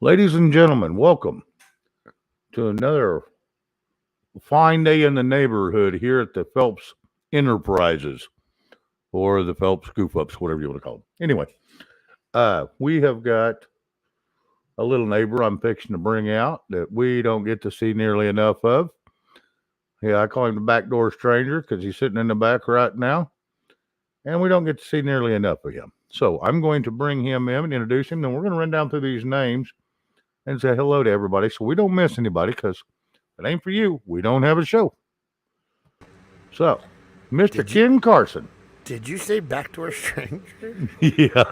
Ladies and gentlemen, welcome to another fine day in the neighborhood here at the Phelps Enterprises or the Phelps Goof Ups, whatever you want to call them. Anyway, we have got a little neighbor I'm fixing to bring out that we don't get to see nearly enough of. Yeah, I call him the backdoor stranger because he's sitting in the back right now, and we don't get to see nearly enough of him. So I'm going to bring him in and introduce him, and we're going to run down through these names and say hello to everybody so we don't miss anybody because if it ain't for you, we don't have a show. So, Mr. Ken Carson. Did you say backdoor stranger? Yeah.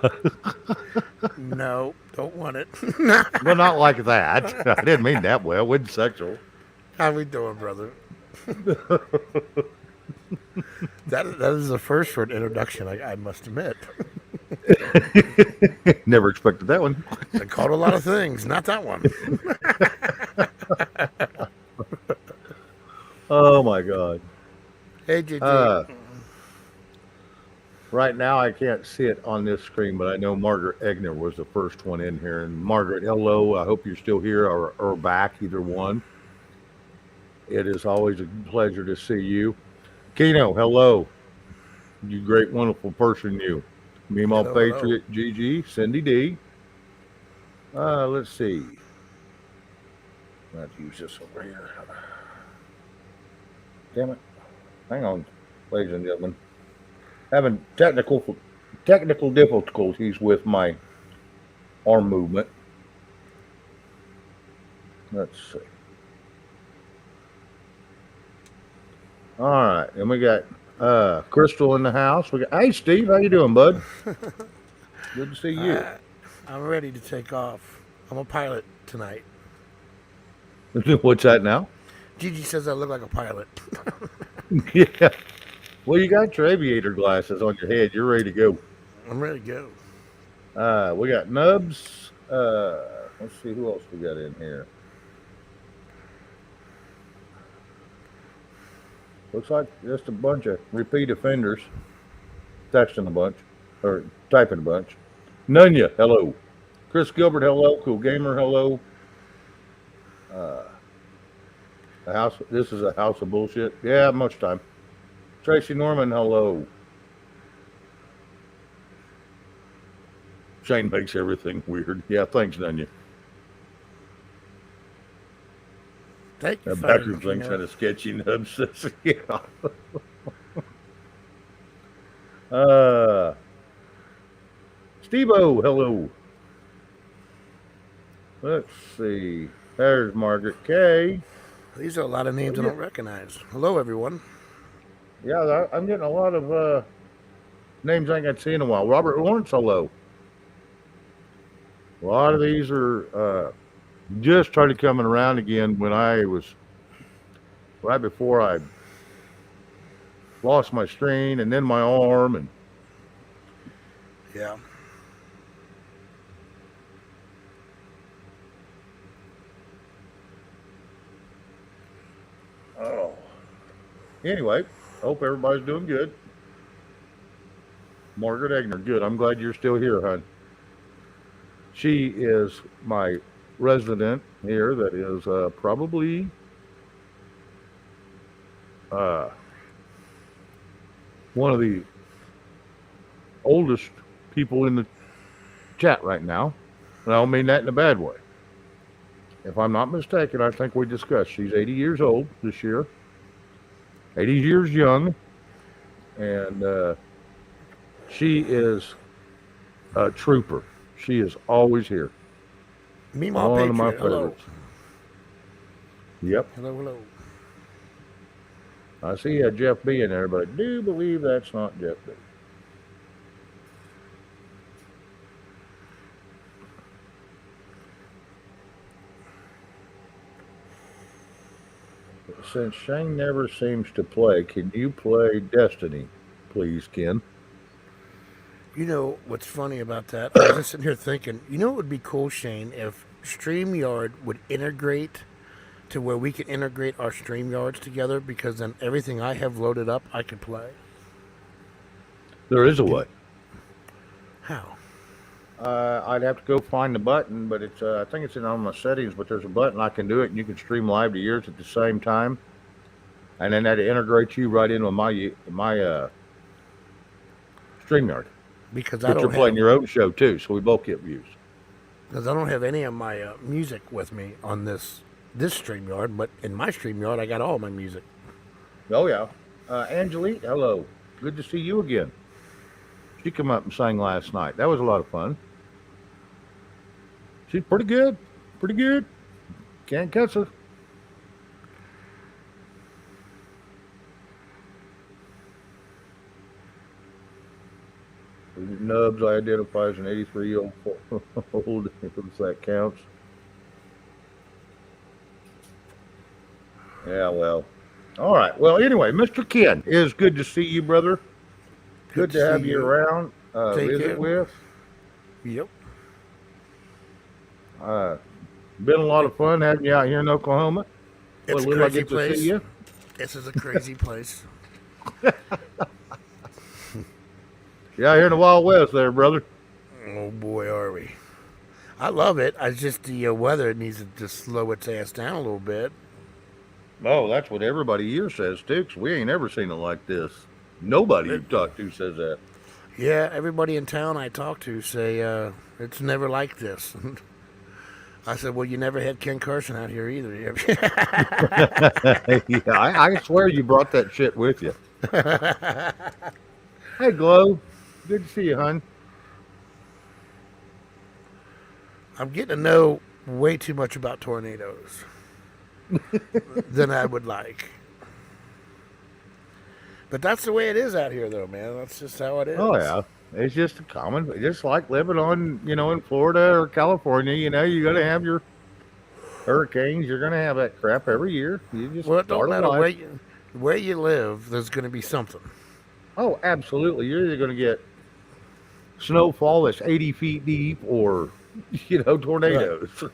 No, don't want it. Well, not like that. I didn't mean that well. Wasn't sexual. How we doing, brother? That is the first for an introduction, I must admit. Never expected that one. I called a lot of things, not that one. Oh, my God. Hey, JJ. Right now, I can't see it on this screen, but I know Margaret Egner was the first one in here. And Margaret, hello. I hope you're still here or back, either one. It is always a pleasure to see you. Keno, hello. You great, wonderful person, you. Meemaw Hello, Patriot, Gigi, Cindy D. Let's see. Let's use this over here. Damn it. Hang on, ladies and gentlemen. Having technical difficulties with my arm movement. Let's see. All right, and we got Crystal in the house. We got hey Steve, how you doing, bud? Good to see you. I'm ready to take off. I'm a pilot tonight. What's that now? Gigi says I look like a pilot. Yeah. Well, you got your aviator glasses on your head. You're ready to go. I'm ready to go. We got Nubs. Let's see who else we got in here. Looks like just a bunch of repeat offenders. Texting a bunch or typing a bunch. Nunya, hello. Chris Gilbert, hello. Cool Gamer, hello. The house. This is a house of bullshit. Yeah, much time. Tracy Norman, hello. Shane makes everything weird. Yeah, thanks, Nunya. Thank you. That backroom thing's kind of sketchy, Nubs. Yeah. Steve-O, hello. Let's see. There's Margaret K. These are a lot of names I don't recognize. Hello, everyone. Yeah, I'm getting a lot of names I ain't got to see in a while. Robert Lawrence, hello. A lot of these are just started coming around again when I was right before I lost my strain and then my arm and yeah. Oh. Anyway, hope everybody's doing good. Margaret Egner, good. I'm glad you're still here, hon. She is my resident here that is probably one of the oldest people in the chat right now. And I don't mean that in a bad way. If I'm not mistaken, I think we discussed she's 80 years old this year. 80 years young. And she is a trooper. She is always here. Meemaw Patriot, my hello. Yep. Hello. I see Jeff B in there, but I do believe that's not Jeff B. Since Shane never seems to play, can you play Destiny, please, Ken? You know what's funny about that? I was just sitting here thinking, you know what would be cool, Shane, if StreamYard would integrate to where we can integrate our StreamYards together, because then everything I have loaded up, I can play. There is a way. How? I'd have to go find the button, but it's I think it's in on my settings. But there's a button I can do it, and you can stream live to yours at the same time, and then that integrates you right in with my Streamyard. because But you're playing your own show too, so we both get views. I don't have any of my music with me on this StreamYard, but in my StreamYard I got all my music. Oh yeah, Angelique, hello, good to see you again. She came up and sang last night. That was a lot of fun. She's pretty good, pretty good. Can't catch her. Nubs I identify as an 83-year old, if that counts. Yeah, well. All right. Well, anyway, Mr. Ken, it is good to see you, brother. Good to have see you you. around. Take Visit care. with. Yep. Uh, been a lot of fun having you out here in Oklahoma. It's What a little I crazy get to see place. you. This is a crazy place. Yeah, here in the Wild West, there, brother. Oh boy, are we. I love it. I just the weather needs to just slow its ass down a little bit. Oh, that's what everybody here says too. 'Cause we ain't ever seen it like this. Nobody you It, talk to says that. yeah, everybody in town I talk to say it's never like this. I said, well, you never had Ken Carson out here either. Yeah, I swear you brought that shit with you. Hey, Glow. Good to see you, hon. I'm getting to know way too much about tornadoes than I would like. But that's the way it is out here, though, man. That's just how it Oh is. yeah, it's just a common, just like living on, in Florida or California. You're gonna have your hurricanes. You're gonna have that crap every year. You just Well, it don't part of matter life. where you live. There's going to be something, Oh, absolutely. You're either gonna get snowfall that's 80 feet deep, or right? tornadoes.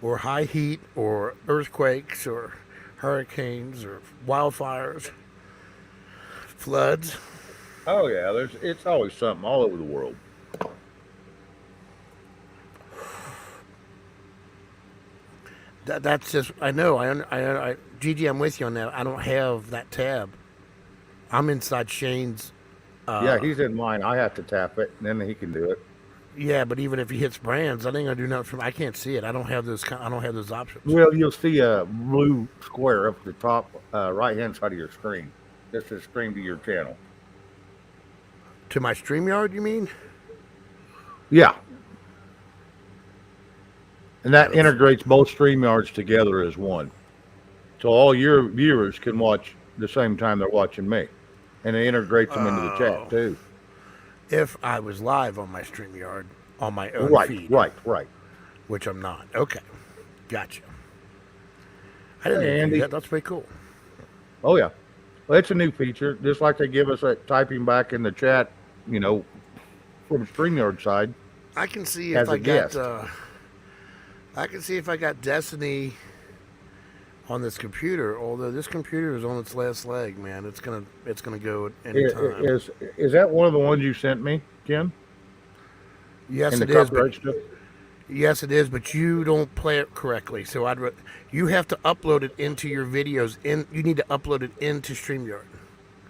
Or high heat, or earthquakes, or hurricanes, or wildfires, floods. Oh yeah, it's always something all over the world. That's just I know. Gigi, I'm with you on that. I don't have that tab. I'm inside Shane's. Yeah, Uh, he's in mine. I have to tap it, and then he can do it. yeah, but even if he hits brands, I ain't gonna do nothing from. I can't see it. I don't have those. I don't have those options. Well, you'll see a blue square up at the top right hand side of your screen. This is stream to your channel. To my StreamYard, you mean? Yeah, and I that don't. integrates both StreamYards together as one. So all your viewers can watch the same time they're watching me. And it integrates them into the chat Oh, too. if I was live on my StreamYard on my own Right, feed, right, right. which I'm not. Okay, gotcha. I didn't know Hey, you could do Andy. that. That's pretty cool. Oh, yeah. Well, it's a new feature, just like they give us that typing back in the chat, you know, from StreamYard side I can see if as I a got. guest. I can see if I got Destiny on this computer. Although this computer is on its last leg, man. It's gonna go at any time. Is that one of the ones you sent me, Ken, Yes, in the it is. But copyright stuff? yes, it is. But you don't play it correctly. So you have to upload it into your videos. You need to upload it into StreamYard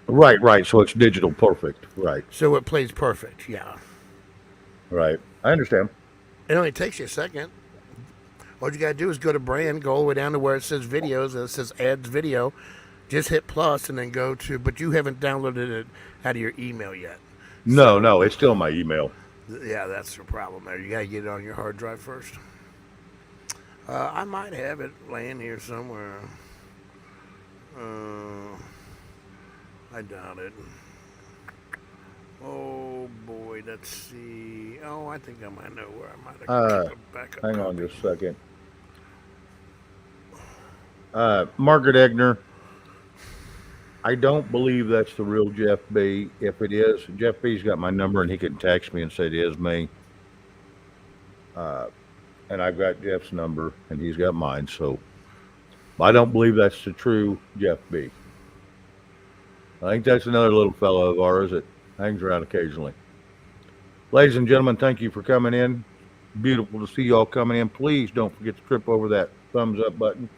Right, right. So it's digital perfect. Right, so it plays perfect. Yeah. right. I understand. It only takes you a second. All you gotta do is go to brand, go all the way down to where it says videos, and it says adds video. Just hit plus and then go to. But you haven't downloaded it out of your email yet. No, So no, it's still my email. yeah, that's the problem there. You gotta get it on your hard drive first. I might have it laying here somewhere. Uh, I doubt it. Oh boy, let's see. Oh, I think I might know where I might have Uh, kept a backup Hang on copy. just a second. Margaret Egner, I don't believe that's the real Jeff B. If it is, Jeff B's got my number and he can text me and say it is me. Uh, and I've got Jeff's number and he's got mine. So I don't believe that's the true Jeff B. I think that's another little fellow of ours that hangs around occasionally. Ladies and gentlemen, thank you for coming in. Beautiful to see y'all coming in. Please don't forget to trip over that thumbs up button.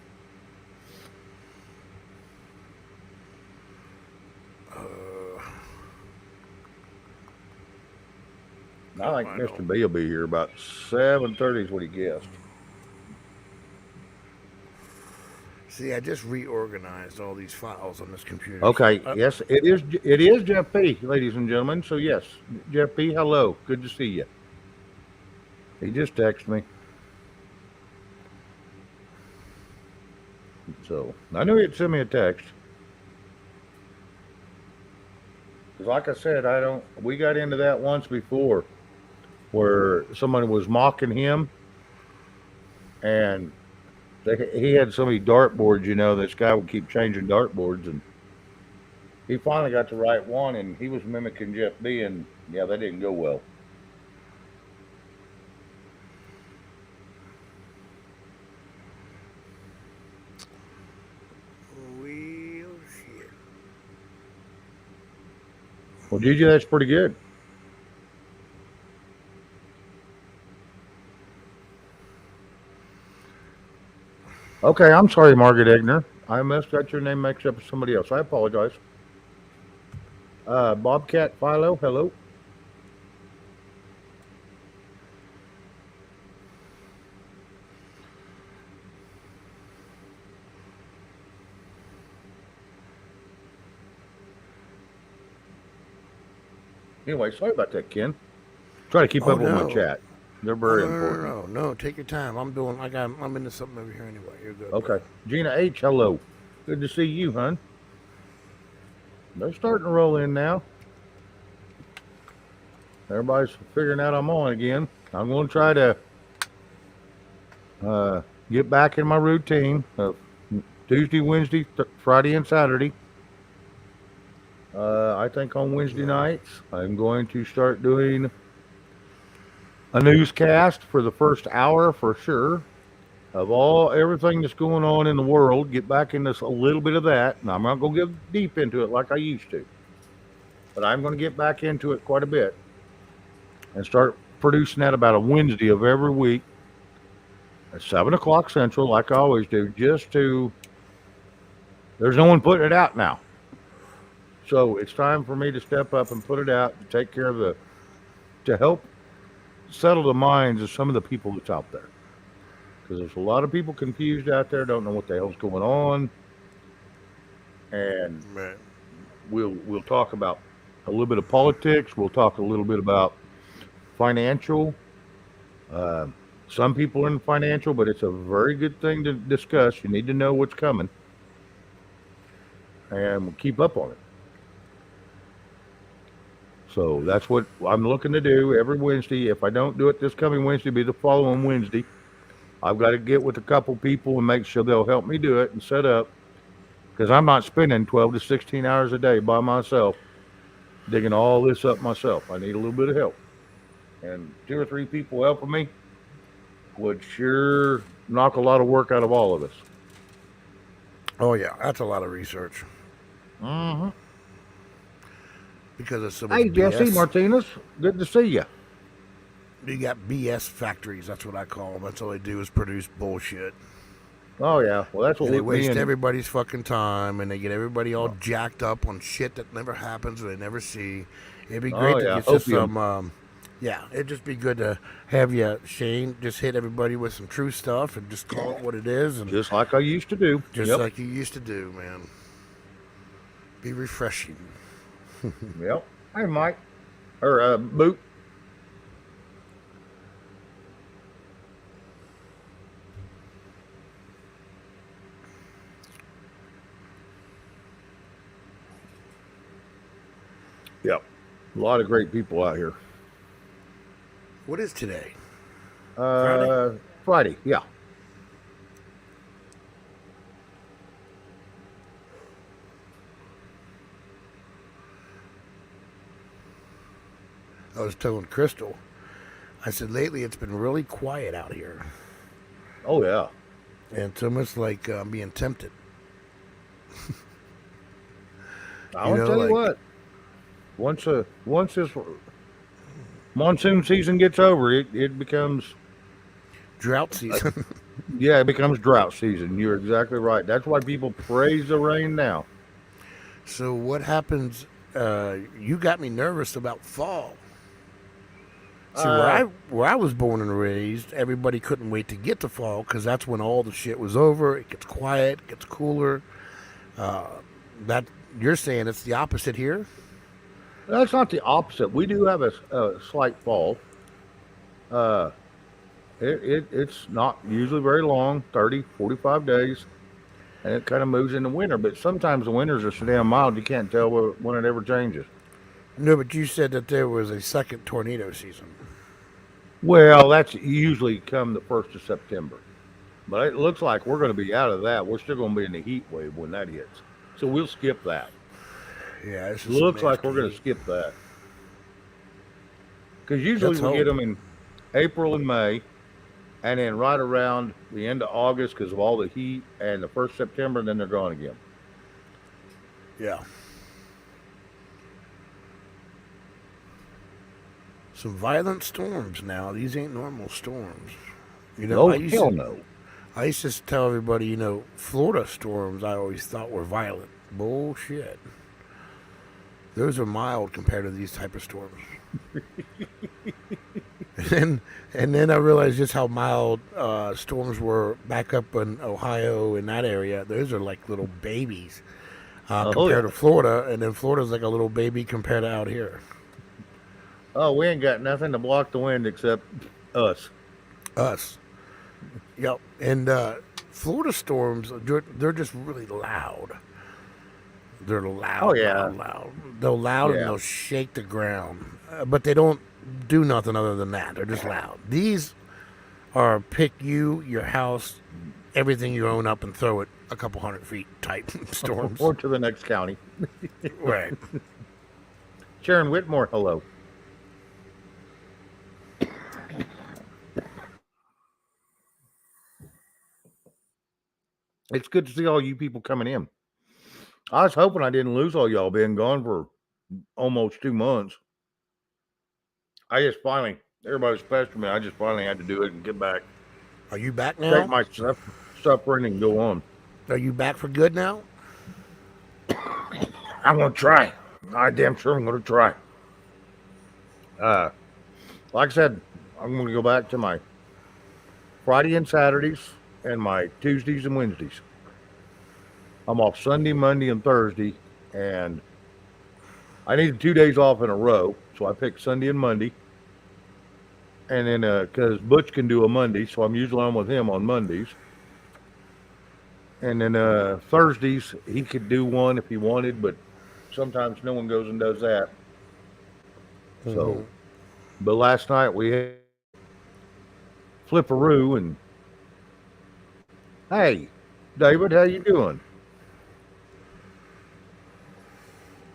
I think I Mr. don't. B will be here about 7:30 is what he guessed. See, I just reorganized all these files on this computer. Okay, So, yes, it is Jeff P, ladies and gentlemen. So yes, Jeff P, hello. Good to see you. He just texted me. So I knew he'd send me a text. Because like I said, we got into that once before where somebody was mocking him and he had so many dartboards, this guy would keep changing dartboards and he finally got the right one and he was mimicking Jeff B and yeah, that didn't go well. well, shit. Well, Gigi, that's pretty good. Okay, I'm sorry, Margaret Egner. I must got your name mixed up with somebody else. I apologize. Bobcat Philo, hello. Anyway, sorry about that, Ken. Try to keep Oh up with my no. chat. They're Oh very no, no, important. no, no, no. Take your time. I'm into something over here anyway. You're good, bro. Okay. Gina H, hello. Good to see you, hon. They're starting to roll in now. Everybody's figuring out I'm on again. I'm going to try to get back in my routine of Tuesday, Wednesday, Friday, and Saturday. I think on Wednesday Yeah. nights, I'm going to start doing a newscast for the first hour for sure of everything that's going on in the world. Get back into a little bit of that. And I'm not going to get deep into it like I used to, but I'm going to get back into it quite a bit and start producing that about a Wednesday of every week at 7 o'clock Central, like I always do, there's no one putting it out now. So it's time for me to step up and put it out to take care of to help settle the minds of some of the people that's out there. Because there's a lot of people confused out there, don't know what the hell's going on. And Right. we'll talk about a little bit of politics. We'll talk a little bit about financial. Uh, some people are in financial, but it's a very good thing to discuss. You need to know what's coming, and we'll keep up on it. So that's what I'm looking to do every Wednesday. If I don't do it this coming Wednesday, it'll be the following Wednesday. I've got to get with a couple people and make sure they'll help me do it and set up because I'm not spending 12 to 16 hours a day by myself digging all this up myself. I need a little bit of help. And 2 or 3 people helping me would sure knock a lot of work out of all of us. Oh yeah, that's a lot of research Mm-hmm. because there's so much Hey, Jesse BS. Martinez, good to see you. You got BS factories. That's what I call them. That's all they do is produce bullshit, Oh, yeah. Well, that's what and they me waste and everybody's fucking time, and they get everybody all jacked up on shit that never happens or they never see. It'd be great oh, to yeah, get just opium. some. Yeah, it'd just be good to have you, Shane, just hit everybody with some true stuff and just call it what it is, and Just like I used to do. just Yep. like you used to do, man. Be refreshing. Yep. Hey, Mike. Or, Boot. Yep. A lot of great people out here. What is today? Friday? Uh, Friday. Yeah. I was telling Crystal. I said lately it's been really quiet out here, Oh, yeah. and it's almost like I'm being tempted. I You want to know, tell you like what. Once this monsoon season gets over, it becomes Drought season. yeah, it becomes drought season. You're exactly right. That's why people praise the rain now. So what happens? You got me nervous about fall. See, Uh, where I was born and raised, everybody couldn't wait to get to fall because that's when all the shit was over. It gets quiet, it gets cooler. Uh, that you're saying it's the opposite here. that's not the opposite. We do have a slight fall. Uh, it's not usually very long, 30, 45 days, and it kind of moves into winter. But sometimes the winters are so damn mild, you can't tell when it ever changes. No, but you said that there was a second tornado season. Well, that's usually come the 1st of September. But it looks like we're going to be out of that. We're still going to be in the heat wave when that hits. So we'll skip that. Yeah, this is some Looks like we're nasty going to heat. skip that. Because usually Let's we get hope. them in April and May, and then right around the end of August because of all the heat, and the 1st September, and then they're gone again. Yeah, some violent storms now. These ain't normal storms. You know, Oh, hell no. I used to tell everybody, Florida storms I always thought were violent. Bullshit. Those are mild compared to these type of storms. And then I realized just how mild storms were back up in Ohio in that area. Those are like little babies Oh, compared yeah. to Florida, and then Florida's like a little baby compared to out here. Oh, we ain't got nothing to block the wind except us. Us. Yep. And Florida storms, they're just really loud. They're Oh, loud, yeah. loud, loud. They're loud and Yeah. they'll shake the ground. But they don't do nothing other than that. They're just loud. These are pick you, your house, everything you own up and throw it a couple 100 feet type storms. Or to the next county. Right. Sharon Whitmore, hello. It's good to see all you people coming in. I was hoping I didn't lose all y'all being gone for almost 2 months. I just finally, everybody's pestering me. I just finally had to do it and get back, Are you back take now? my suffering and go on. Are you back for good now? I'm going to try. I damn sure I'm going to try. Uh, like I said, I'm going to go back to my Friday and Saturdays and my Tuesdays and Wednesdays. I'm off Sunday, Monday, and Thursday, and I needed 2 days off in a row, so I picked Sunday and Monday. And then, because Butch can do a Monday, so I'm usually on with him on Mondays. And then Thursdays, he could do one if he wanted, but sometimes no one goes and does that. So, Mm-hmm. but last night we had Flipperoo, and hey, David, how you doing?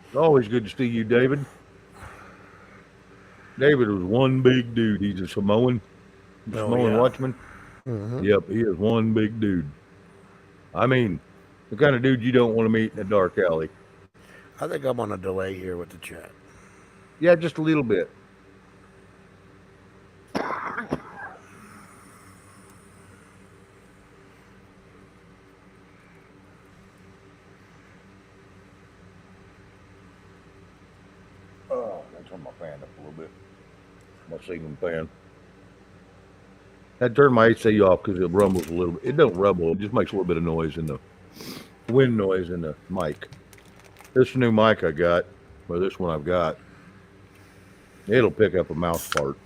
It's always good to see you, David. David was one big dude. He's a Oh, Samoan yeah. watchman. Mm-hmm. Yep, he is one big dude. I mean, the kind of dude you don't want to meet in a dark alley. I think I'm on a delay here with the chat. Yeah, just a little bit. Oh, I turn my fan up a little bit. My ceiling fan. I turned my AC off because it rumbles a little bit. It don't rumble. It just makes a little bit of noise in the wind noise in the mic. This new mic I got, or this one I've got, it'll pick up a mouse fart.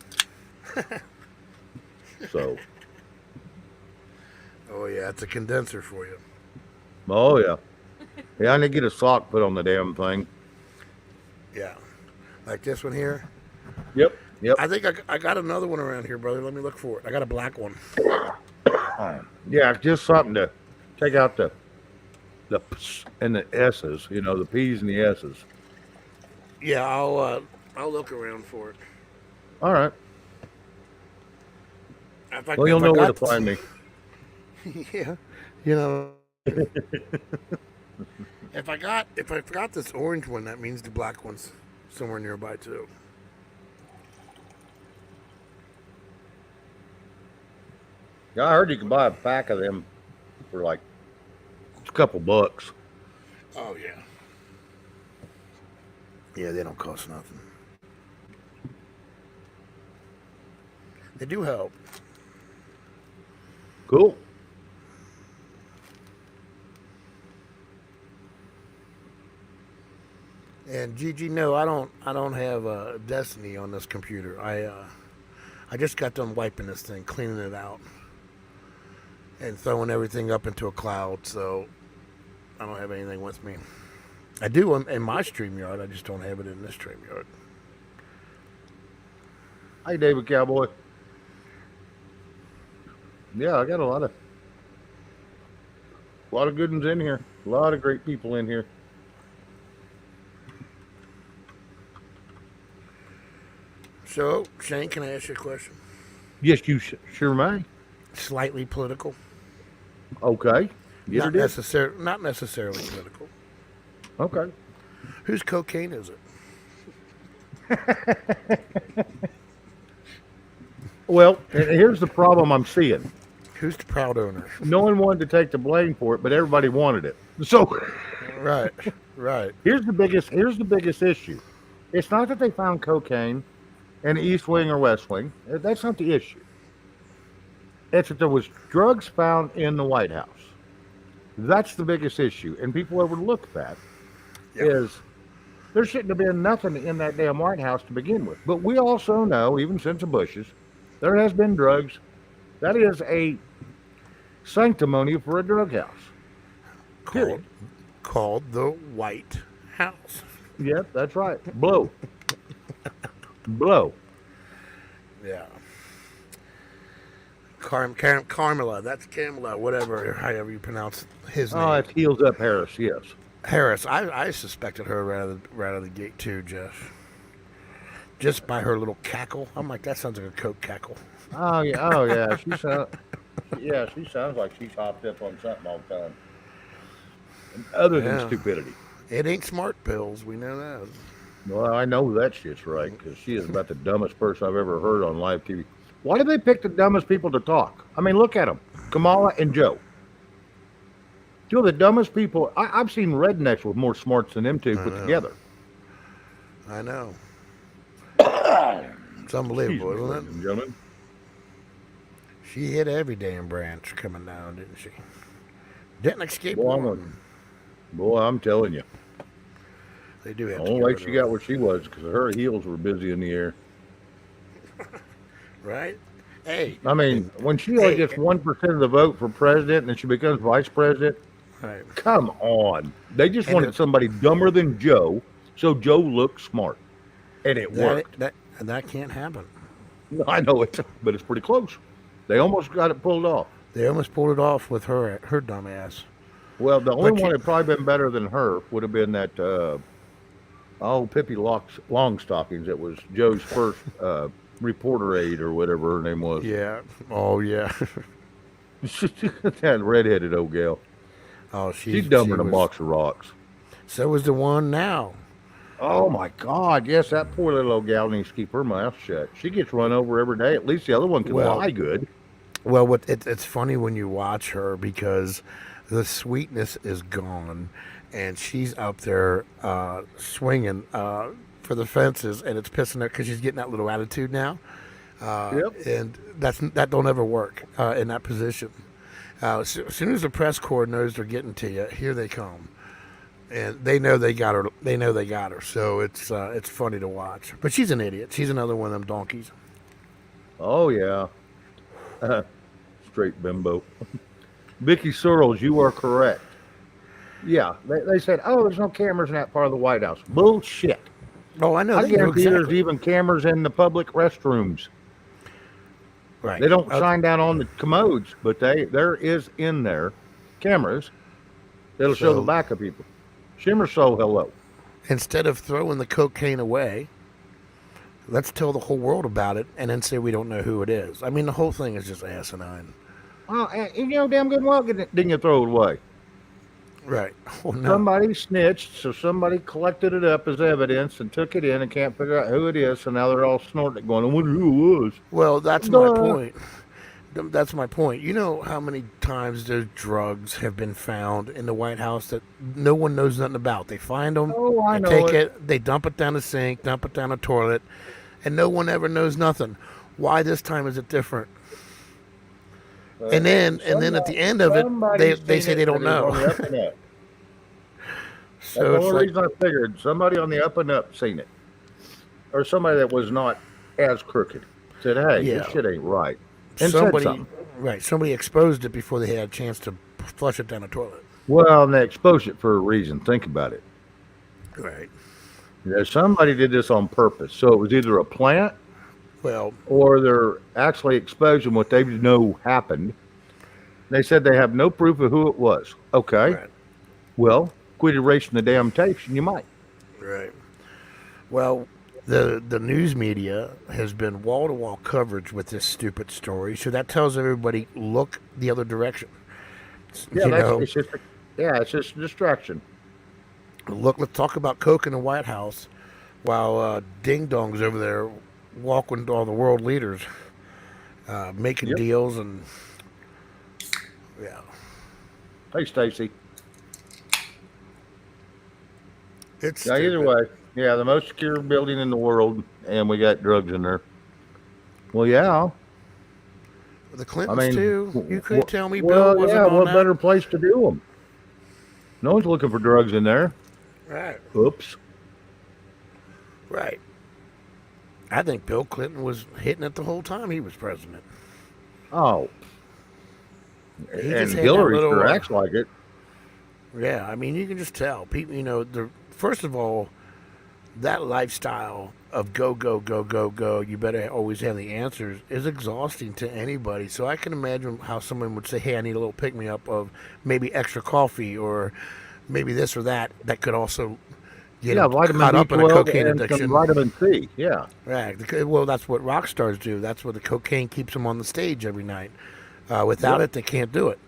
So, Oh, yeah, it's a condenser for you. oh yeah. Yeah, I need to get a sock put on the damn thing. Yeah. Like this one here. Yep, yep. I think I got another one around here, brother. Let me look for it. I got a black one. Yeah, just something to take out the P's and the S's, the P's and the S's. Yeah, I'll look around for it. All right. Well, you'll If I know where to got find me. yeah, you know, if I forgot this orange one, that means the black one's somewhere nearby too. Yeah, I heard you can buy a pack of them for like a couple bucks. Oh yeah. Yeah, they don't cost nothing. They do help. Cool. And Gigi, no, I don't have Destiny on this computer. I just got done wiping this thing, cleaning it out, and throwing everything up into a cloud. So I don't have anything with me. I do in my StreamYard. I just don't have it in this StreamYard. Hey, David Cowboy. Yeah, I got a lot of good ones in here. A lot of great people in here. So Shane, can I ask you a question? Yes, you sure may. Slightly political, Okay. Get her did. not necessarily political. Okay. Whose cocaine is it? Well, and here's the problem I'm seeing. Who's the proud owner? No one wanted to take the blame for it, but everybody wanted it. So Right, right. here's the biggest issue. It's not that they found cocaine in the East Wing or West Wing. That's not the issue. It's that there was drugs found in the White House. That's the biggest issue, and people overlook that. Yeah. Is there shouldn't have been nothing in that damn White House to begin with. But we also know, even since the Bushes, there has been drugs. That is a sanctimony for a drug house. Called, called the White House. Yep, that's right. Blow. Blow. Yeah. Carmela, that's Kamala, whatever, however you pronounce his name. Oh, it's Heels Up Harris, yes. Harris. I suspected her right out of the gate too, Jeff. Just by her little cackle. I'm like, that sounds like a Coke cackle. Oh yeah, she sounds like she's hopped up on something all the time. Other than Yeah. stupidity. It ain't smart pills, we know that. Well, I know that shit's right, because she is about the dumbest person I've ever heard on live TV. Why do they pick the dumbest people to talk? I mean, look at them. Kamala and Joe. Two of the dumbest people. I've seen rednecks with more smarts than them two put know. together. I know. It's unbelievable, Excuse me, isn't ladies and gentlemen. it? She hit every damn branch coming down, didn't she? Didn't escape one. Boy, I'm telling you. They do have The to only get way rid she of got her. where she was because her heels were busy in the air. Right? Hey. I mean, when she only Hey. gets 1% of the vote for president and then she becomes vice president, Right. come on. They just And wanted it- somebody dumber than Joe, so Joe looked smart. And it worked. That can't happen. I know it, but it's pretty close. They almost got it pulled off. They almost pulled it off with her dumb ass. Well, the only But one you- that probably been better than her would have been that Pippi Longstockings. That was Joe's first reporter aide or whatever her name was. Yeah. Oh yeah. That redheaded old gal. Oh, She's dumber than a box of rocks. So was the one now. Oh my God! Yes, that poor little old gal needs to keep her mouth shut. She gets run over every day. At least the other one can Well- lie good. Well, it's funny when you watch her because the sweetness is gone, and she's up there swinging for the fences, and it's pissing her because she's getting that little attitude now. Yep. And that don't ever work in that position. As soon as the press corps knows they're getting to you, here they come, and they know they got her. They know they got her. So it's funny to watch. But she's an idiot. She's another one of them donkeys. Oh yeah. Straight bimbo. Vicky Searles, you are correct. Yeah, they said, oh, there's no cameras in that part of the White House. Bullshit. Oh, I know. I They know guarantee there's exactly. even cameras in the public restrooms. Right. They don't shine down on the commodes, but there is in there cameras that'll show the So- back of people. Shimmer soul, hello. Instead of throwing the cocaine away, let's tell the whole world about it and then say we don't know who it is. I mean, the whole thing is just asinine. Oh, you know damn good well, didn't you throw it away? Right. Oh, no. Somebody snitched, so somebody collected it up as evidence and took it in and can't figure out who it is, so now they're all snorting it going, I wonder who it was. Well, that's my Duh. point. That's my point. You know how many times those drugs have been found in the White House that no one knows nothing about? They find them, Oh, I they know take it. it, they dump it down the sink, dump it down the toilet, and no one ever knows nothing. Why this time is it different? And then at the end of it, Somebody's they seen say it they don't that is on know. the up and up. That's So the it's only like, reason I figured somebody on the up and up seen it, or somebody that was not as crooked said, "Hey, this yeah, shit ain't right," and said somebody, something. right? Somebody exposed it before they had a chance to flush it down the toilet. Well, and they exposed it for a reason. Think about it. Right. Somebody did this on purpose. So it was either a plant Well, or they're actually exposing what they know happened. They said they have no proof of who it was. Okay. right, Well, quit erasing the damn tapes and you might. right. Well, the news media has been wall to wall coverage with this stupid story, so that tells everybody look the other direction. Yeah, You that's know, it's just yeah, it's just a distraction. look. Let's talk about coke in the White House while Ding Dong's over there walking with all the world leaders, making Yep. deals and yeah, Hey Stacy. it's Yeah, either stupid. way. Yeah, the most secure building in the world and we got drugs in there. Well, yeah. The I Clintons mean, too. You couldn't tell me Bill well, wasn't yeah, on what that. better place to do them? No one's looking for drugs in there. Right, Oops. right. I think Bill Clinton was hitting it the whole time he was president. Oh, He just and had that Hillary little, sure acts like it. yeah. I mean, you can just tell people. The first of all, that lifestyle of go go go go go. You better always have the answers is exhausting to anybody. So I can imagine how someone would say, "Hey, I need a little pick me up of maybe extra coffee or maybe this or that." That could also get Yeah, them vitamin caught up in a B12 cocaine and some addiction. vitamin C. Yeah. Right. Well, that's what rock stars do. That's what the cocaine keeps them on the stage every night. Without Yep. it, they can't do it.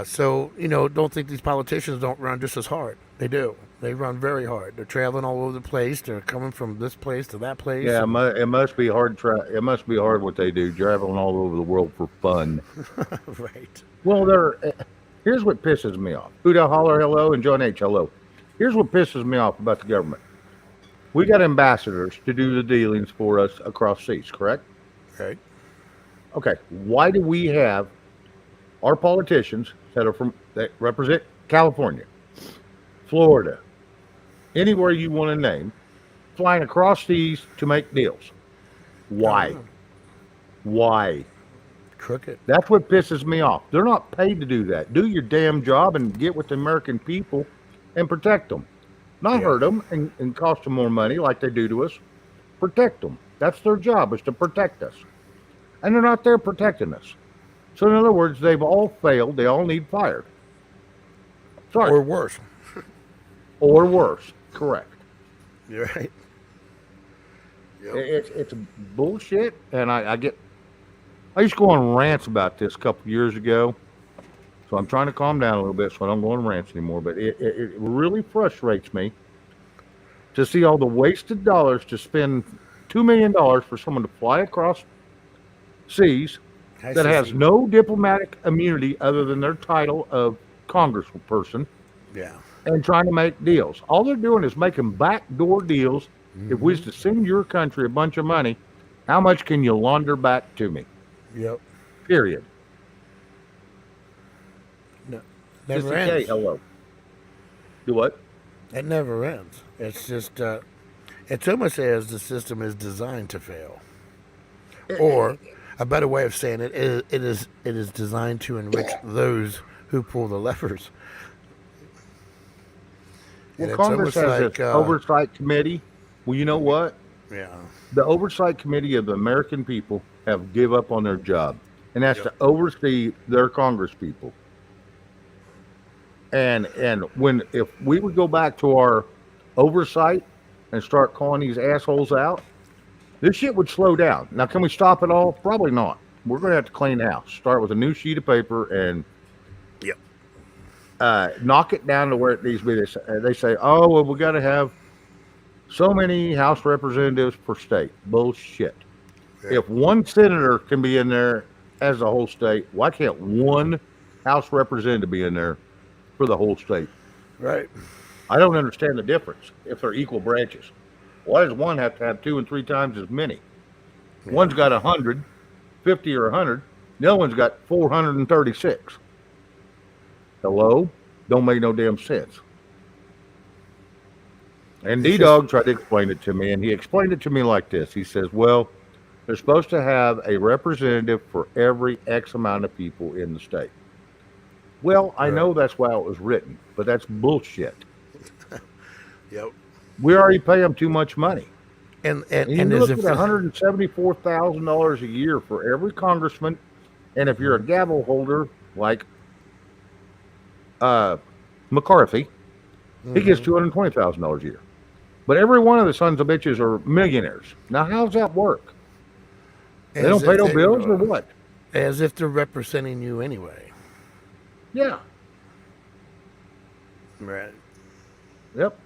So, don't think these politicians don't run just as hard. They do. They run very hard. They're traveling all over the place. They're coming from this place to that place. Yeah, And it must be hard. It must be hard what they do, traveling all over the world for fun. right. Well, here's what pisses me off. Huda Holler, hello, and John H, hello. Here's what pisses me off about the government. We got ambassadors to do the dealings for us across seas, correct? Right. Okay. Why do we have our politicians that represent California, Florida, anywhere you want to name, flying across seas to make deals? I don't Why? know. Why? Crooked. That's what pisses me off. They're not paid to do that. Do your damn job and get with the American people and protect them. Not Yeah. hurt them and cost them more money like they do to us. Protect them. That's their job, is to protect us. And they're not there protecting us. So in other words, they've all failed. They all need fired. Sorry. Or worse. Or worse. Correct. You're right. Yep. It's bullshit. And I used to go on rants about this a couple years ago. So I'm trying to calm down a little bit so I don't go on rants anymore. But it really frustrates me to see all the wasted dollars to spend $2 million for someone to fly across seas I that see. has no diplomatic immunity other than their title of congressperson Yeah. and trying to make deals. All they're doing is making backdoor deals. If we was to send your country a bunch of money, how much can you launder back to me? Yep. Period. No. Just Never a K, ends. hello. Do what? It never ends. It's just, it's almost as the system is designed to fail. Or a better way of saying it is designed to enrich those who pull the levers. And Well, it's Congress almost has like this oversight committee. Well, you know what? yeah, The oversight committee of the American people have give up on their job, and that's Yep. to oversee their Congress people. And if we would go back to our oversight and start calling these assholes out, this shit would slow down. Now, can we stop it all? Probably not. We're going to have to clean house. Start with a new sheet of paper and yep, knock it down to where it needs to be. They say, oh, well, we got to have so many House representatives per state. Bullshit. Yeah. If one senator can be in there as the whole state, why can't one House representative be in there for the whole state? Right. I don't understand the difference if they're equal branches. Why does one have to have 2 and 3 times as many? Yeah. One's got 150 or 100. The other one's got 436. Hello? Don't make no damn sense. And It's D-Dog tried to explain it to me, and he explained it to me like this. He says, well, they're supposed to have a representative for every X amount of people in the state. Well, I know that's why it was written, but that's bullshit. Yep. We already pay them too much money. And You as look if at $174,000 a year for every congressman, and if you're a gavel holder like McCarthy, he gets $220,000 a year. But every one of the sons of bitches are millionaires. Now, how's that work? They don't pay no bills or what? As if they're representing you anyway. Yeah. Right. Yep.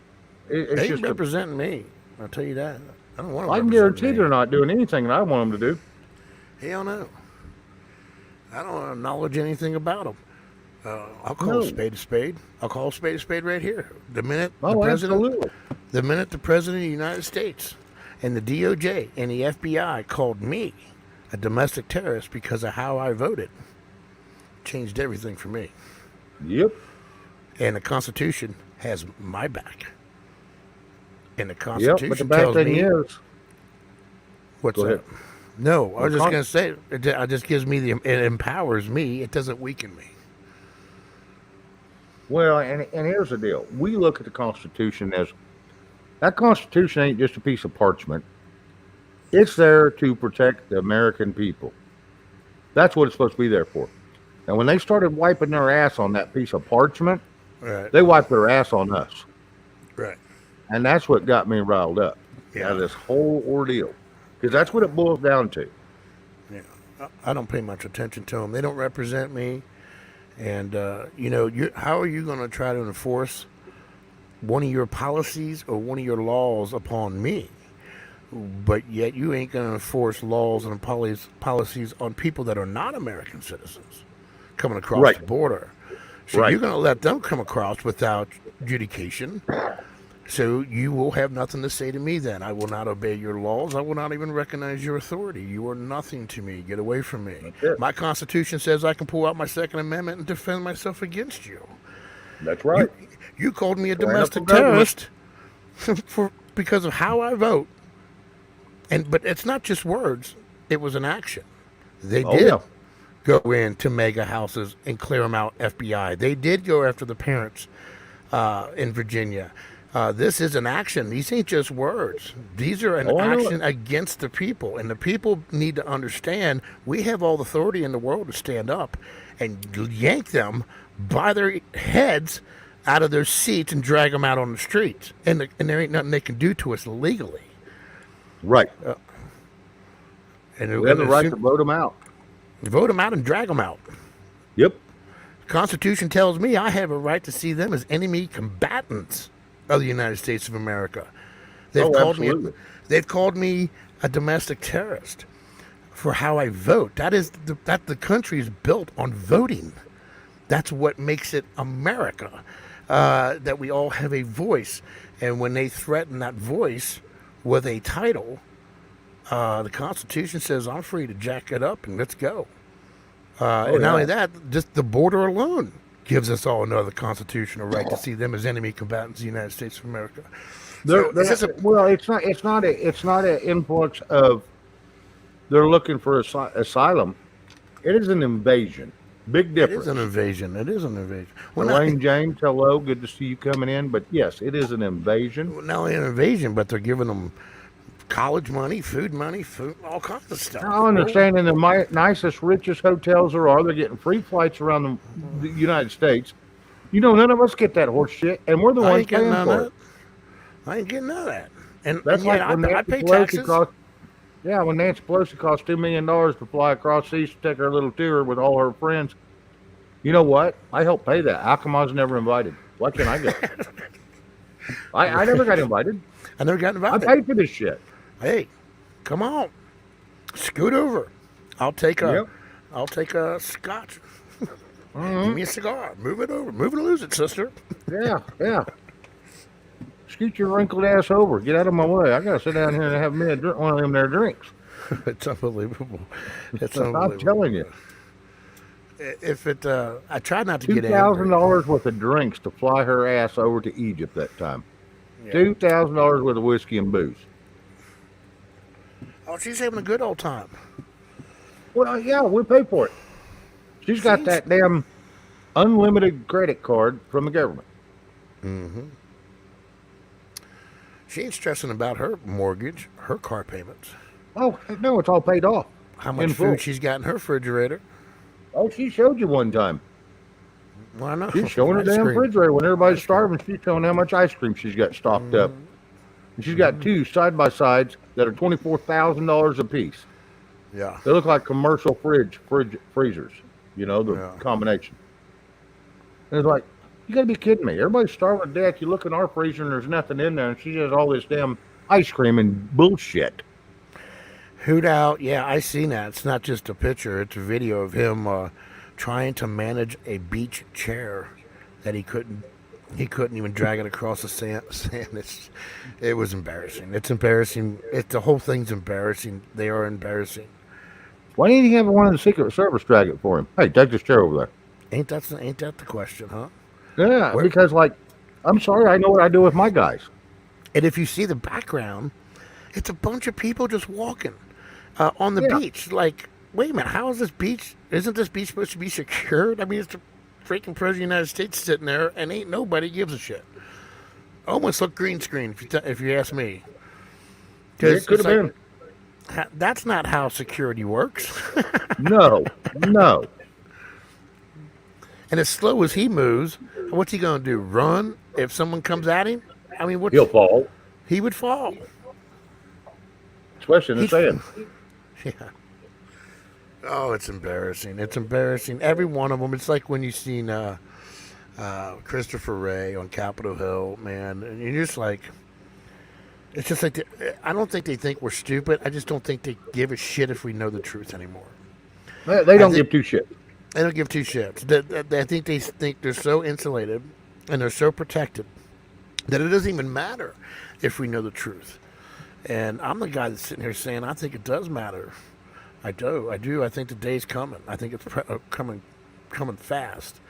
It's They just representing me. I'll tell you that. I don't want to. I can guarantee they're not doing anything that I want them to do. Hell no. I don't acknowledge anything about them. I'll call a spade a spade. I'll call a spade right here. The minute the president, absolutely. the minute the president of the United States and the DOJ and the FBI called me a domestic terrorist because of how I voted, changed everything for me. Yep. And the Constitution has my back. And the Yep. Constitution But the bad tells thing me is, what's go that? ahead. No, I was just going to say it just gives me it empowers me. It doesn't weaken me. well, and here's the deal. We look at the Constitution as that Constitution ain't just a piece of parchment. It's there to protect the American people. That's what it's supposed to be there for. And when they started wiping their ass on that piece of parchment, Right. they wiped their ass on us. Right. And that's what got me riled up out of this whole ordeal. Because that's what it boils down to. Yeah. I don't pay much attention to them. They don't represent me. And, how are you going to try to enforce one of your policies or one of your laws upon me? But yet you ain't going to enforce laws and policies on people that are not American citizens coming across Right. the border. So Right. you're going to let them come across without adjudication. So you will have nothing to say to me then. I will not obey your laws. I will not even recognize your authority. You are nothing to me. Get away from me. That's it. My Constitution says I can pull out my Second Amendment and defend myself against you. That's right. You called me a Tyrannical domestic government. terrorist because of how I vote. But it's not just words. It was an action. They did yeah. go into mega houses and clear them out, FBI. They did go after the parents in Virginia. This is an action. These ain't just words. These are an I know action against the people. And the people need to understand we have all the authority in the world to stand up and yank them by their heads out of their seats and drag them out on the streets. And there ain't nothing they can do to us legally. Right. And We have the right to vote them out. vote them out and drag them out. Yep. The Constitution tells me I have a right to see them as enemy combatants of the United States of America. They've called me a domestic terrorist for how I vote. That the country is built on voting. That's what makes it America. That we all have a voice, and when they threaten that voice with a title, the Constitution says I'm free to jack it up and let's go. And not only that, just the border alone gives us all another constitutional right to see them as enemy combatants of the United States of America. It's not an influx of they're looking for asylum. It is an invasion. Big It difference. is an invasion. It is an invasion. Well, Elaine James, hello. Good to see you coming in. But yes, it is an invasion. not only an invasion, but they're giving them college money, food, all kinds of stuff. I understand in the nicest, richest hotels there are, they're getting free flights around the United States. You know, none of us get that horse shit, and we're the I ones ain't getting paying none of for that. it. I ain't getting none of that. And That's yet like when I Nancy pay Pelosi taxes. when Nancy Pelosi cost $2 million to fly across seas to take her little tour with all her friends. You know what? I helped pay that. How come I was never invited? Why can't I go? I never got invited. I never got I invited. paid for this shit. Hey, come on, scoot over. I'll take a I'll take a scotch. Give me a cigar. Move it over. Move it or lose it, sister. Yeah, yeah. Scoot your wrinkled ass over. Get out of my way. I gotta sit down here and have me one of them there drinks. It's unbelievable. It's I'm unbelievable. telling you, If it, I try not to get $2,000 angry. worth of drinks to fly her ass over to Egypt that time. Yeah. $2,000 worth of whiskey and booze. Oh, she's having a good old time. Well, yeah, we pay for it. She's got She's- that damn unlimited credit card from the government. She ain't stressing about her mortgage, her car payments, Oh, no, it's all paid off. how much In full. food she's got in her refrigerator. Oh, she showed you one time. Well, I know. She's showing her Ice damn cream. refrigerator when everybody's starving. She's showing how much ice cream she's got stocked up. And she's got two side by sides that are $24,000 a piece. Yeah. They look like commercial freezers. You know, the Yeah. combination. And it's like, you gotta be kidding me. Everybody's starving to death. You look in our freezer and there's nothing in there, and she has all this damn ice cream and bullshit. Hoot out. Yeah, I seen that. It's not just a picture, it's a video of him trying to manage a beach chair that he couldn't even drag it across the sand. It was embarrassing. It's embarrassing. The whole thing's embarrassing. They are embarrassing. Why didn't he have one of the Secret Service drag it for him? Hey, take this chair over there. Ain't that the question, huh? Yeah, Where- because, like, I'm sorry, I know what I do with my guys. And if you see the background, it's a bunch of people just walking on the Yeah. beach. Like, wait a minute, how is this beach? Isn't this beach supposed to be secured? I mean, it's the freaking president of the United States sitting there, and ain't nobody gives a shit. Almost look green screen, if you ask me. 'Cause It could it's have like, that's not how security works. been. No, no. And as slow as he moves, what's he going to do? Run if someone comes at him? I mean, He'll fall, he would fall. especially in the He's- sand. Yeah. Oh, it's embarrassing. It's embarrassing. Every one of them. It's like when you seen Christopher Wray on Capitol Hill, man, and you're just like, it's just like, I don't think they think we're stupid. I just don't think they give a shit if we know the truth anymore. They don't think- give two shit. They don't give two shits. I think they think they're so insulated and they're so protected that it doesn't even matter if we know the truth. And I'm the guy that's sitting here saying I think it does matter. I do. I think the day's coming. I think it's coming fast,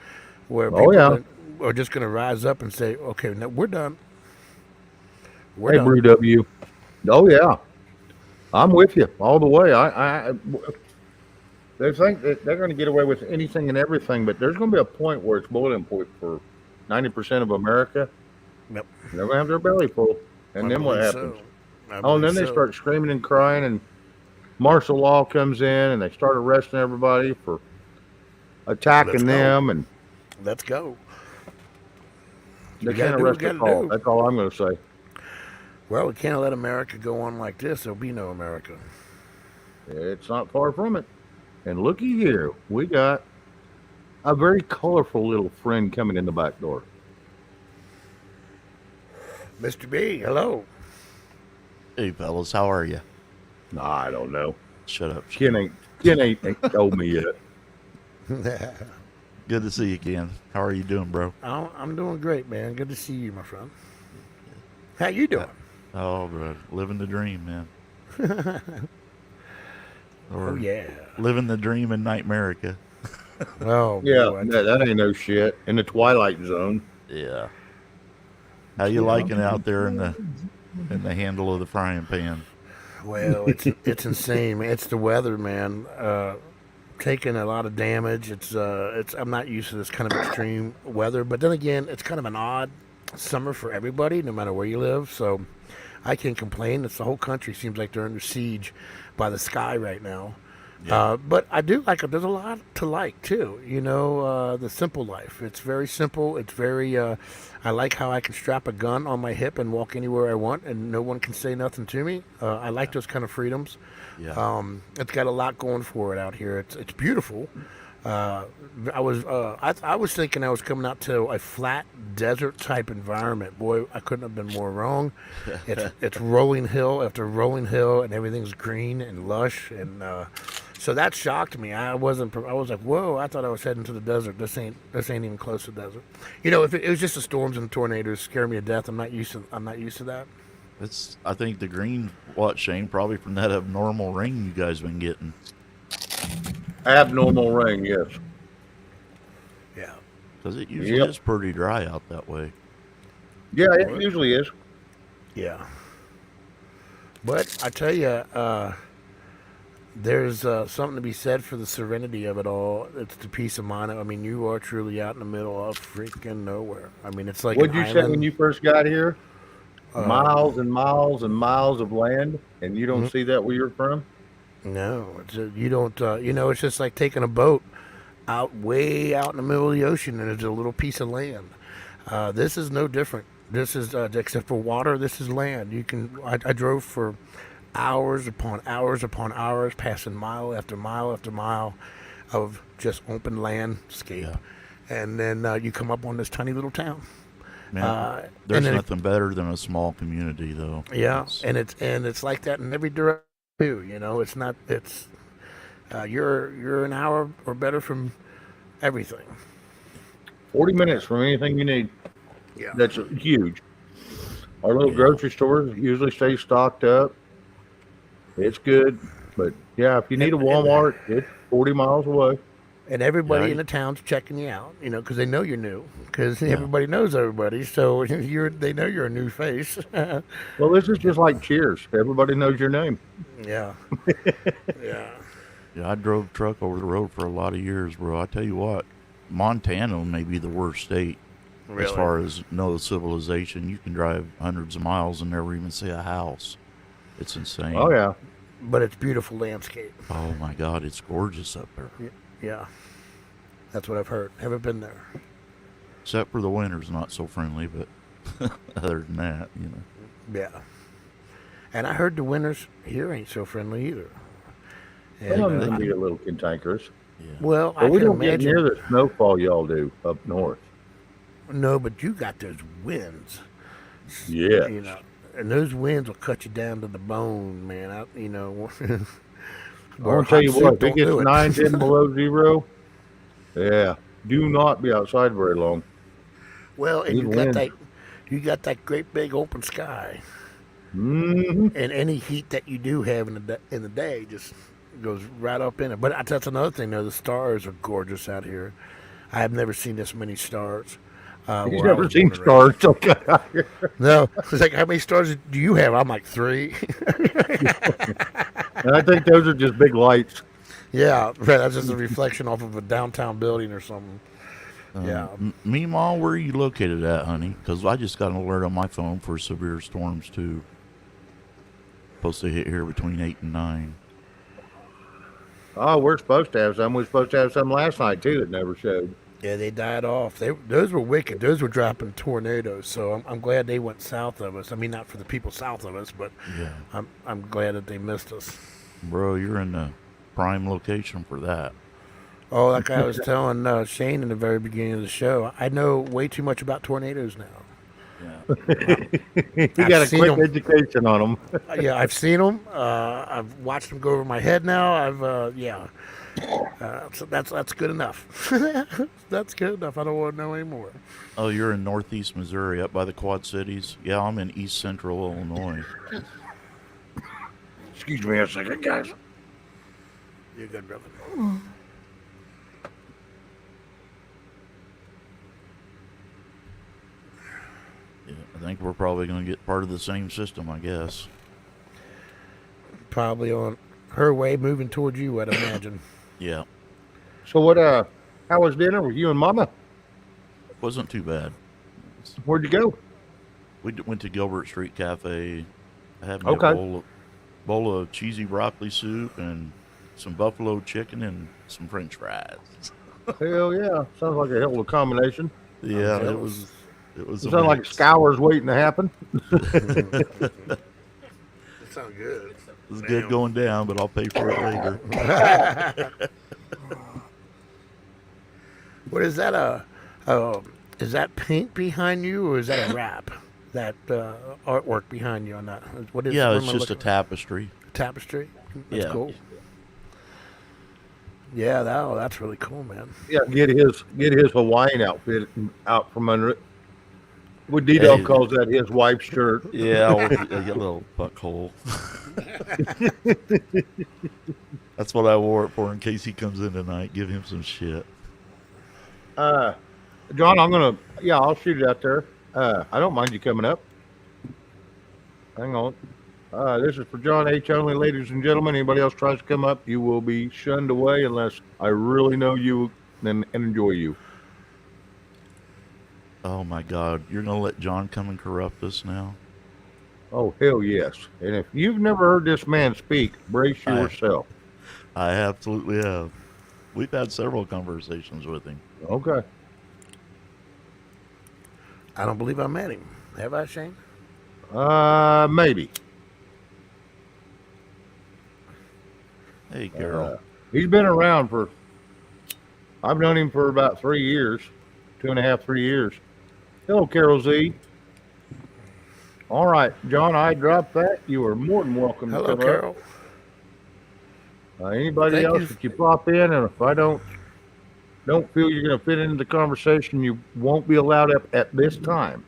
where Oh, people yeah. are just going to rise up and say, "Okay, now we're done. We're Hey, done." Brew W. Oh, yeah. I'm with you all the way. They think that they're going to get away with anything and everything, but there's going to be a point where it's boiling point for 90% of America. Yep. They're going to have their belly full. And I then what believe happens? so. I Oh, and then believe they so. start screaming and crying, and martial law comes in, and they start arresting everybody for Let's attacking go. them, and Let's go. they We can't gotta do what arrest we the gotta call. do. That's all I'm going to say. Well, we can't let America go on like this. There'll be no America. It's not far from it. And looky here, we got a very colorful little friend coming in the back door. Mr. B, hello. Hey, fellas, how are you? Nah, I don't know. Shut up. Ken ain't told me yet. Good to see you again. How are you doing, bro? I'm doing great, man. Good to see you, my friend. How you doing? Oh, bro, living the dream, man. Or Oh yeah. living the dream in Nightmerica. Oh Yeah, boy. that ain't no shit. In the Twilight Zone. Yeah. How you liking out there in the handle of the frying pan? Well, it's insane, man. It's the weather, man. Taking a lot of damage. It's I'm not used to this kind of extreme weather, but then again, it's kind of an odd summer for everybody, no matter where you live. So I can't complain. It's the whole country seems like they're under siege by the sky right now. But I do like it. There's a lot to like too. You know, the simple life. It's very simple. It's very. I like how I can strap a gun on my hip and walk anywhere I want, and no one can say nothing to me. I like those kind of freedoms. Yeah. It's got a lot going for it out here. It's beautiful. I was thinking I was coming out to a flat desert type environment. Boy, I couldn't have been more wrong. It's rolling hill after rolling hill, and everything's green and lush and So that shocked me. I was like, whoa! I thought I was heading to the desert. This ain't even close to the desert. You know, if it was just the storms and the tornadoes scare me to death. I'm not used to that. It's, I think the green, what, Shane, probably from that abnormal rain you guys been getting. Abnormal rain, yes. Yeah. Because it usually Yep. is pretty dry out that way. Yeah, it usually is. Yeah. But I tell you, there's something to be said for the serenity of it all. It's the peace of mind. I mean, you are truly out in the middle of freaking nowhere. I mean, it's like What'd an you say when island. you first got here? Miles and miles and miles of land, and you don't see that where you're from? No, you don't. You know, it's just like taking a boat way out in the middle of the ocean, and it's a little piece of land. This is no different. This is except for water. This is land. You can. I drove for hours upon hours, passing mile after mile after mile of just open landscape, Yeah. and then you come up on this tiny little town. Man, And there's then- nothing better than a small community, though. Yeah, It's- and it's like that in every direction too. You know, it's not. It's you're an hour or better from everything. 40 minutes from anything you need. Yeah. That's huge. Our little grocery stores usually stay stocked up. It's good. But yeah, if you need a Walmart, it's 40 miles away. And everybody Yeah. in the town's checking you out, you know, because they know you're new. Because everybody knows everybody, so they know you're a new face. Well, this is just like Cheers. Everybody knows your name. Yeah, yeah, Yeah, I drove truck over the road for a lot of years, bro. I tell you what, Montana may be the worst state as far as no civilization. You can drive hundreds of miles and never even see a house. It's insane. Oh, yeah. but it's beautiful landscape. Oh my God, it's gorgeous up there. Yeah, that's what I've heard. Haven't been there. Except for the winter's not so friendly, but other than that, you know. Yeah, and I heard the winters here ain't so friendly either. Some of And, them can be a little cantankerous. Yeah. well, I But we can don't get imagine. near the snowfall y'all do up north. No, but you got those winds. Yeah. You know, and those winds will cut you down to the bone, man. You know. I want to tell you what, if it gets 9, 10 below zero, yeah, do not be outside very long. Well, and These winds. you got that great big open sky, Hmm. and any heat that you do have in the day just goes right up in it. But that's another thing, though. The stars are gorgeous out here. I have never seen this many stars. You've where I never was seen born and raised. stars. Okay. No, it's like, how many stars do you have? I'm like 3. And I think those are just big lights. Yeah, right. That's just a reflection off of a downtown building or something. Yeah. Meemaw, where are you located at, honey? Because I just got an alert on my phone for severe storms, too. Supposed to hit here between 8 and 9. Oh, we're supposed to have some. We were supposed to have some last night, too, that never showed. Yeah, they died off. Those were wicked. Those were dropping tornadoes. So I'm glad they went south of us. I mean, not for the people south of us, but Yeah. I'm glad that they missed us. Bro, you're in the prime location for that. Oh, like I was telling Shane in the very beginning of the show, I know way too much about tornadoes now. You got a seen quick 'em. education on them. Yeah, I've seen them. I've watched them go over my head now. So that's good enough. That's good enough. I don't want to know anymore. Oh, you're in northeast Missouri, up by the Quad Cities? Yeah, I'm in east central Illinois. Excuse me a second, guys. You're good, brother. Yeah, I think we're probably going to get part of the same system, I guess. Probably on her way moving towards you, I'd imagine. Yeah, So what, how was dinner with you and Mama? wasn't too bad. Where'd you go? We went to Gilbert Street Cafe. I had me Okay. a bowl of cheesy broccoli soup and some buffalo chicken and some French fries. Hell yeah. Sounds like a hell of a combination. Yeah, it jealous. was. It was. It a sounds like mix. scours waiting to happen. That sounds good. It was good going down, but I'll pay for it later. What is that? Is that paint behind you, or is that a wrap? That artwork behind you on that? What is? Yeah, what it's am I just a looking- tapestry. tapestry. That's Yeah. cool. Yeah, that's really cool, man. Yeah, get his Hawaiian outfit out from under it. What D-Dog Hey. calls that his wife's shirt. Yeah, with a little buckhole. That's what I wore it for in case he comes in tonight. Give him some shit. John, I'll shoot it out there. I don't mind you coming up. Hang on. This is for John H. only, ladies and gentlemen. Anybody else tries to come up, you will be shunned away unless I really know you and enjoy you. Oh my God, you're gonna let John come and corrupt us now? Oh, hell yes. And if you've never heard this man speak, brace yourself. I absolutely have. We've had several conversations with him. Okay. I don't believe I met him. Have I, Shane? Maybe. Hey, Carol. He's been around I've known him for about 3 years, 2.5, 3 years. Hello, Carol Z. All right, John, I dropped that. You are more than welcome to Hello, come Carol. up. Anybody Thank else, you. if you pop in, and if I don't feel you're going to fit into the conversation, you won't be allowed up at this time.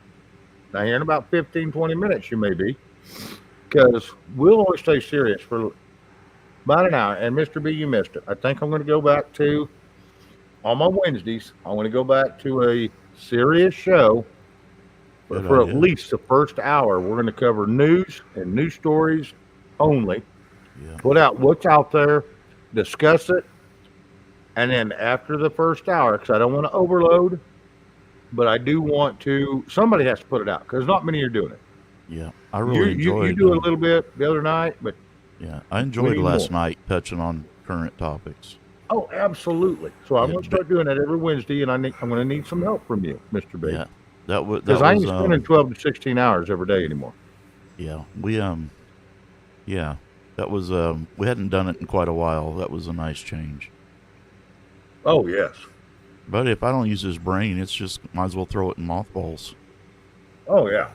Now, here in about 15, 20 minutes, you may be, because we'll always stay serious for about an hour. And Mr. B, you missed it. I think I'm going to go back to, on my Wednesdays, I'm going to go back to a serious show. But Good for idea. at least the first hour, we're going to cover news and news stories only. Yeah. Put out what's out there, discuss it, and then after the first hour, because I don't want to overload, but I do want to. Somebody has to put it out because not many are doing it. Yeah. I really enjoyed you do a little bit the other night, but Yeah. I enjoyed need last more. night touching on current topics. oh, absolutely. So I'm Yeah, going to start doing that every Wednesday, and I'm going to need some help from you, Mr. B. Yeah. That was Because I ain't spending 12 to 16 hours every day anymore. yeah. Yeah. That was we hadn't done it in quite a while. That was a nice change. Oh, yes. But if I don't use his brain, it's just might as well throw it in mothballs. Oh, yeah.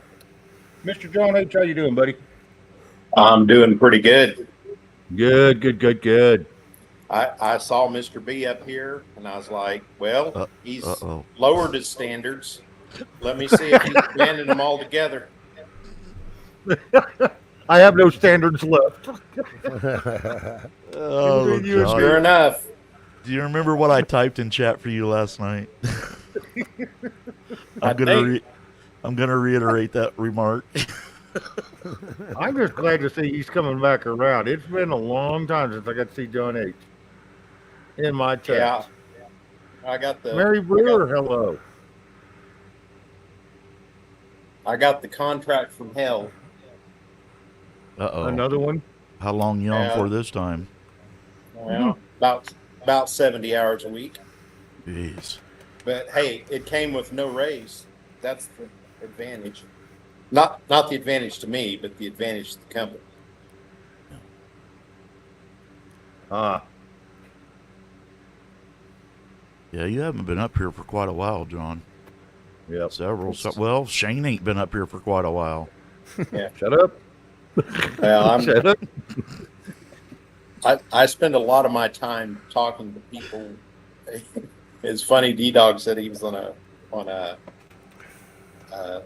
Mr. John H., how you doing, buddy? I'm doing pretty good. Good. I saw Mr. B up here, and I was like, well, he's Uh-oh. lowered his standards. Let me see if he's blending them all together. I have no standards left. Oh, You- John. Sure enough. Do you remember what I typed in chat for you last night? I think- I'm gonna reiterate that remark. I'm just glad to see he's coming back around. It's been a long time since I got to see John H. in my text. Yeah. I got the Mary Brewer, hello. I got the contract from hell. Uh-oh. Another one. How long you on Yeah. for this time? Well, about 70 hours a week. Jeez. But hey, it came with no raise. That's the advantage. Not the advantage to me, but the advantage to the company. Yeah, you haven't been up here for quite a while, John. Yep. Several. Well, Shane ain't been up here for quite a while. Shut up. Well, Shut up. I spend a lot of my time talking to people. It's funny. D-Dog said he was on a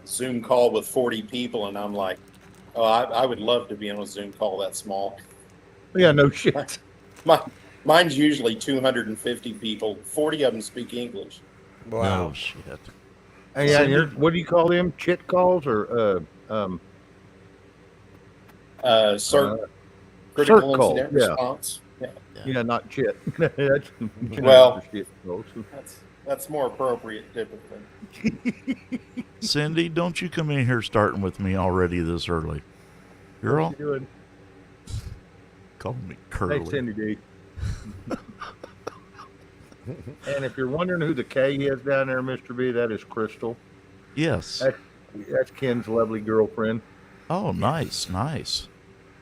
Zoom call with 40 people, and I'm like, oh, I would love to be on a Zoom call that small. Yeah, no shit. Mine's usually 250 people. 40 of them speak English. Wow. Oh, shit. And yeah, what do you call them? Chit calls or Critical call, incident yeah. response. Yeah, yeah, not chit. That's Well- shit calls. that's more appropriate typically. Cindy, don't you come in here starting with me already this early. Girl, What you doing? call me Hey, Curly. Cindy D. And if you're wondering who the K is down there, Mr. B, that is Crystal. Yes. That's Ken's lovely girlfriend. Oh, nice.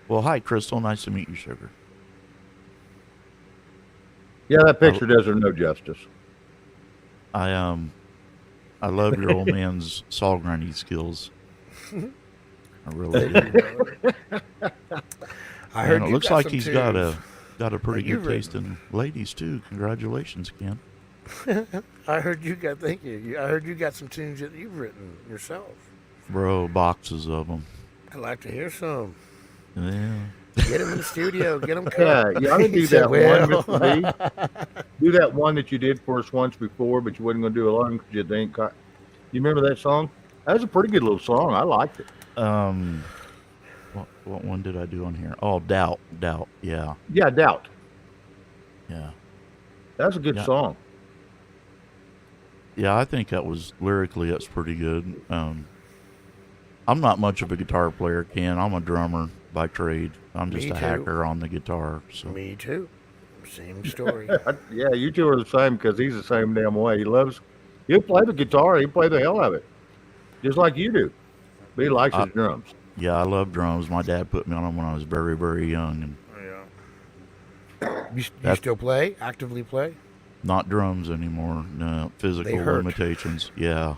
Well, hi, Crystal. Nice to meet you, sugar. Yeah, that picture does her no justice. I love your old man's saw grinding skills. I really do. I heard Man, it you looks got like some he's got tunes. Got a pretty You've good taste in ladies too. Congratulations, Ken. I heard you got. Thank you. I heard you got some tunes that you've written yourself. Bro, boxes of them. I'd like to hear some. Yeah. Get them in the studio. Get them Yeah, cut. you ought to He do said, that "Well." one, Mr. B. Do that one that you did for us once before, but you wasn't going to do it alone because you think. You remember that song? That was a pretty good little song. I liked it. What one did I do on here? Oh, Doubt. Yeah. Yeah, Doubt. Yeah. That's a good Yeah. song. Yeah, I think that was lyrically that's pretty good. I'm not much of a guitar player, Ken. I'm a drummer by trade. I'm just Me a too. hacker on the guitar. So Me too. Same story. Yeah, you two are the same because he's the same damn way. He'll play the guitar. He'll play the hell out of it, just like you do. But he likes his drums. yeah, I love drums. My dad put me on them when I was very, very young, and You That's- still play? Actively play? not drums anymore. No, physical hurt. limitations. Yeah.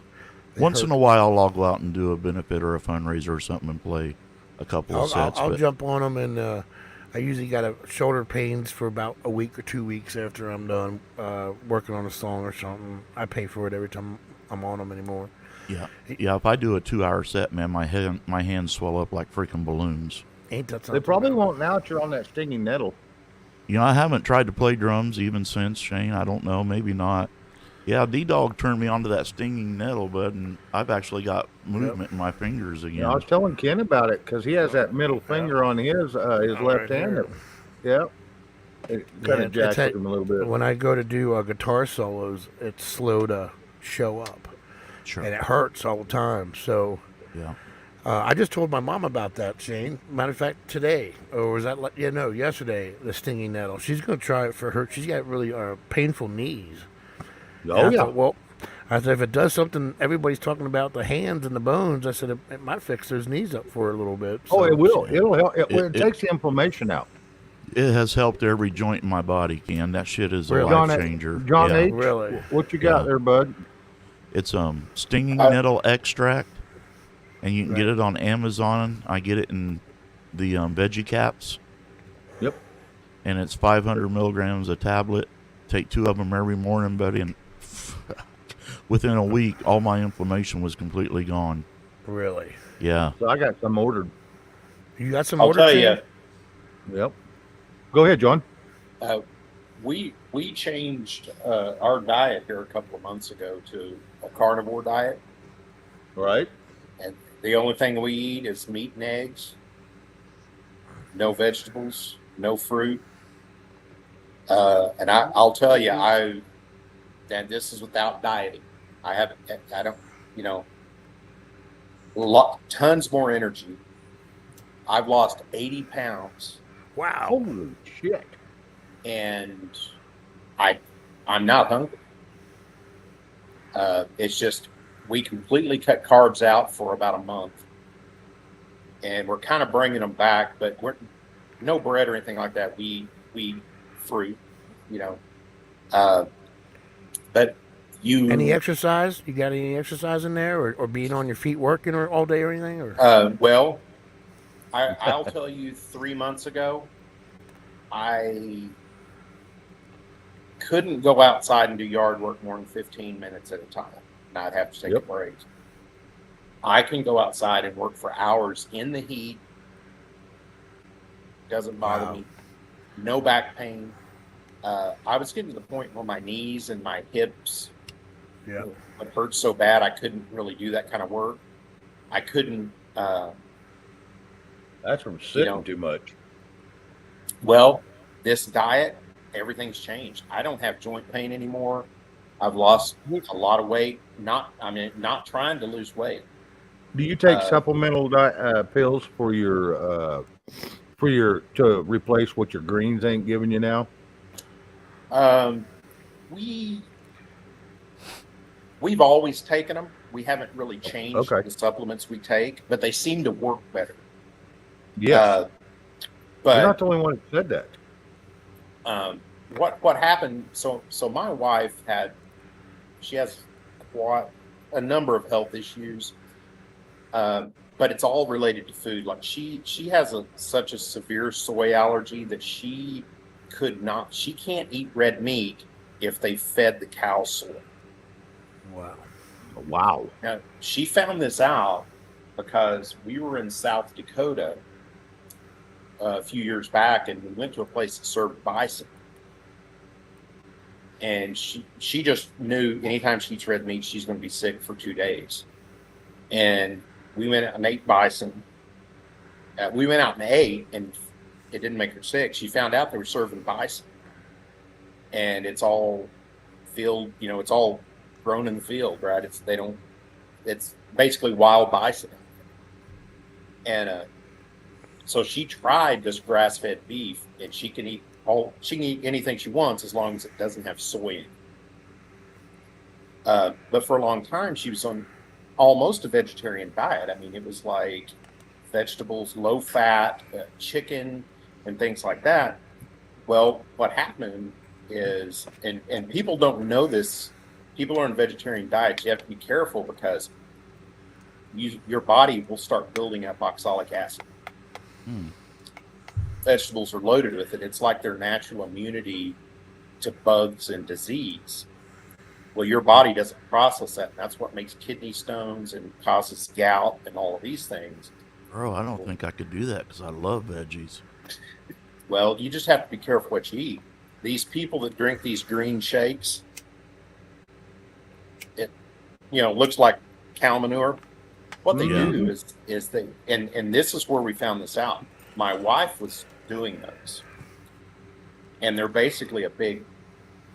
They Once hurt. in a while, I'll go out and do a benefit or a fundraiser or something and play a couple of sets. I'll but jump on them, and I usually got shoulder pains for about a week or 2 weeks after I'm done working on a song or something. I pay for it every time I'm on them anymore. yeah, if I do a 2-hour set, man, my hands swell up like freaking balloons. Ain't that They something? probably won't now that you're on that stinging nettle. You know, I haven't tried to play drums even since, Shane. I don't know, maybe not. Yeah, D-Dog turned me onto that stinging nettle, bud, and I've actually got movement in my fingers again. You know, I was telling Ken about it because he has that middle finger on his left right hand. here. Yeah, it kind Yeah, of jacks it's him a little bit. When I go to do guitar solos, it's slow to show up, Sure. and it hurts all the time. So Yeah. I just told my mom about that, Shane. Matter of fact, today, or was that? Yesterday. The stinging nettle. She's gonna try it for her. She's got really painful knees. Oh And I yeah, thought, well, I said if it does something, everybody's talking about the hands and the bones. I said it might fix those knees up for a little bit. oh So, it will. It'll help. It It- takes the inflammation out. It has helped every joint in my body, Ken. That shit is a Really? life changer. John yeah. H. Really? What you got Yeah. there, bud? It's stinging nettle extract, and you can get Right. it on Amazon. I get it in the veggie caps, Yep. and it's 500 milligrams a tablet. Take 2 of them every morning, buddy, and within a week, all my inflammation was completely gone. Really? Yeah. So I got some ordered. You got some I'll order? tell Shane? you, Yep. Go ahead, John. we changed our diet here a couple of months ago to a carnivore diet, All right. and the only thing we eat is meat and eggs. No vegetables, no fruit. And I'll tell you, and this is without dieting. I don't, tons more energy. I've lost 80 pounds, Wow. Holy shit. and I'm not hungry. It's just we completely cut carbs out for about a month, and we're kind of bringing them back, but we're no bread or anything like that. We fruit, but you Any exercise? You got any exercise in there, or being on your feet working or all day or anything? Or well, I'll tell you, 3 months ago, I couldn't go outside and do yard work more than 15 minutes at a time, and I'd have to take a Yep. break. I can go outside and work for hours in the heat. Doesn't bother Wow. me. No back pain. I was getting to the point where my knees and my hips yeah. would hurt so bad I couldn't really do that kind of work. I couldn't. That's from sitting know. too much. Well, this diet, everything's changed. I don't have joint pain anymore. I've lost a lot of weight. Not trying to lose weight. Do you take Uh, supplemental pills for your to replace what your greens ain't giving you now? We've always taken them. We haven't really changed Okay. the supplements we take, but they seem to work better. Yes. But You're not the only one that said that. What happened? So my wife she has quite a number of health issues, but it's all related to food. Like she has such a severe soy allergy that she she can't eat red meat if they fed the cow soy. Wow. Wow. Now, she found this out because we were in South Dakota a few years back, and we went to a place that served bison. And she just knew anytime she eats red meat, she's going to be sick for 2 days. And we went out and ate bison. We went out and ate, and it didn't make her sick. She found out they were serving bison, and it's all field, it's all grown in the field, right? It's basically wild bison. And so she tried this grass-fed beef, and she can eat anything she wants as long as it doesn't have soy in it. But for a long time, she was on almost a vegetarian diet. I mean, it was like vegetables, low fat, chicken, and things like that. Well, what happened is, and people don't know this, people are on vegetarian diets. You have to be careful because your body will start building up oxalic acid. Vegetables are loaded with it. It's like their natural immunity to bugs and disease. Well, your body doesn't process that, and that's what makes kidney stones and causes gout and all of these things. Bro, I don't think I could do that because I love veggies. Well, you just have to be careful what you eat. These people that drink these green shakes, it looks like cow manure. What they do is they, and this is where we found this out. My wife was doing those, and they're basically a big,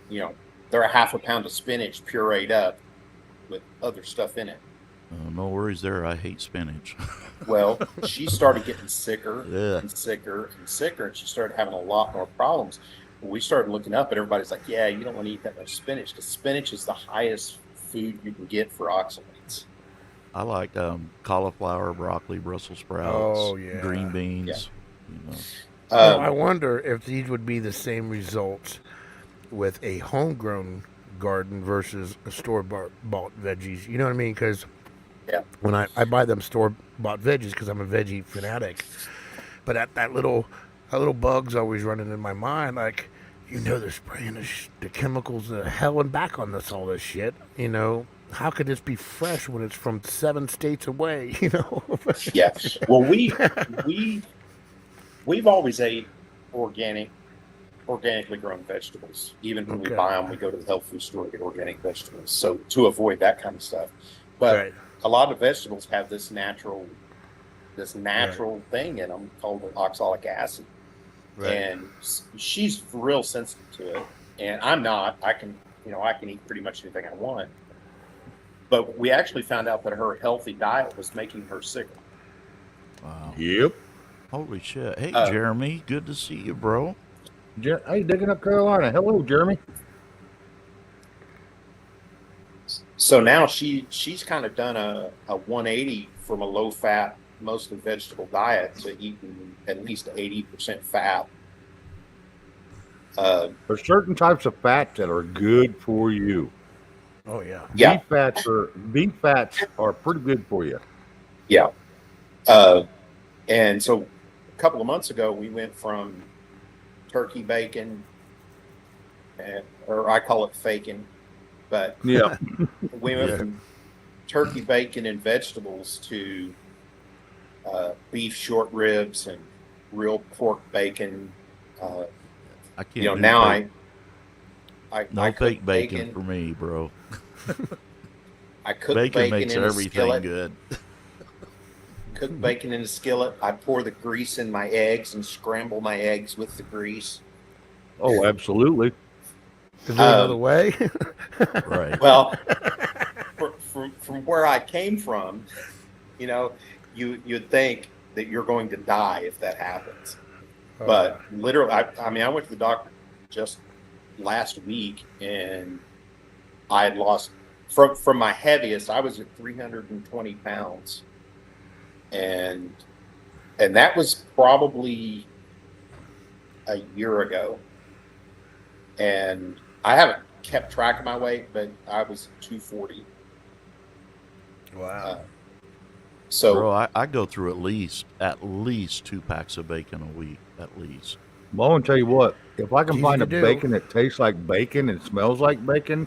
they're a half a pound of spinach pureed up with other stuff in it. No worries there. I hate spinach. Well, she started getting sicker Yeah. and sicker and sicker, and she started having a lot more problems. We started looking up, and everybody's like, yeah, you don't want to eat that much spinach because spinach is the highest food you can get for oxalates. I like cauliflower, broccoli, Brussels sprouts, Oh, yeah. green beans. You know. Now, I wonder if these would be the same results with a homegrown garden versus a store-bought veggies. You know what I mean? Because when I buy them store-bought veggies because I'm a veggie fanatic, but that little bug's always running in my mind, like, they're spraying the chemicals to hell and back on all this shit. How could this be fresh when it's from 7 states away? Yeah. Well, we've always ate organically grown vegetables. Even when we buy them, we go to the health food store to get organic vegetables. So to avoid that kind of stuff. But a lot of vegetables have this natural thing in them called oxalic acid. Right. And she's real sensitive to it. And I'm not. I can eat pretty much anything I want. But we actually found out that her healthy diet was making her sicker. Wow. Yep. Holy shit. Hey, Jeremy. Good to see you, bro. Hey, digging up Carolina. Hello, Jeremy. So now she's kind of done a 180 from a low-fat, mostly vegetable diet to eating at least 80% fat. There's certain types of fats that are good for you. Oh yeah. Yeah. Beef fats are pretty good for you. Yeah. And so a couple of months ago, we went from turkey bacon, or I call it faking, but yeah, we went from turkey bacon and vegetables to beef short ribs and real pork bacon. I can't. Now fake. I fake bacon for me, bro. I cook bacon bacon makes in everything a skillet. good. Cook bacon in a skillet. I pour the grease in my eggs and scramble my eggs with the grease. Oh, absolutely. Is there another way? Right. Well, from where I came from, you'd think that you're going to die if that happens. But literally, I went to the doctor just last week, and I had lost from my heaviest. I was at 320 pounds, and that was probably a year ago. And I haven't kept track of my weight, but I was 240. Wow. So, bro, I go through at least 2 packs of bacon a week, at least. Well, I want to tell you what. If I can Easy find to a do. bacon that tastes like bacon and smells like bacon,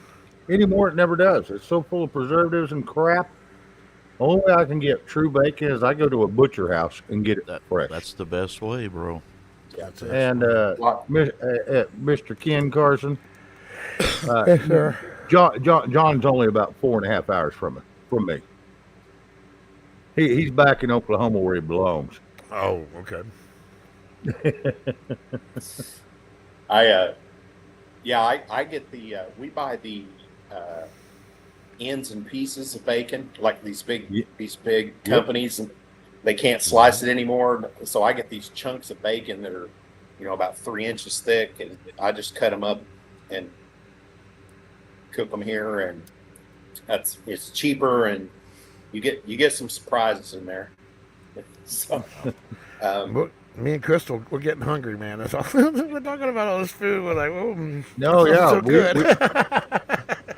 anymore it never does. It's so full of preservatives and crap. Only way I can get true bacon is I go to a butcher house and get it fresh. That's the best way, bro. That's it. And Well, Mr. Ken Carson, Yes, sir. John's only about 4.5 hours from me. He's back in Oklahoma where he belongs. Oh, okay. I get the we buy the ends and pieces of bacon, like these big companies, and they can't slice it anymore. So I get these chunks of bacon that are, about 3 inches thick, and I just cut them up and cook them here, and it's cheaper, and you get some surprises in there. So, Well, me and Crystal, we're getting hungry, man. That's all. We're talking about all this food. We're like, oh, No, this yeah, so good.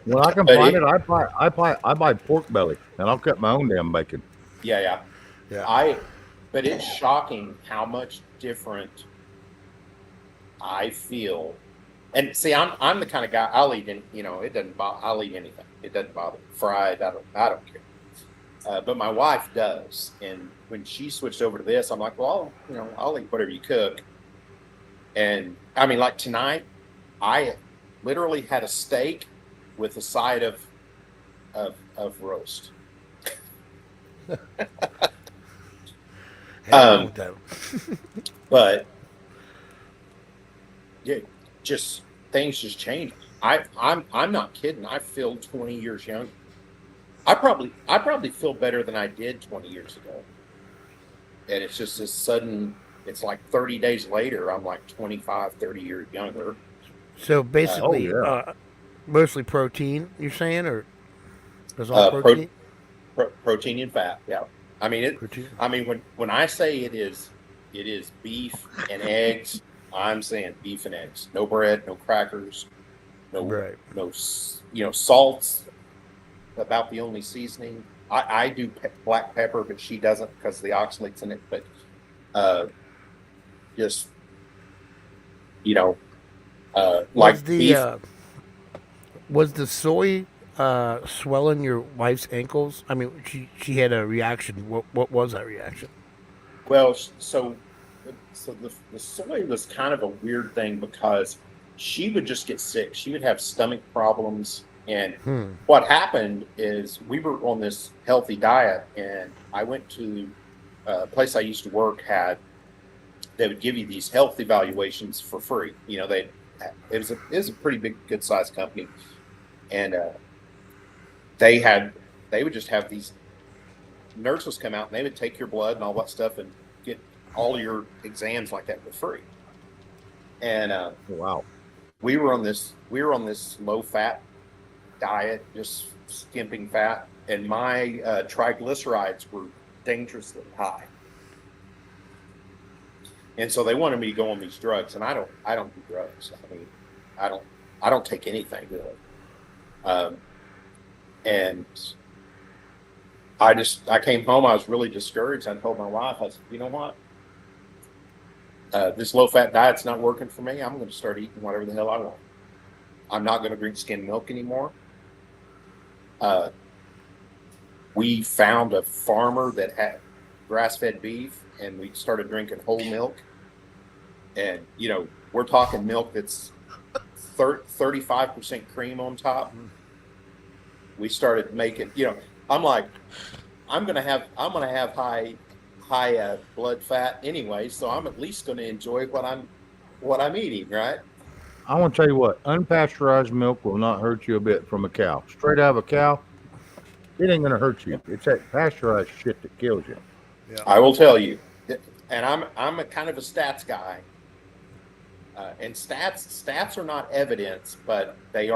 when I can But find it- it, I buy pork belly, and I'll cut my own damn bacon. yeah. Yeah. But it's shocking how much different I feel. And see, I'm the kind of guy, I'll eat it doesn't bother. I'll eat anything. It doesn't bother me. Fried, I don't care. But my wife does, and when she switched over to this, I'm like, well, I'll eat whatever you cook. And I mean, like tonight, I literally had a steak with a side of roast. Hell with that. But yeah, just things just change. I'm not kidding. I feel 20 years younger. I probably feel better than I did 20 years ago. And it's just this sudden, it's like 30 days later, I'm like 25, 30 years younger. So basically, yeah. Mostly protein, you're saying, or is all protein? Protein and fat. Yeah. I mean, Protein. when I say it is beef and eggs, I'm saying beef and eggs. No bread, no crackers, Right. no, salts. About the only seasoning. I do black pepper, but she doesn't because the oxalate's in it. But just like beef. Was the soy swelling your wife's ankles? I mean, she had a reaction. What was that reaction? Well, so the soy was kind of a weird thing because she would just get sick. She would have stomach problems. And what happened is we were on this healthy diet, and I went to a place I used to work they would give you these health evaluations for free. It was a pretty big, good sized company, and they would just have these nurses come out, and they would take your blood and all that stuff and get all your exams like that for free. And Wow. we were on this low fat diet, just skimping fat, and my triglycerides were dangerously high, and so they wanted me to go on these drugs, and I don't do drugs. I mean, I don't take anything really. And I came home, I was really discouraged. I told my wife, I said, you know what, this low fat diet's not working for me. I'm going to start eating whatever the hell I want. I'm not going to drink skim milk anymore. We found a farmer that had grass-fed beef, and we started drinking whole milk. And we're talking milk that's 35% cream on top. We started making. I'm like, I'm gonna have high blood fat anyway, so I'm at least going to enjoy what I'm eating, right? I want to tell you what, unpasteurized milk will not hurt you a bit from a cow. Straight out of a cow, it ain't going to hurt you. It's that pasteurized shit that kills you. Yeah. I will tell you, and I'm a kind of a stats guy, and stats are not evidence, but they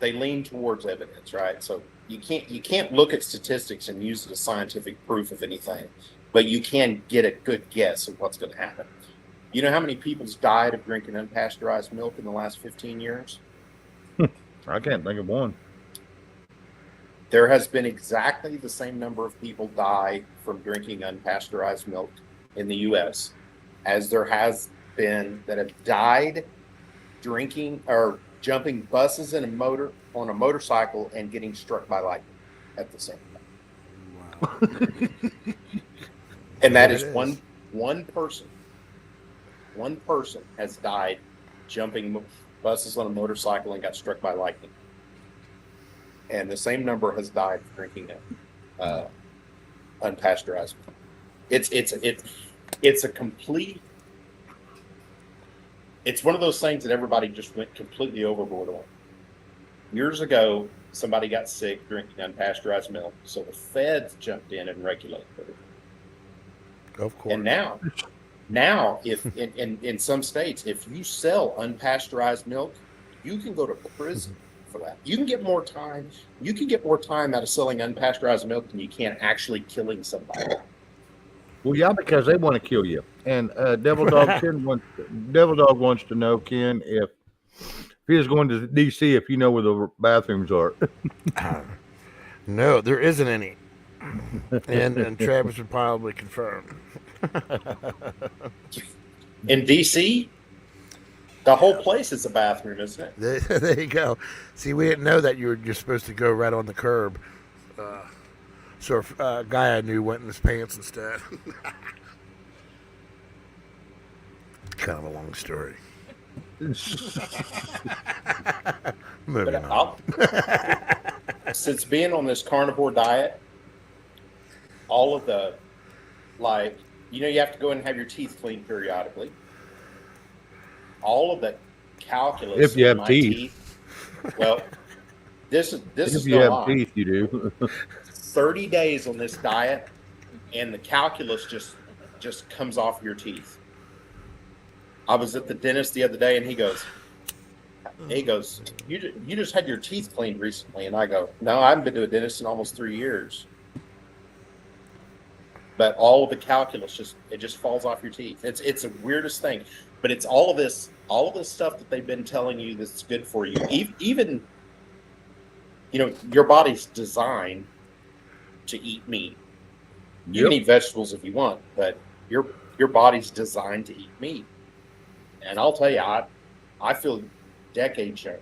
lean towards evidence, right? So you can't look at statistics and use it as scientific proof of anything, but you can get a good guess of what's going to happen. You know how many people's died of drinking unpasteurized milk in the last 15 years? I can't think of one. There has been exactly the same number of people die from drinking unpasteurized milk in the U.S. as there has that have died drinking or jumping buses in on a motorcycle and getting struck by lightning at the same time. Wow. And that There is it one person. One person has died jumping buses on a motorcycle and got struck by lightning. And the same number has died drinking unpasteurized milk. It's a complete. It's one of those things that everybody just went completely overboard on. Years ago, somebody got sick drinking unpasteurized milk, so the feds jumped in and regulated it. Of course. And now, if in some states, if you sell unpasteurized milk, you can go to prison for that. You can get more time. You can get more time out of selling unpasteurized milk than you can actually killing somebody. Well, yeah, because they want to kill you. And Devil Dog wants to know, Ken, if he is going to DC, if you know where the bathrooms are. No, there isn't any. And Travis would probably confirm. In DC, the whole place is a bathroom, isn't it? There you go. See, we didn't know that you were just supposed to go right on the curb. So a guy I knew went in his pants instead. Kind of a long story. Moving But on. Since being on this carnivore diet, all of the, like, you have to go in and have your teeth cleaned periodically. All of the calculus If you in have my teeth. Well, this If is you no have lie. teeth, you do. 30 days on this diet, and the calculus just comes off your teeth. I was at the dentist the other day, and he goes, you just had your teeth cleaned recently, and I go, no, I haven't been to a dentist in almost 3 years. But all of the calculus just falls off your teeth. It's the weirdest thing, but it's all of this stuff that they've been telling you that's good for you. Even your body's designed to eat meat. You can eat vegetables if you want, but your body's designed to eat meat. And I'll tell you, I feel decades younger.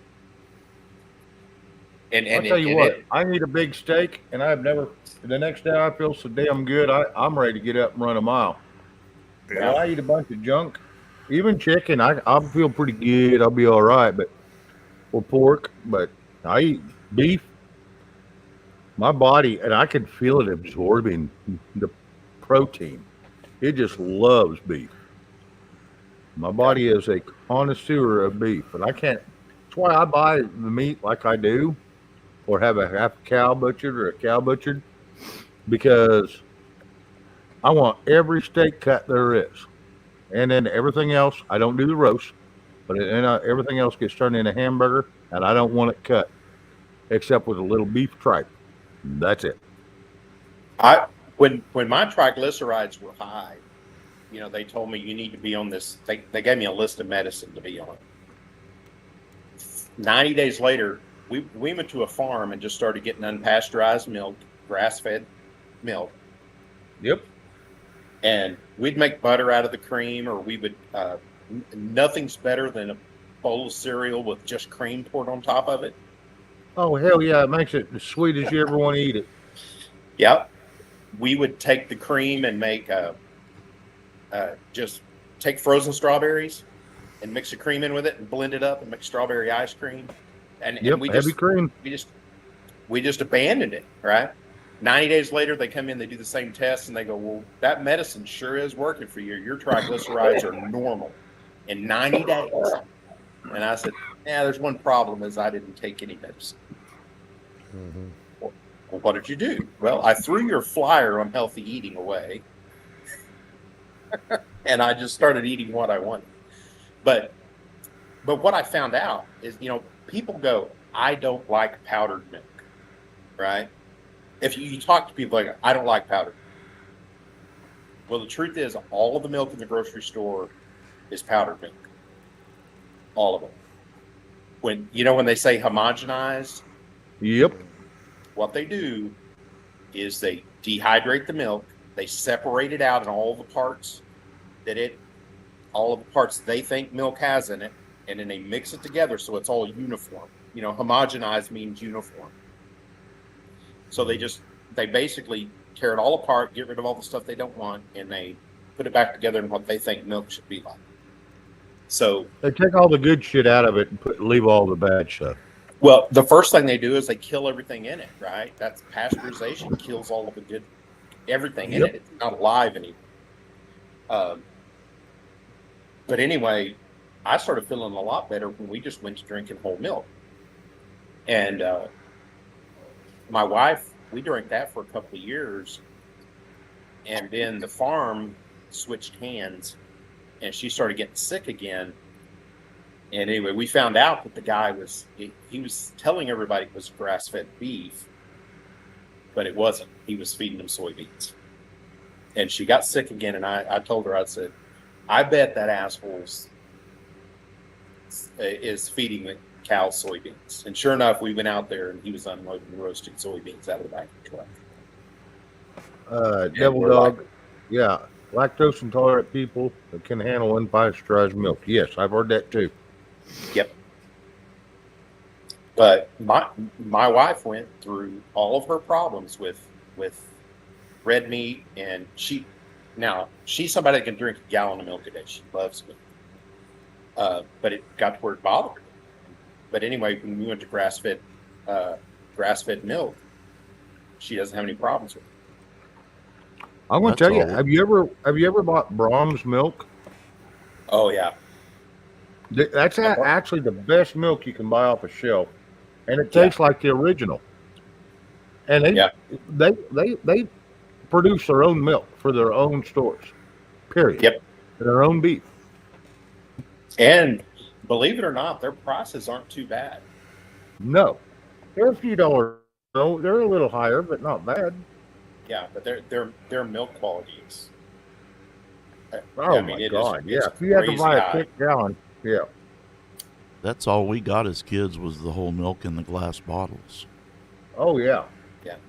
And I'll tell you what, I need a big steak, and I've never. The next day, I feel so damn good. I'm ready to get up and run a mile. Yeah. I eat a bunch of junk, even chicken. I feel pretty good. I'll be all right, or pork. But I eat beef. My body, and I can feel it absorbing the protein. It just loves beef. My body is a connoisseur of beef, but I can't. That's why I buy the meat like I do, or have a half cow butchered or a cow butchered, because I want every steak cut there is, and then everything else. I don't do the roast, but then everything else gets turned into hamburger, and I don't want it cut, except with a little beef tripe. That's it. When my triglycerides were high, they told me you need to be on this. They gave me a list of medicine to be on. 90 days later, we went to a farm and just started getting unpasteurized milk, grass-fed milk. Yep. And we'd make butter out of the cream, or we would. Nothing's better than a bowl of cereal with just cream poured on top of it. Oh hell yeah! It makes it as sweet as you ever want to eat it. Yep. We would take the cream and make just take frozen strawberries and mix the cream in with it and blend it up and make strawberry ice cream. And we heavy cream. We just abandoned it, right? 90 days later, they come in, they do the same test, and they go, well, that medicine sure is working for you. Your triglycerides are normal in 90 days. And I said, yeah, there's one problem is I didn't take any medicine. Mm-hmm. Well, what did you do? Well, I threw your flyer on healthy eating away. And I just started eating what I wanted. But what I found out is, people go, I don't like powdered milk, right? If you talk to people like, I don't like powdered. Well, the truth is, all of the milk in the grocery store is powdered milk. All of it. When they say homogenized, Yep. what they do is they dehydrate the milk, they separate it out in all the parts that it all of the parts they think milk has in it, and then they mix it together so it's all uniform. You know, homogenized means uniform. So they basically tear it all apart, get rid of all the stuff they don't want, and they put it back together in what they think milk should be like. So They take all the good shit out of it and leave all the bad stuff. well, the first thing they do is they kill everything in it, right? That's pasteurization, kills all of the good, everything in Yep. it. It's not alive anymore. But anyway, I started feeling a lot better when we just went to drinking whole milk. And my wife, we drank that for a couple of years. And then the farm switched hands and she started getting sick again. And anyway, we found out that the guy he was telling everybody it was grass-fed beef, but it wasn't. He was feeding them soybeans. And she got sick again, and I told her, I said, I bet that asshole's is feeding the cows soybeans. And sure enough, we went out there, and he was unloading roasted soybeans out of the back of the truck. Devil we're dog. like- Yeah. Lactose intolerant people that can handle unpasteurized milk. Yes, I've heard that too. Yep. But my wife went through all of her problems with red meat, and she's somebody that can drink a gallon of milk a day. She loves milk. But it got to where it bothered her. But anyway, when we went to grass-fed milk, she doesn't have any problems with it. I'm going to That's tell you. all. Have you ever bought Brahms milk? Oh yeah. That's actually the best milk you can buy off a shelf, and it tastes like the original. And they produce their own milk for their own stores. Period. Yep. Their own beef. And believe it or not, their prices aren't too bad. No, they're a few dollars. No, they're a little higher, but not bad. Yeah, but their milk quality is. Oh I mean, my it is- God! it's Yeah, if you had to crazy buy a high. 6-gallon, yeah. That's all we got as kids was the whole milk in the glass bottles. Oh yeah.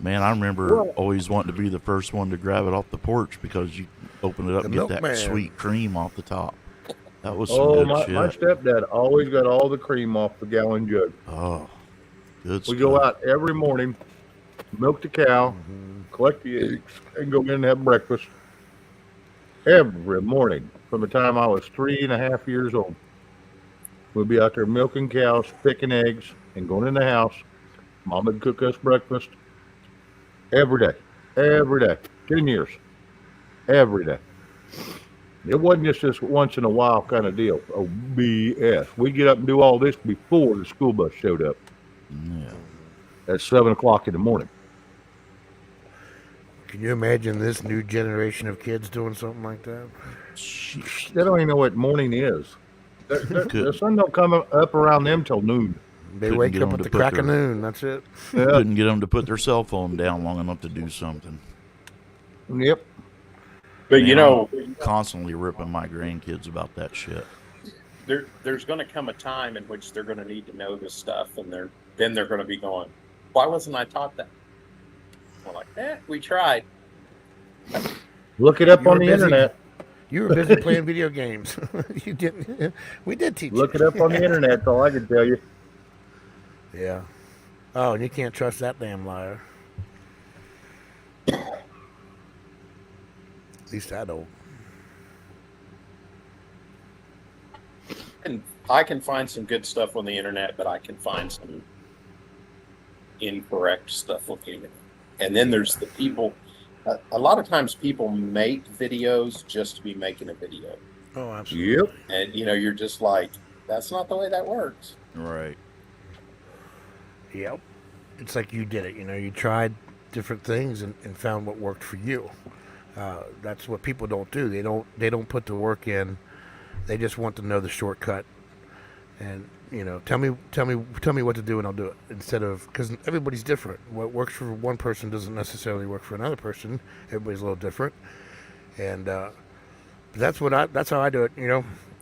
Man, I remember Well- always wanting to be the first one to grab it off the porch because you open it up The and get that milkman. sweet cream off the top. That was some Oh, good my shit. stepdad always got all the cream off the gallon jug. Oh, good We stuff. go out every morning, milk the cow, collect the eggs, and go in and have breakfast. Every morning from the time I was 3.5 years old. We'd be out there milking cows, picking eggs, and going in the house. Mom would cook us breakfast every day. Every day. 10 years. Every day. It wasn't just this once in a while kind of deal. Oh, BS. We get up and do all this before the school bus showed up Yeah. at 7 o'clock in the morning. Can you imagine this new generation of kids doing something like that? Sheesh. They don't even know what morning is. The Good. sun don't come up around them till noon. They Couldn't wake get up 'em at to the put crack of their- noon. That's it. Yeah. Couldn't get them to put their cell phone down long enough to do something. Yep. But you Man, know, I'm constantly ripping my grandkids about that shit. there's going to come a time in which they're going to need to know this stuff, and then they're going to be going, why wasn't I taught that? We're like, we tried. Look it up You on were the busy. internet. You were busy playing video games. You didn't. We did teach Look you. it up on the internet. That's all I can tell you. Yeah. Oh, and you can't trust that damn liar. At least I don't. And I can find some good stuff on the internet, but I can find some incorrect stuff on the internet. And then there's the people. A lot of times, people make videos just to be making a video, Oh, absolutely. Yep. and you're just like, that's not the way that works. Right. Yep. It's like you did it. You tried different things and found what worked for you. That's what people don't do. They don't put the work in. They just want to know the shortcut. And tell me what to do and I'll do it. Instead of, because everybody's different. What works for one person doesn't necessarily work for another person. Everybody's a little different. And that's how I do it.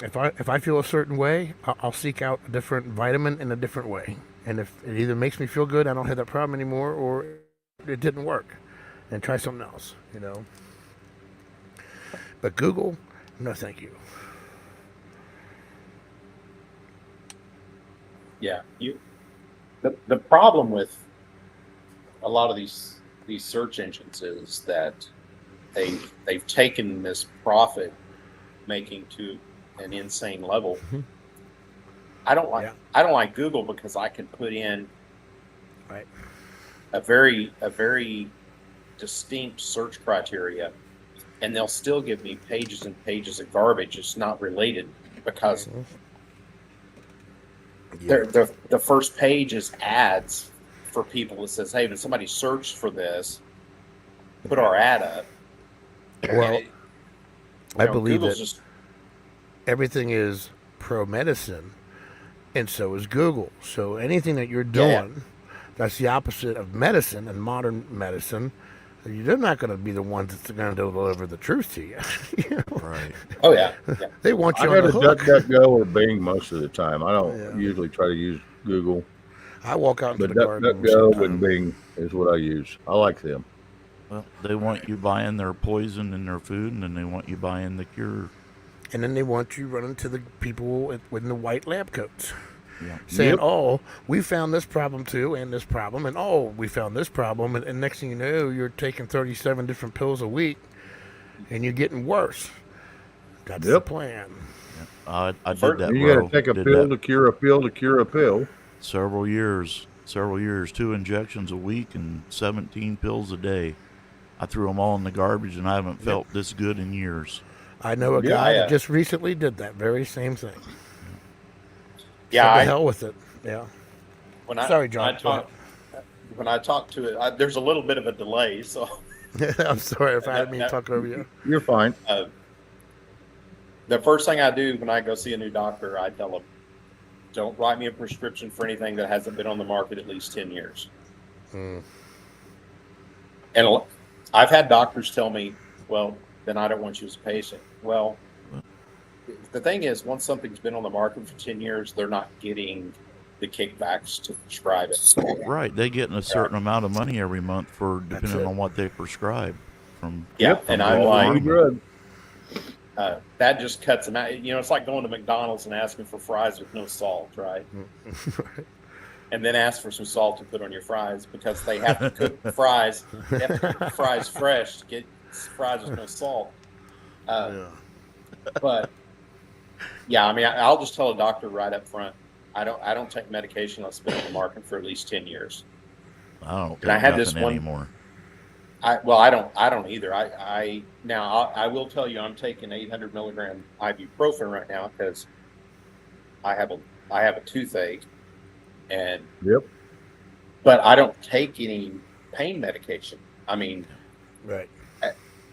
If I feel a certain way, I'll seek out a different vitamin in a different way. And if it either makes me feel good, I don't have that problem anymore, or it didn't work, and try something else. But Google, no, thank you. Yeah, the problem with a lot of these search engines is that they've taken this profit making to an insane level. Mhm. I don't like Yeah. I don't like Google because I can put in Right. a very distinct search criteria, and they'll still give me pages and pages of garbage. It's not related because Yeah. the first page is ads for people that says, "Hey, when somebody searched for this, put our ad up." Well, And I believe Google's that just everything is pro medicine, and so is Google. So anything that you're Yeah. doing that's the opposite of medicine and modern medicine, they're not going to be the ones that's going to deliver the truth to you. You know? Right. oh yeah, yeah. They want I you got on a the hook. DuckDuckGo or Bing most of the time. I don't Yeah. usually try to use Google, I walk out into but the garden DuckDuckGo sometime. and Bing is what I use. I like them. Well, they want you buying their poison in their food, and then they want you buying the cure. And then they want you running to the people with the white lab coats Yeah. saying, Yep. oh, we found this problem too, and this problem, and oh, we found this problem. And next thing you know, you're taking 37 different pills a week and you're getting worse. That's the Yep. plan. I did First- that, You bro. got to take a Did pill that to cure a pill to cure a pill. several years, 2 injections a week and 17 pills a day. I threw them all in the garbage, and I haven't felt this good in years. I know a Yeah, guy yeah. that just recently did that very same thing. Yeah, Said, to I- hell with it. Yeah. Sorry, John, go when I talk to it, there's a little bit of a delay, so I'm sorry if I didn't mean to talk over you. You're fine. the first thing I do when I go see a new doctor, I tell them, don't write me a prescription for anything that hasn't been on the market at least 10 years. Mm. And I've had doctors tell me, well, then I don't want you as a patient. Well, the thing is, once something's been on the market for 10 years, they're not getting the kickbacks to prescribe it. Right. They getting a certain amount of money every month for That's depending it. on what they prescribe. From Yeah, Yep. and I'm Walmart. like, Any drug. that just cuts them out. You know, it's like going to McDonald's and asking for fries with no salt, right? And then ask for some salt to put on your fries because they have to cook the fries. They have to cook the fries fresh to get fries with no salt. Yeah. But yeah, I mean, I'll just tell a doctor right up front. I don't take medication that's been on the market for at least 10 years. I don't And I take had nothing this one- anymore. I don't either. I will tell you, I'm taking 800 milligram ibuprofen right now because I have a toothache, and Yep. but I don't take any pain medication. I mean, Right.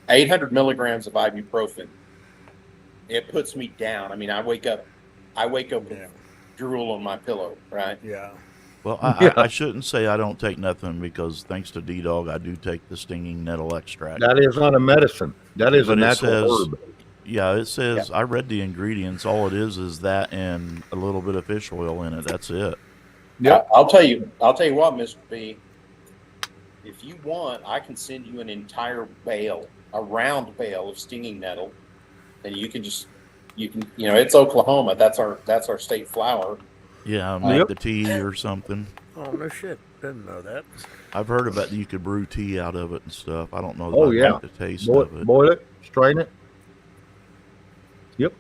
800 milligrams of ibuprofen, it puts me down. I mean, I wake up with Yeah. drool on my pillow, right? Yeah. Well, Yeah. I shouldn't say I don't take nothing because thanks to D-Dog, I do take the stinging nettle extract. That is not a medicine. That is But a it natural says- herb. Yeah, it says, I read the ingredients. All it is that and a little bit of fish oil in it. That's it. Yep. I'll tell you what, Mr. B. If you want, I can send you an entire bale, a round bale of stinging nettle, and you can, it's Oklahoma. That's our state flower. Yeah, make Yep. the tea or something. Oh, no shit. Didn't know that. I've heard about you could brew tea out of it and stuff. I don't know that Oh, I yeah. like the taste Boil, of it. boil it, strain it. Yep.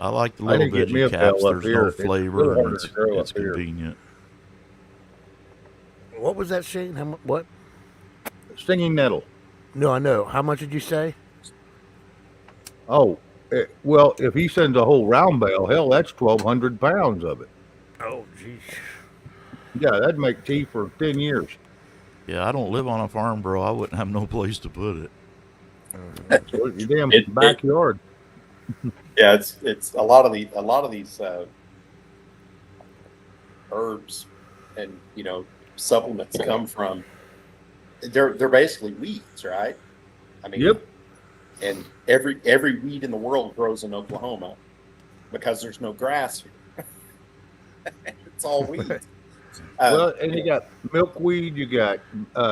I like the I little didn't get me veggie a caps. pail up There's here. no It's flavor really and hard it's, to grow it's up here. convenient. What was that, Shane? What? Stinging nettle. No, I know. How much did you say? Oh, well, if he sends a whole round bale, hell, that's 1,200 pounds of it. Oh, geez. Yeah, that'd make tea for 10 years. Yeah, I don't live on a farm, bro. I wouldn't have no place to put it. So your damn It- backyard. Yeah, it's a lot of these herbs and supplements come from. They're basically weeds, right? I mean, Yep. And every weed in the world grows in Oklahoma because there's no grass here. It's all weeds. Well, and you got milkweed, you got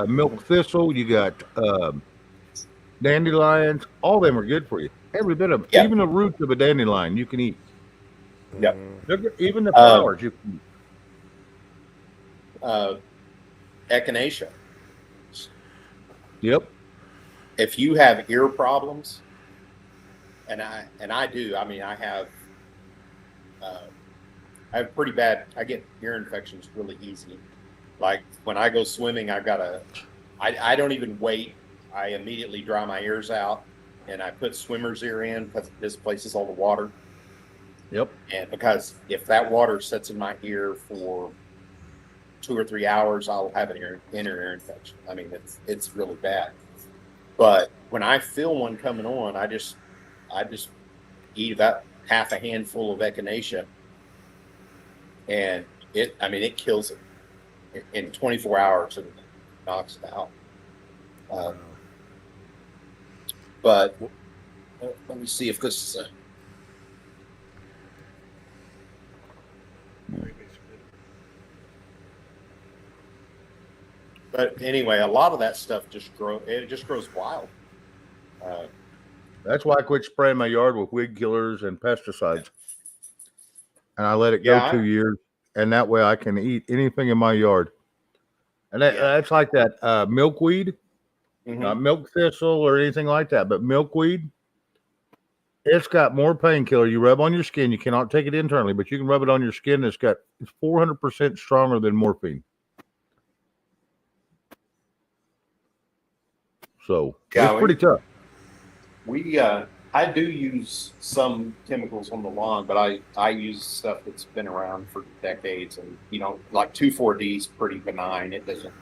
milk thistle, you got dandelions. All of them are good for you. Every bit of them. Yeah. Even the roots of a dandelion you can eat. Yep. Even the flowers. You Echinacea. Yep. If you have ear problems, and I do. I mean, I have pretty bad. I get ear infections really easy. Like when I go swimming, I don't even wait. I immediately dry my ears out, and I put swimmer's ear in because it displaces all the water. Yep. And because if that water sits in my ear for 2 or 3 hours, I'll have an inner ear infection. I mean, it's really bad. But when I feel one coming on, I just eat about half a handful of echinacea, and it kills it in 24 hours and knocks it out. But let me see if this is But anyway, a lot of that stuff just grows wild. That's why I quit spraying my yard with weed killers and pesticides. And I let it go Yeah, 2 years. And that way I can eat anything in my yard. And that's like that milkweed, not milk thistle or anything like that, but milkweed. It's got more painkiller. You rub on your skin. You cannot take it internally, but you can rub it on your skin. It's 400% stronger than morphine. So Yeah, it's pretty tough. I do use some chemicals on the lawn, but I use stuff that's been around for decades, and like 2,4-D is pretty benign. It doesn't,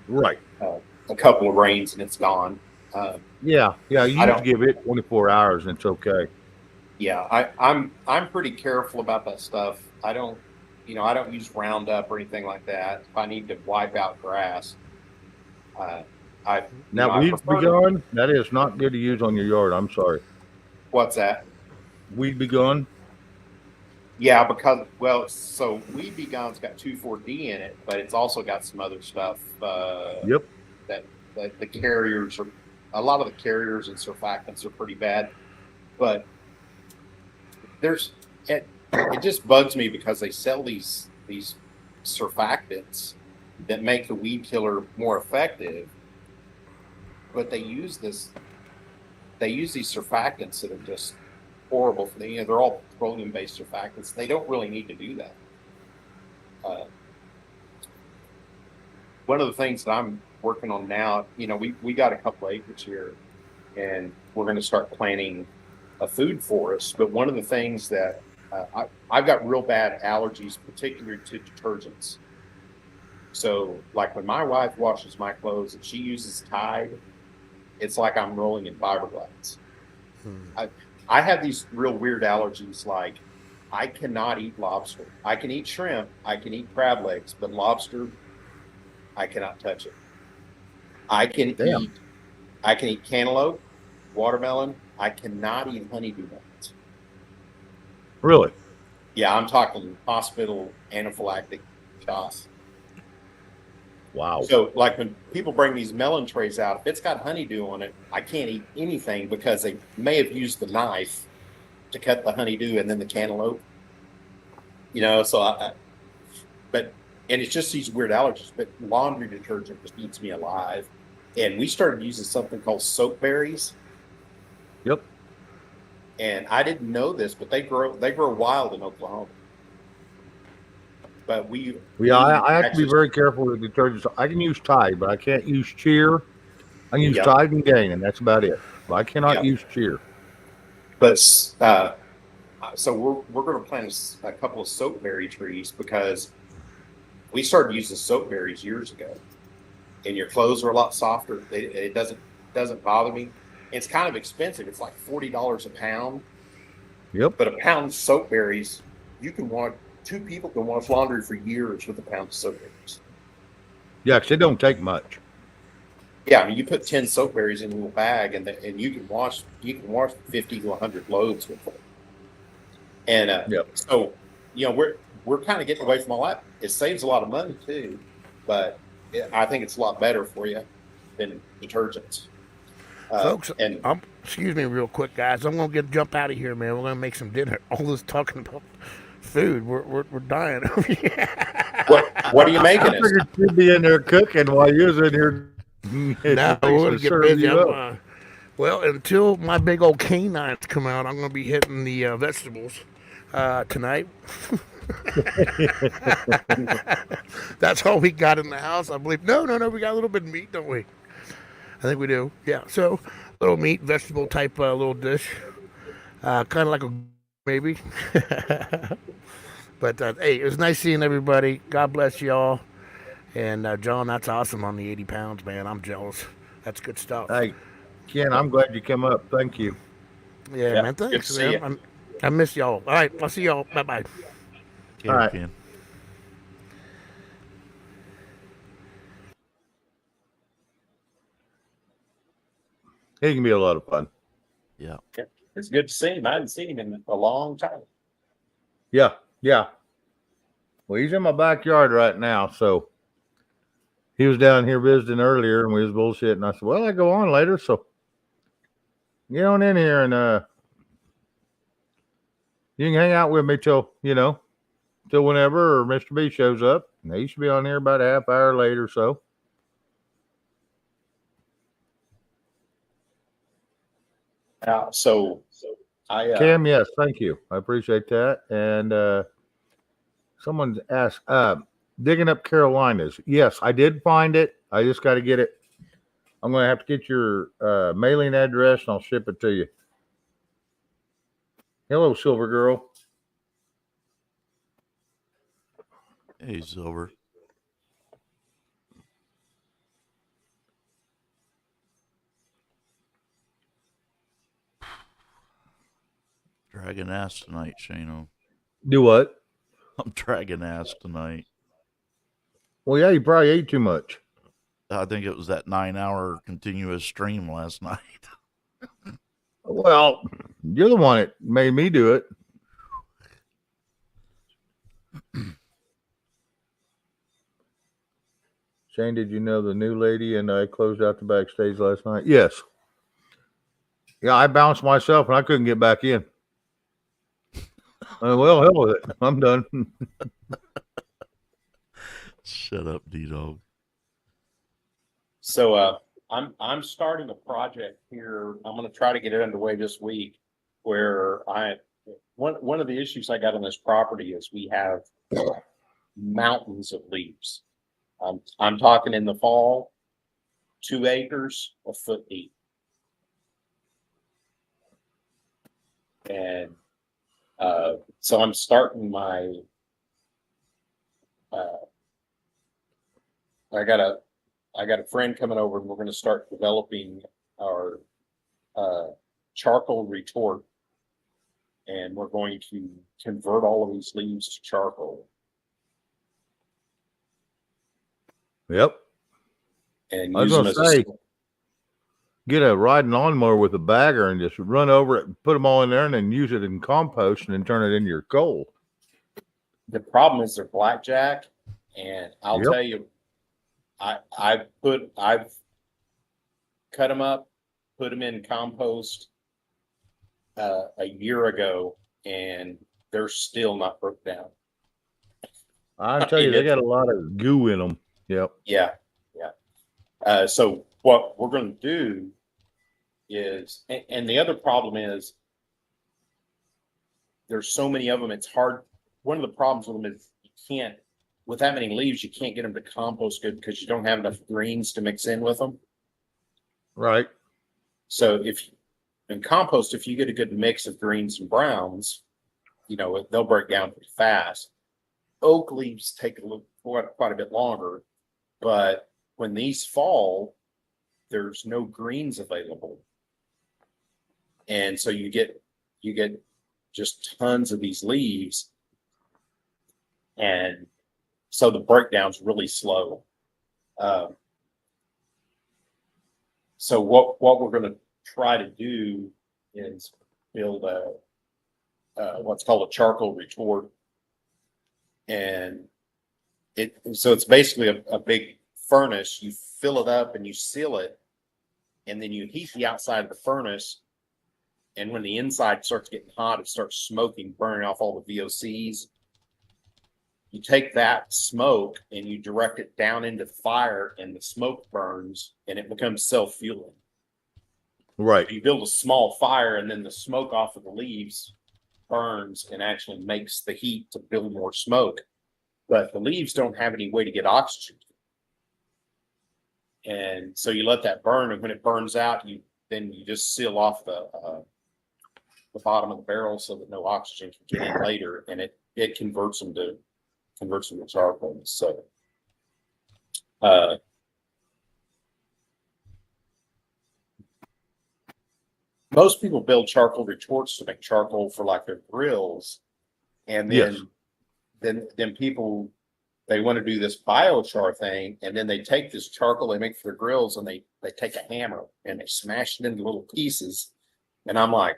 Right. a couple of rains and it's gone. Yeah. You give it 24 hours and it's okay. Yeah, I'm pretty careful about that stuff. I don't use Roundup or anything like that. If I need to wipe out grass, Weed Begone, that is not good to use on your yard. I'm sorry. What's that? Weed Begone? Yeah, so Weed Begone's got 2,4-D in it, but it's also got some other stuff. Yep. That the carriers are, a lot of the carriers and surfactants are pretty bad, but it just bugs me because they sell these surfactants that make the weed killer more effective, but they use these surfactants that are just horrible for they're all petroleum-based surfactants. They don't really need to do that. One of the things that I'm working on now, we got a couple acres here, and we're going to start planting a food forest. But one of the things that I've got real bad allergies, particularly to detergents. So, like when my wife washes my clothes and she uses Tide, it's like I'm rolling in fiberglass. I have these real weird allergies, like I cannot eat lobster. I can eat shrimp, I can eat crab legs, but lobster, I cannot touch it. I can eat cantaloupe, watermelon. I cannot eat honeydew nuts. Really? Yeah, I'm talking hospital anaphylactic shots. Wow. So, like when people bring these melon trays out, if it's got honeydew on it, I can't eat anything because they may have used the knife to cut the honeydew and then the cantaloupe. And it's just these weird allergies. But laundry detergent just eats me alive. And we started using something called soap berries. Yep. And I didn't know this, but they grow wild in Oklahoma. But I have to be very careful with detergents. I can use Tide, but I can't use Cheer. I can use Tide and Gain, and that's about it. But I cannot use Cheer. But so we're going to plant a couple of soapberry trees because we started using soapberries years ago, and your clothes are a lot softer. It doesn't bother me. It's kind of expensive. It's like $40 a pound. Yep. But a pound of soapberries, two people can wash laundry for years with a pound of soapberries. Yeah, because it don't take much. Yeah, I mean, you put 10 soapberries in a little bag, and you can wash 50 to 100 loads with it. And so, we're kind of getting away from all that. It saves a lot of money too, but I think it's a lot better for you than detergents. Folks, Excuse me, real quick, guys. I'm gonna jump out of here, man. We're gonna make some dinner. All this talking about food, we're dying over here. What are you making I us? figured you'd be in there cooking while you was in here. Now we're gonna get serve busy. you up. Well, until my big old canines come out, I'm gonna be hitting the vegetables tonight. That's all we got in the house, I believe. No, we got a little bit of meat, don't we? I think we do. Yeah. So, little meat, vegetable type little dish, kind of like a maybe. But hey, it was nice seeing everybody. God bless y'all. And John, that's awesome on the 80 pounds, man. I'm jealous. That's good stuff. Hey, Ken, I'm glad you came up. Thank you. Yeah, Yeah, man. good Thanks, to see man. I miss y'all. All right, I'll see y'all. Bye bye. Okay, All right. Ken. He can be a lot of fun. Yeah. It's good to see him. I hadn't seen him in a long time. Yeah, yeah. Well, he's in my backyard right now, so he was down here visiting earlier, and we was bullshitting. I said, "Well, I go on later, so get on in here and you can hang out with me till whenever or Mr. B shows up. And he should be on here about a half hour later, so." So I Cam, yes, thank you. I appreciate that. And someone's asked, digging up Carolinas. Yes, I did find it. I just got to get it. I'm going to have to get your mailing address and I'll ship it to you. Hello, Silver Girl. Hey, Silver. Dragging ass tonight, Shano. Do what? I'm dragging ass tonight. Well, yeah, you probably ate too much. I think it was that 9-hour continuous stream last night. Well, you're the one that made me do it. Shane, did you know the new lady and I closed out the backstage last night? Yes. Yeah, I bounced myself and I couldn't get back in. Well, hell with it. I'm done. Shut up, D-Dog. So I'm starting a project here. I'm going to try to get it underway this week. Where one of the issues I got on this property is we have mountains of leaves. I'm talking in the fall, 2 acres, a foot deep, and so I'm starting my. I got a friend coming over, and we're going to start developing our charcoal retort, and we're going to convert all of these leaves to charcoal. Yep. And I was use them going as to a say, get a riding lawnmower with a bagger and just run over it and put them all in there and then use it in compost and then turn it into your coal. The problem is they're blackjack, and I'll Yep. tell you, I've cut them up, put them in compost a year ago, and they're still not broke down. I tell you, they got a lot of goo in them. Yep. Yeah. So what we're going to do is, and the other problem is, there's so many of them. It's hard. One of the problems with them is you can't, with that many leaves, you can't get them to compost good because you don't have enough greens to mix in with them. Right. So in compost, if you get a good mix of greens and browns, they'll break down pretty fast. Oak leaves take quite a bit longer, but when these fall, there's no greens available, and so you get just tons of these leaves, and so the breakdown's really slow. So what we're going to try to do is build what's called a charcoal retort, and it's basically a big furnace. You fill it up and you seal it, and then you heat the outside of the furnace And when the inside starts getting hot, it starts smoking, burning off all the VOCs. You take that smoke and you direct it down into the fire, and the smoke burns, and it becomes self-fueling. Right. You build a small fire, and then the smoke off of the leaves burns and actually makes the heat to build more smoke. But the leaves don't have any way to get oxygen. And so you let that burn, and when it burns out, you just seal off the bottom of the barrel so that no oxygen can get in later, and it converts them to charcoal. So most people build charcoal retorts to make charcoal for like their grills, and then then people, they want to do this biochar thing, and then they take this charcoal they make for their grills, and they take a hammer and they smash it into little pieces. And I'm like,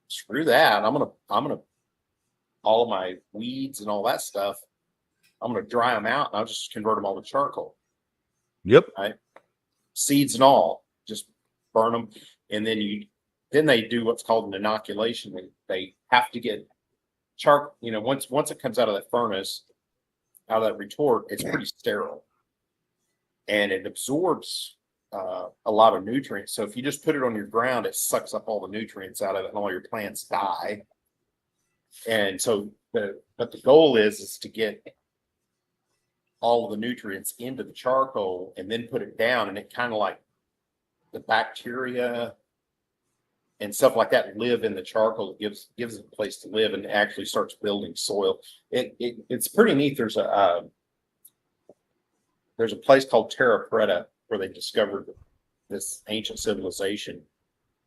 screw that. I'm gonna all of my weeds and all that stuff, I'm gonna dry them out, and I'll just convert them all to charcoal. Yep. Right? Seeds and all, just burn them, and then they do what's called an inoculation. They have to get charcoal. You know, once it comes out of that furnace, out of that retort, it's pretty sterile, and it absorbs a lot of nutrients. So if you just put it on your ground, it sucks up all the nutrients out of it, and all your plants die. And so but the goal is to get all of the nutrients into the charcoal and then put it down, and it kind of like the bacteria and stuff like that live in the charcoal. It gives it a place to live, and actually starts building soil. It's pretty neat. There's a place called Terra Preta where they discovered this ancient civilization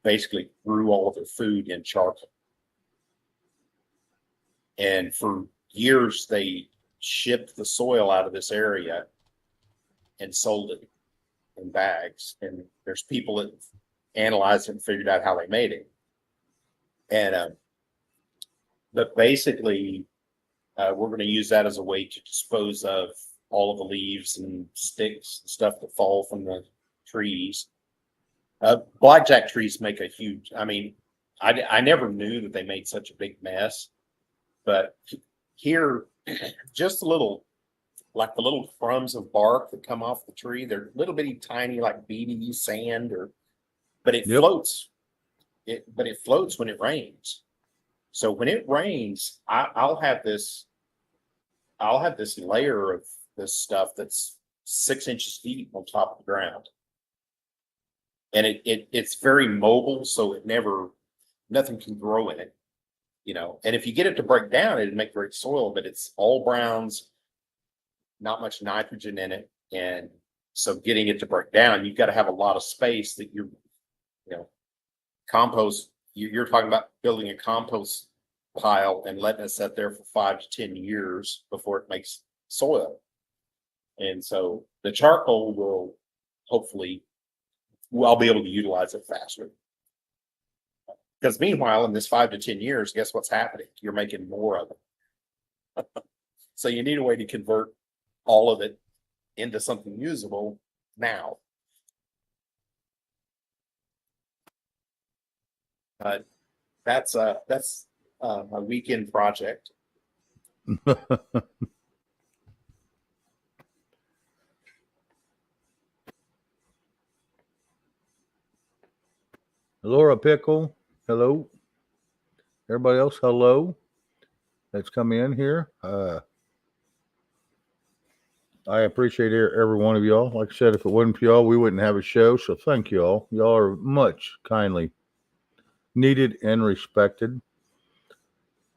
basically grew all of their food in charcoal. And for years, they shipped the soil out of this area and sold it in bags. And there's people that analyzed it and figured out how they made it. And but basically, we're going to use that as a way to dispose of all of the leaves and sticks and stuff that fall from the trees. Blackjack trees make a huge, I mean, I never knew that they made such a big mess, but here, just a little, like the little crumbs of bark that come off the tree, they're little bitty tiny, like beady sand, but it floats. But it floats when it rains. So when it rains, I'll have this layer of this stuff that's 6 inches deep on top of the ground. And it's very mobile, so nothing can grow in it, you know. And if you get it to break down, it'd make great soil, but it's all browns, not much nitrogen in it. And so getting it to break down, you've got to have a lot of space that compost. You're talking about building a compost pile and letting it sit there for 5 to 10 years before it makes soil. And so the charcoal will hopefully, I'll be able to utilize it faster. Because meanwhile, in this 5 to 10 years, guess what's happening? You're making more of it. So you need a way to convert all of it into something usable now. That's my weekend project. Laura Pickle, hello. Everybody else, hello. That's come in here. I appreciate every one of y'all. Like I said, if it wasn't for y'all, we wouldn't have a show. So thank y'all. Y'all are much kindly needed and respected.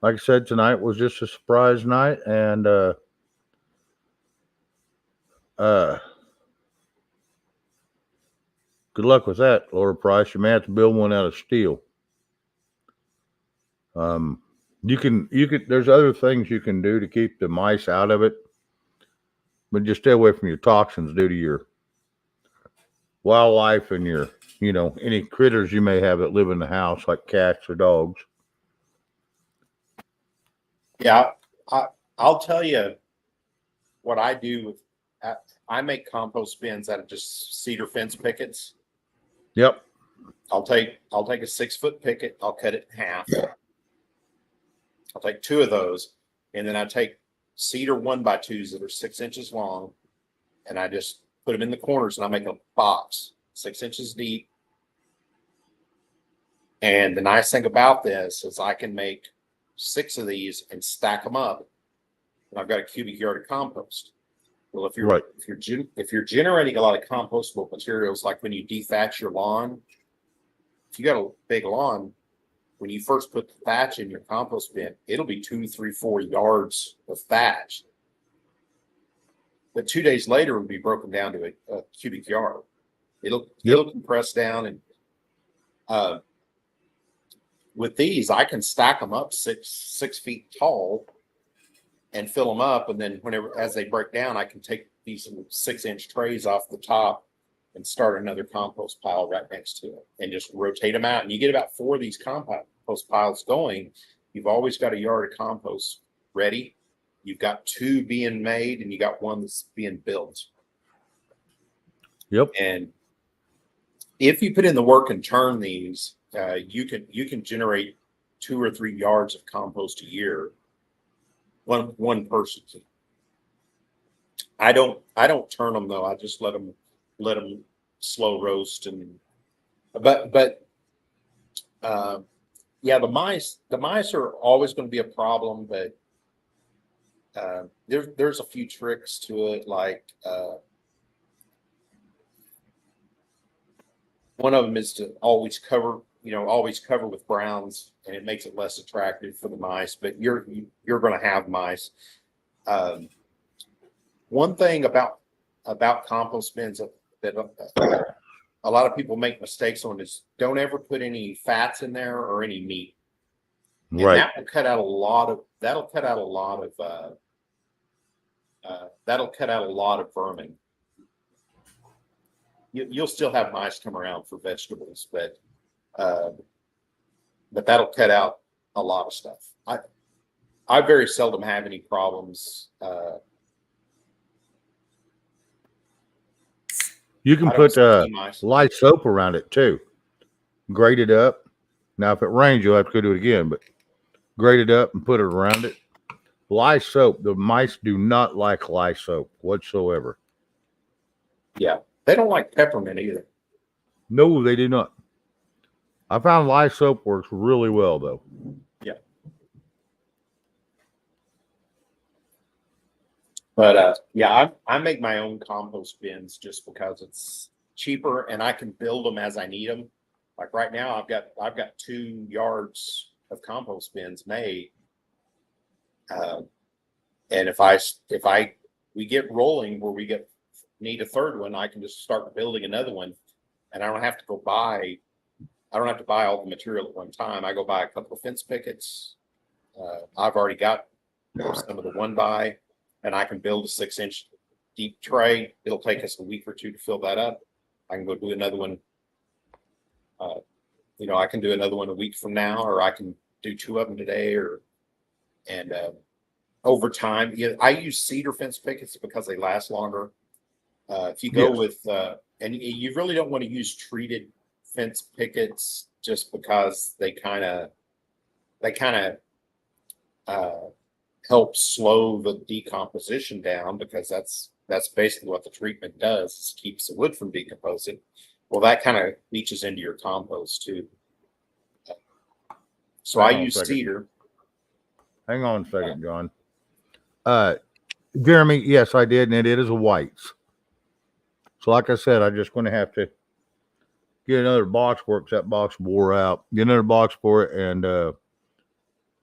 Like I said, tonight was just a surprise night, and good luck with that, Laura Price. You may have to build one out of steel. You can. There's other things you can do to keep the mice out of it, but just stay away from your toxins due to your wildlife and your, any critters you may have that live in the house, like cats or dogs. Yeah, I'll tell you what I do with. I make compost bins out of just cedar fence pickets. Yep. I'll take a 6-foot picket. I'll cut it in half. I'll take 2 of those, and then I take cedar 1x2s that are 6 inches long, and I just put them in the corners, and I make a box 6 inches deep. And the nice thing about this is I can make 6 of these and stack them up, and I've got a cubic yard of compost. Well, if you're generating a lot of compostable materials, like when you dethatch your lawn, if you got a big lawn, when you first put the thatch in your compost bin, it'll be 2, 3, 4 yards of thatch. But 2 days later, it'll be broken down to a cubic yard. It'll compress down, and with these, I can stack them up 6 feet tall and fill them up. And then as they break down, I can take these 6-inch trays off the top and start another compost pile right next to it and just rotate them out. And you get about 4 of these compost piles going. You've always got a yard of compost ready. You've got 2 being made, and you got 1 that's being built. Yep. And if you put in the work and turn these, you can generate 2 or 3 yards of compost a year. One person. I don't turn them though. I just let them slow roast, and yeah, the mice are always going to be a problem, but there's a few tricks to it, like one of them is to always cover with browns, and it makes it less attractive for the mice, but you're going to have mice. One thing about compost bins that a lot of people make mistakes on is don't ever put any fats in there or any meat. And Right. that'll cut out a lot of vermin. You'll still have mice come around for vegetables, but that'll cut out a lot of stuff. I very seldom have any problems. You can I don't put see mice. light soap around it too. Grate it up. Now, if it rains, you'll have to go do it again, but grate it up and put it around it. Lye soap. The mice do not like lye soap whatsoever. Yeah, they don't like peppermint either. No, they do not. I found lye soap works really well, though. Yeah. But yeah, I make my own compost bins just because it's cheaper and I can build them as I need them. Like right now, I've got 2 yards of compost bins made, and if we get rolling where we need a 3rd one, I can just start building another one, and I don't have to buy all the material at one time. I go buy a couple of fence pickets. I've already got some of the 1x, and I can build a 6-inch deep tray. It'll take us a week or 2 to fill that up. I can go do another one. I can do another one a week from now, or I can do 2 of them today, and over time. I use cedar fence pickets because they last longer. If you go with, and you really don't want to use treated fence pickets just because they kind of help slow the decomposition down, because that's basically what the treatment does, is keeps the wood from decomposing. Well, that kind of leaches into your compost too. So I use cedar. Hang on a second, John. Jeremy, yes, I did, and it is a whites. So like I said, I'm just going to have to get another box for it, 'cause that box wore out. Get another box for it, and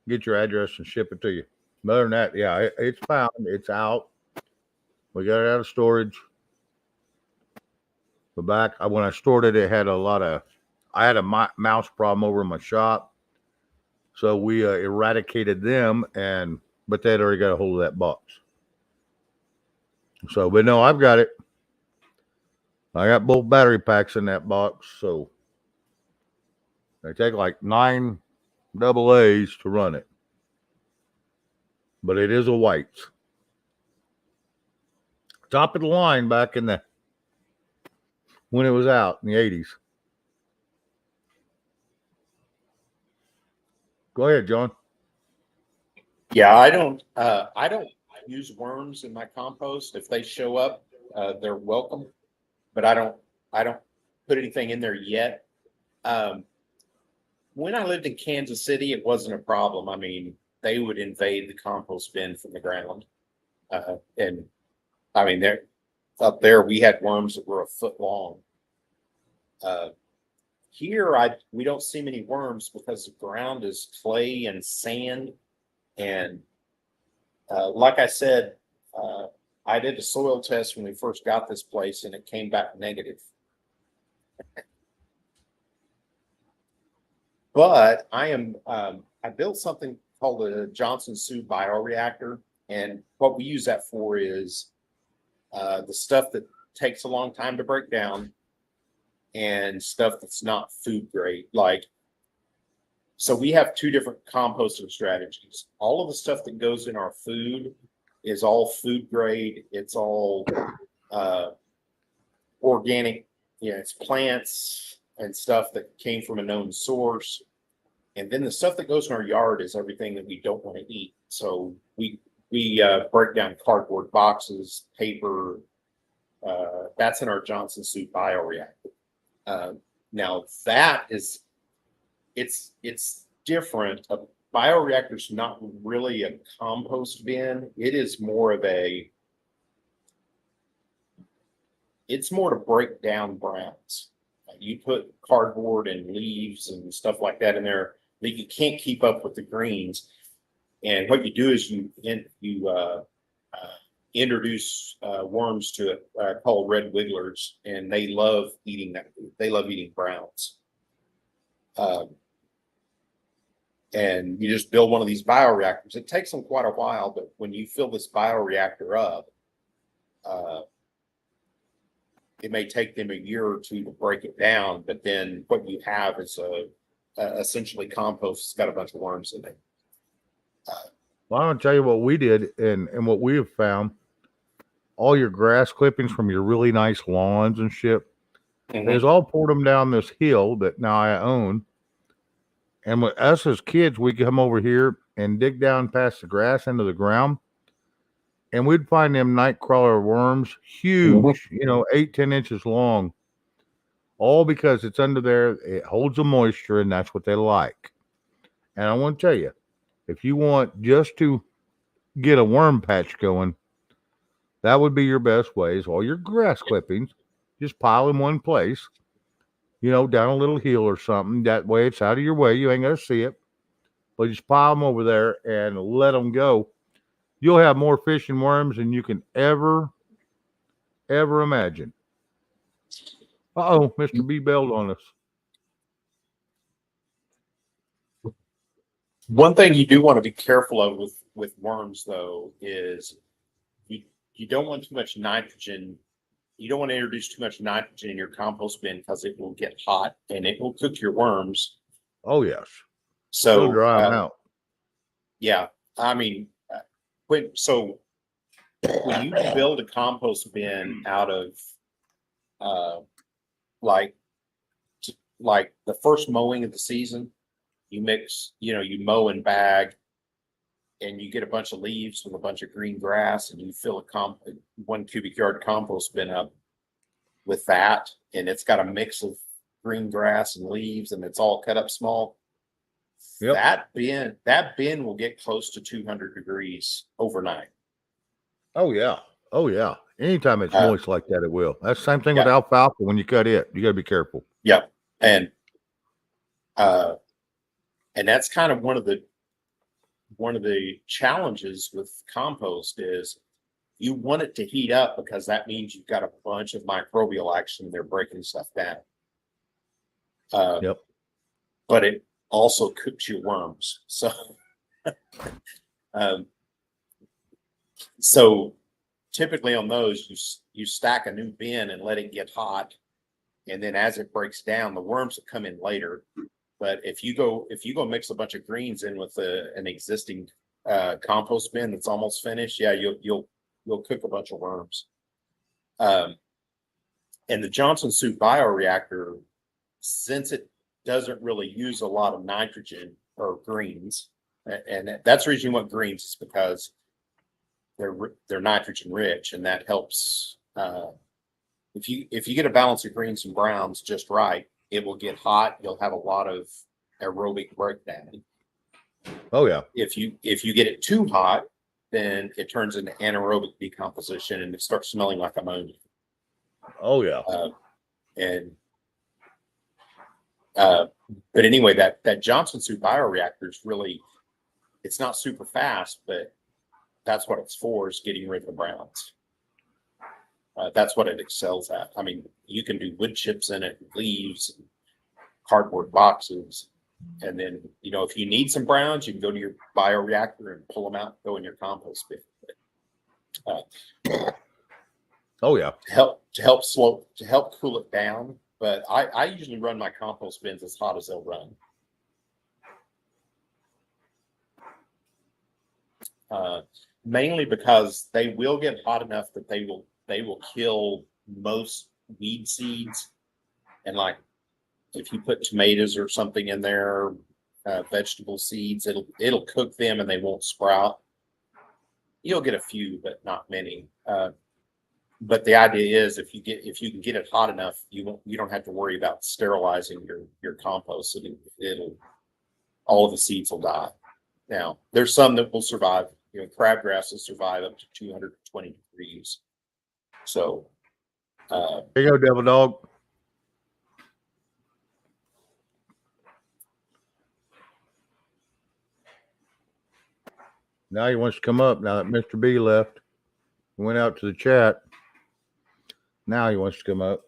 get your address and ship it to you. Other than that, yeah, it's found. It's out. We got it out of storage. The back, when I stored it, it had I had a mouse problem over in my shop. So we eradicated them, but they'd already got a hold of that box. So, but no, I've got it. I got both battery packs in that box, so they take like 9 AA's to run it. But it is a whites. Top of the line back when it was out in the 80s. Go ahead, John. Yeah, I don't use worms in my compost. If they show up, they're welcome, but I don't put anything in there yet. When I lived in Kansas City, it wasn't a problem. I mean, they would invade the compost bin from the ground. And I mean, there up there, we had worms that were a foot long. Here, we don't see many worms because the ground is clay and sand. And like I said, I did a soil test when we first got this place, and it came back negative. But I built something called a Johnson Su bioreactor, and what we use that for is the stuff that takes a long time to break down and stuff that's not food grade. So we have two different composting strategies. All of the stuff that goes in our food is all food grade. It's all organic. It's plants and stuff that came from a known source. And then the stuff that goes in our yard is everything that we don't want to eat. So we break down cardboard boxes, paper. That's in our Johnson Su bioreactor. Now that is, it's different. A bioreactor is not really a compost bin. It is more of it's more to break down browns. You put cardboard and leaves and stuff like that in there that you can't keep up with the greens. And what you do is you introduce worms to it called red wigglers, and they love eating that. They love eating browns. And you just build one of these bioreactors. It takes them quite a while, but when you fill this bioreactor up, it may take them a year or two to break it down, but then what you have is essentially compost. It's got a bunch of worms in it. Well, I'm going to tell you what we did and what we have found. All your grass clippings from your really nice lawns and shit, is all poured them down this hill that now I own. And with us as kids, we come over here and dig down past the grass into the ground, and we'd find them night crawler worms, huge, 8-10 inches long, all because it's under there. It holds the moisture, and that's what they like. And I want to tell you, if you want just to get a worm patch going, that would be your best way. Is all your grass clippings, just pile in one place, down a little hill or something. That way it's out of your way. You ain't going to see it. But just pile them over there and let them go. You'll have more fish and worms than you can ever imagine. Uh-oh, Mr. B bailed on us. One thing you do want to be careful of with worms, though, is you don't want too much nitrogen. You don't want to introduce too much nitrogen in your compost bin because it will get hot and it will cook your worms. Oh, yes. So it'll dry them out. Yeah. I mean, when you build a compost bin out of like the first mowing of the season, you mix, you mow and bag, and you get a bunch of leaves with a bunch of green grass, and you fill a 1 cubic yard compost bin up with that, and it's got a mix of green grass and leaves, and it's all cut up small. Yep. That bin will get close to 200 degrees overnight. Oh yeah. Anytime it's moist like that, it will. That's the same thing with alfalfa. When you cut it, you got to be careful. Yep. And that's kind of one of the challenges with compost is you want it to heat up because that means you've got a bunch of microbial action. They're breaking stuff down. Yep. But it also cooks your worms. So, so typically on those, you stack a new bin and let it get hot. And then as it breaks down, the worms will come in later. But if you go mix a bunch of greens in with an existing compost bin that's almost finished, you'll cook a bunch of worms. And the Johnson Su bioreactor, since it doesn't really use a lot of nitrogen, or greens, and that's the reason you want greens is because they're nitrogen rich, and that helps. If you get a balance of greens and browns just right, it will get hot. You'll have a lot of aerobic breakdown. Oh yeah. If you get it too hot, then it turns into anaerobic decomposition and it starts smelling like ammonia. Oh yeah. But anyway, that Johnson Soup bioreactor is really, it's not super fast, but that's what it's for, is getting rid of the browns. That's what it excels at. I mean, you can do wood chips in it, leaves, cardboard boxes. And then, if you need some browns, you can go to your bioreactor and pull them out, go in your compost bin. Oh yeah. To help cool it down. But I usually run my compost bins as hot as they'll run. Mainly because they will get hot enough that they will kill most weed seeds. And like if you put tomatoes or something in there, vegetable seeds, it'll cook them and they won't sprout. You'll get a few, but not many. But the idea is if you can get it hot enough, you don't have to worry about sterilizing your compost. It'll all of the seeds will die. Now there's some that will survive. Crabgrass will survive up to 220 degrees. So There you go, Devil Dog. Now he wants to come up. Now that Mr. B left, he went out to the chat. Now he wants to come up.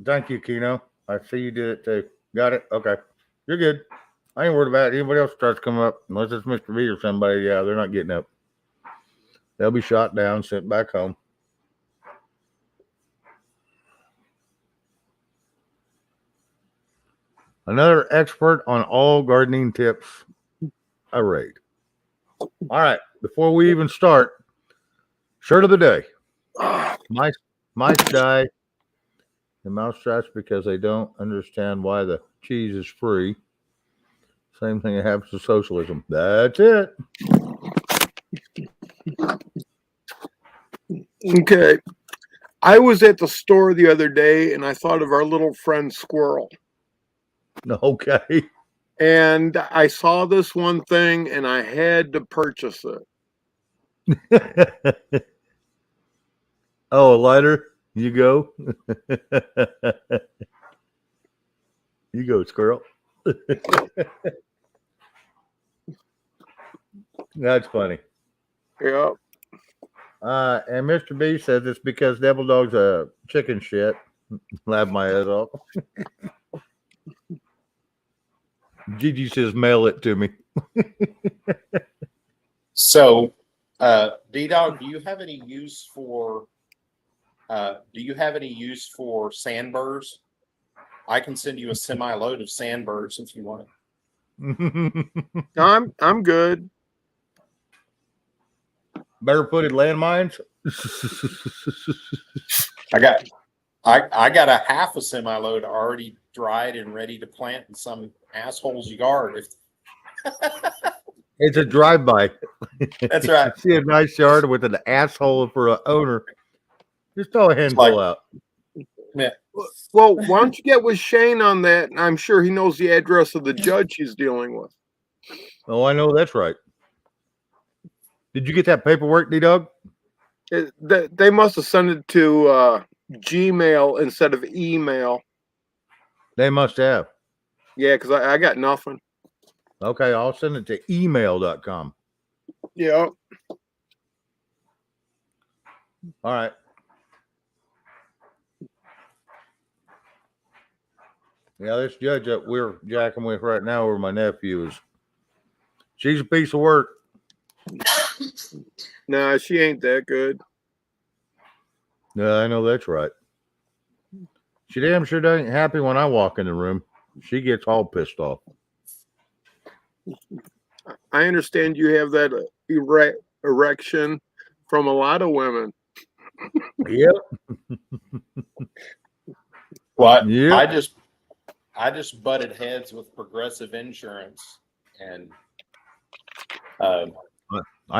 Thank you, Keno. I see you did it too. Got it? Okay. You're good. I ain't worried about it. Anybody else starts coming up, unless it's Mr. B or somebody, yeah, they're not getting up. They'll be shot down, sent back home. Another expert on all gardening tips. I rate. All right. Before we even start, shirt of the day. Mice die in mousetraps because they don't understand why the cheese is free. Same thing that happens to socialism. That's it. Okay. I was at the store the other day and I thought of our little friend Squirrel. Okay. And I saw this one thing and I had to purchase it. Oh, a lighter? You go. You go, squirrel. That's funny. Yeah. And Mr. B says it's because Devil Dog's a chicken shit. Laugh my head off. Gigi says, mail it to me. So, D-Dog, do you have any use for sandburrs? I can send you a semi-load of sandburrs if you want it. I'm good. Barefooted landmines. I got a half a semi-load already dried and ready to plant in some asshole's yard. It's a drive-by. That's right. See a nice yard with an asshole for an owner. Just throw a handful out. Yeah. Well, why don't you get with Shane on that? I'm sure he knows the address of the judge he's dealing with. Oh, I know that's right. Did you get that paperwork, D-Dog? They must have sent it to Gmail instead of email. They must have. Yeah, because I got nothing. Okay, I'll send it to email.com. Yeah. All right. Yeah, this judge that we're jacking with right now over my nephew she's a piece of work. Nah, she ain't that good. Yeah, I know that's right. She damn sure ain't happy when I walk in the room. She gets all pissed off. I understand you have that erection from a lot of women. Yep. Well, Yeah. I just butted heads with Progressive Insurance, and I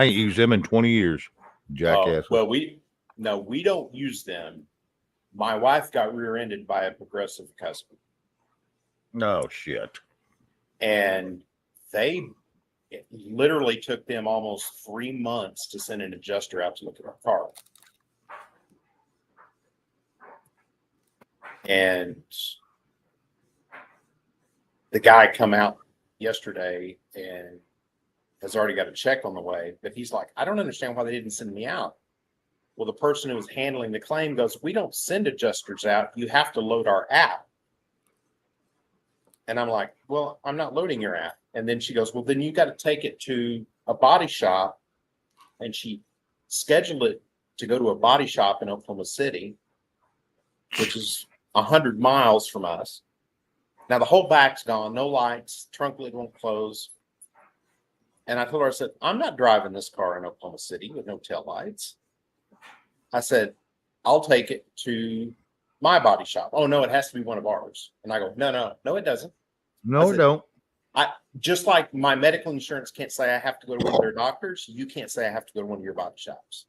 ain't used them in 20 years. Jackass. well, we don't use them. My wife got rear-ended by a Progressive customer, Oh shit. and it literally took them almost 3 months to send an adjuster out to look at our car. And the guy come out yesterday and has already got a check on the way, but he's like, I don't understand why they didn't send me out. Well, the person who was handling the claim goes, we don't send adjusters out. You have to load our app. And I'm like, well, I'm not loading your app. And then she goes, well, then you got to take it to a body shop. And she scheduled it to go to a body shop in Oklahoma City, which is 100 miles from us. Now the whole back's gone, no lights, trunk lid won't close. And I told her, I said, I'm not driving this car in Oklahoma City with no tail lights. I said, I'll take it to my body shop. Oh no, it has to be one of ours. And I go, no, it doesn't. No, said, don't. Just like my medical insurance can't say I have to go to one of their doctors, you can't say I have to go to one of your body shops.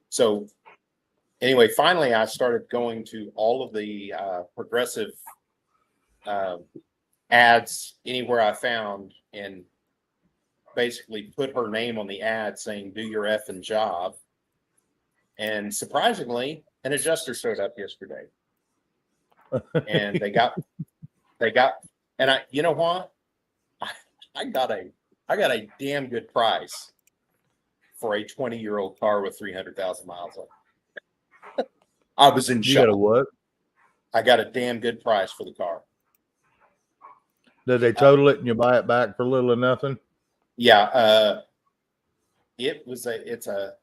So anyway, finally, I started going to all of the Progressive ads anywhere I found, and basically put her name on the ad saying, do your effing job. And surprisingly, an adjuster showed up yesterday. And they got, and you know what? I got a damn good price for a 20-year-old car with 300,000 miles on it. I was in You shock. got a what? I got a damn good price for the car. Did they total it and you buy it back for little or nothing? Yeah, it's a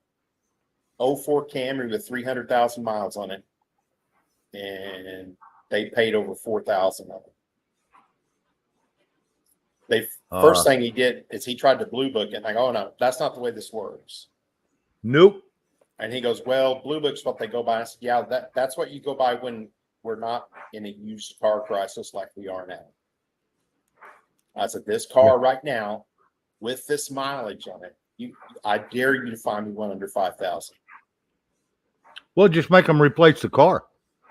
04 Camry with 300,000 miles on it, and they paid over 4,000 of it. First thing he did is he tried to blue book it. And I go, oh no, that's not the way this works. Nope. And he goes, well, blue book's what they go by. I said, yeah, that's what you go by when we're not in a used car crisis like we are now. I said, this car right now, with this mileage on it, I dare you to find me one under 5,000. Well, just make them replace the car.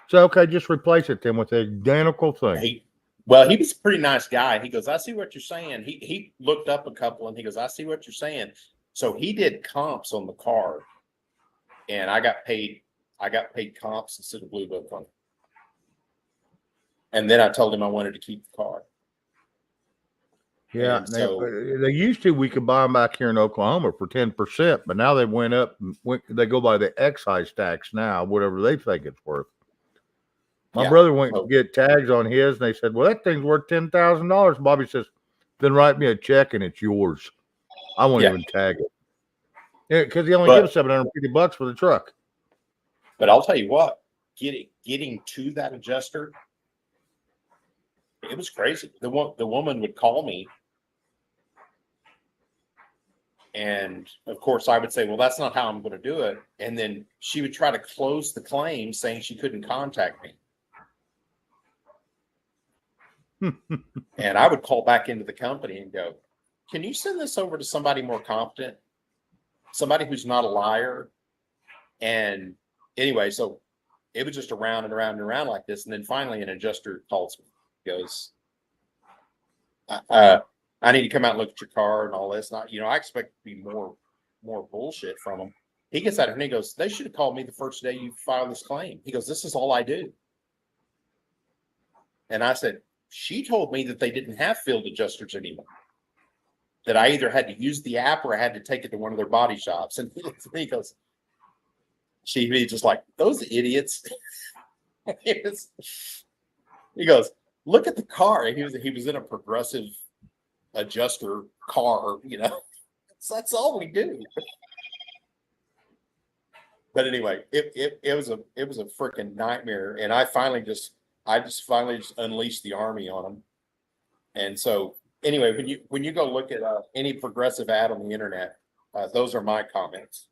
So, okay, just replace it then with the identical thing. He was a pretty nice guy. He goes, I see what you're saying. He looked up a couple and he goes, I see what you're saying. So he did comps on the car, and I got paid comps instead of blue book on it. And then I told him I wanted to keep the car. Yeah, And so they used to. We could buy them back here in Oklahoma for 10%, but now they went up. They go by the excise tax now, whatever they think it's worth. My brother went to get tags on his, and they said, "Well, that thing's worth $10,000." Bobby says, "Then write me a check, and it's yours. I won't even tag it." Yeah, because he only gives $750 for the truck. But I'll tell you what, getting to that adjuster, it was crazy. The woman would call me, and of course I would say, well, that's not how I'm going to do it. And then she would try to close the claim saying she couldn't contact me. And I would call back into the company and go, can you send this over to somebody more competent? Somebody who's not a liar? And anyway, so it was just around and around and around like this. And then finally an adjuster calls me, goes, I need to come out and look at your car and all this. Not, I expect to be more bullshit from him. He gets out and he goes, they should have called me the first day you filed this claim. He goes, this is all I do. And I said, she told me that they didn't have field adjusters anymore. That I either had to use the app or I had to take it to one of their body shops. And he goes, she'd be just like, those idiots. He goes, look at the car. He was in a Progressive adjuster car, that's all we do. But anyway, it was a freaking nightmare. And I just finally unleashed the army on them. And so anyway, when you go look at any Progressive ad on the internet, those are my comments.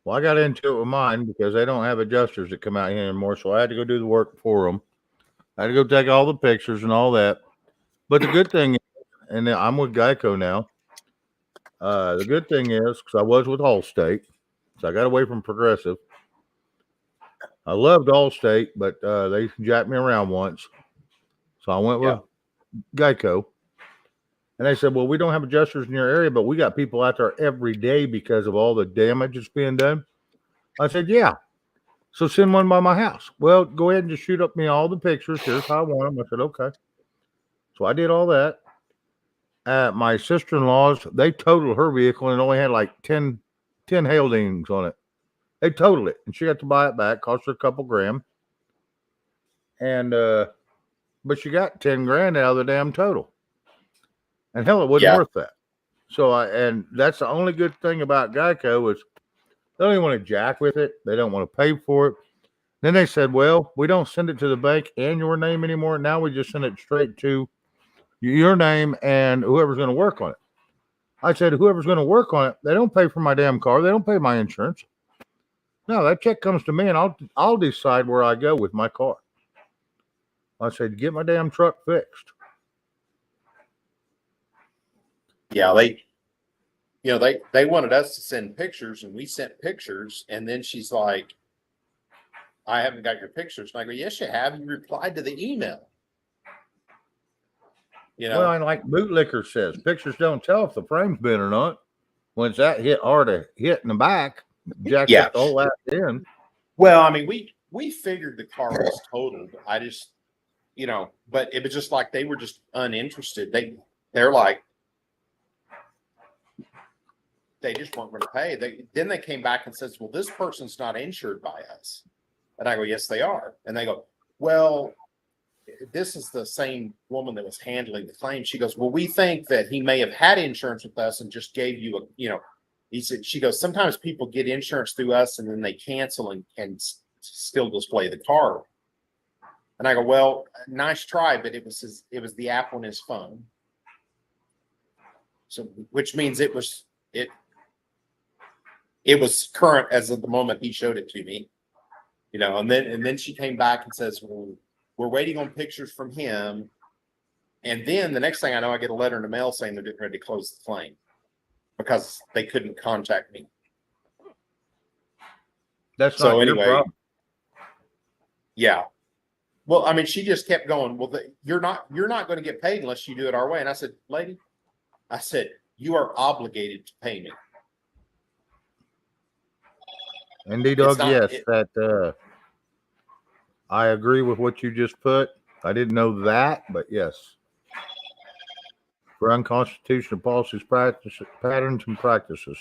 Well, I got into it with mine because they don't have adjusters that come out here anymore. So I had to go do the work for them. I had to go take all the pictures and all that. But the good thing, and I'm with Geico now. The good thing is, because I was with Allstate, so I got away from Progressive. I loved Allstate, but they jacked me around once. So I went with Geico. And they said, well, we don't have adjusters in your area, but we got people out there every day because of all the damage that's being done. I said, yeah. So send one by my house. Well, go ahead and just shoot up me all the pictures. Here's how I want them. I said, okay. So I did all that. My sister-in-law's, they totaled her vehicle and it only had like 10 Haldings on it. They totaled it and she got to buy it back. Cost her a couple grand. And, but she got 10 grand out of the damn total. And hell, it wasn't worth that. So and that's the only good thing about Geico is they don't even want to jack with it. They don't want to pay for it. Then they said, well, we don't send it to the bank and your name anymore. Now we just send it straight to your name and whoever's going to work on it. I said, whoever's going to work on it, they don't pay for my damn car. They don't pay my insurance. No, that check comes to me and I'll decide where I go with my car. I said, get my damn truck fixed. Yeah, they wanted us to send pictures and we sent pictures and then she's like, I haven't got your pictures. And I go, yes, you have. You replied to the email. You know, well, and like Bootlicker says, pictures don't tell if the frame's been or not. When it's that hard to hit in the back, jack up the whole ass in. Well, I mean, we figured the car was totaled. I just, but it was just like they were just uninterested. They're like, they just weren't going to pay. Then they came back and says, well, this person's not insured by us. And I go, yes, they are. And they go, well, this is the same woman that was handling the claim. She goes, well, we think that he may have had insurance with us and just gave you he said, she goes, sometimes people get insurance through us and then they cancel and still display the car. And I go, well, nice try, but it was the app on his phone. So, which means it was current as of the moment he showed it to me, and then she came back and says, well, we're waiting on pictures from him. And then the next thing I know, I get a letter in the mail saying they're getting ready to close the claim because they couldn't contact me. That's not your problem. Yeah. Well, I mean, she just kept going, well, you're not going to get paid unless you do it our way. And I said, lady, you are obligated to pay me. Indeed, dog, yes. I agree with what you just put. I didn't know that, but yes. For unconstitutional policies, patterns, and practices.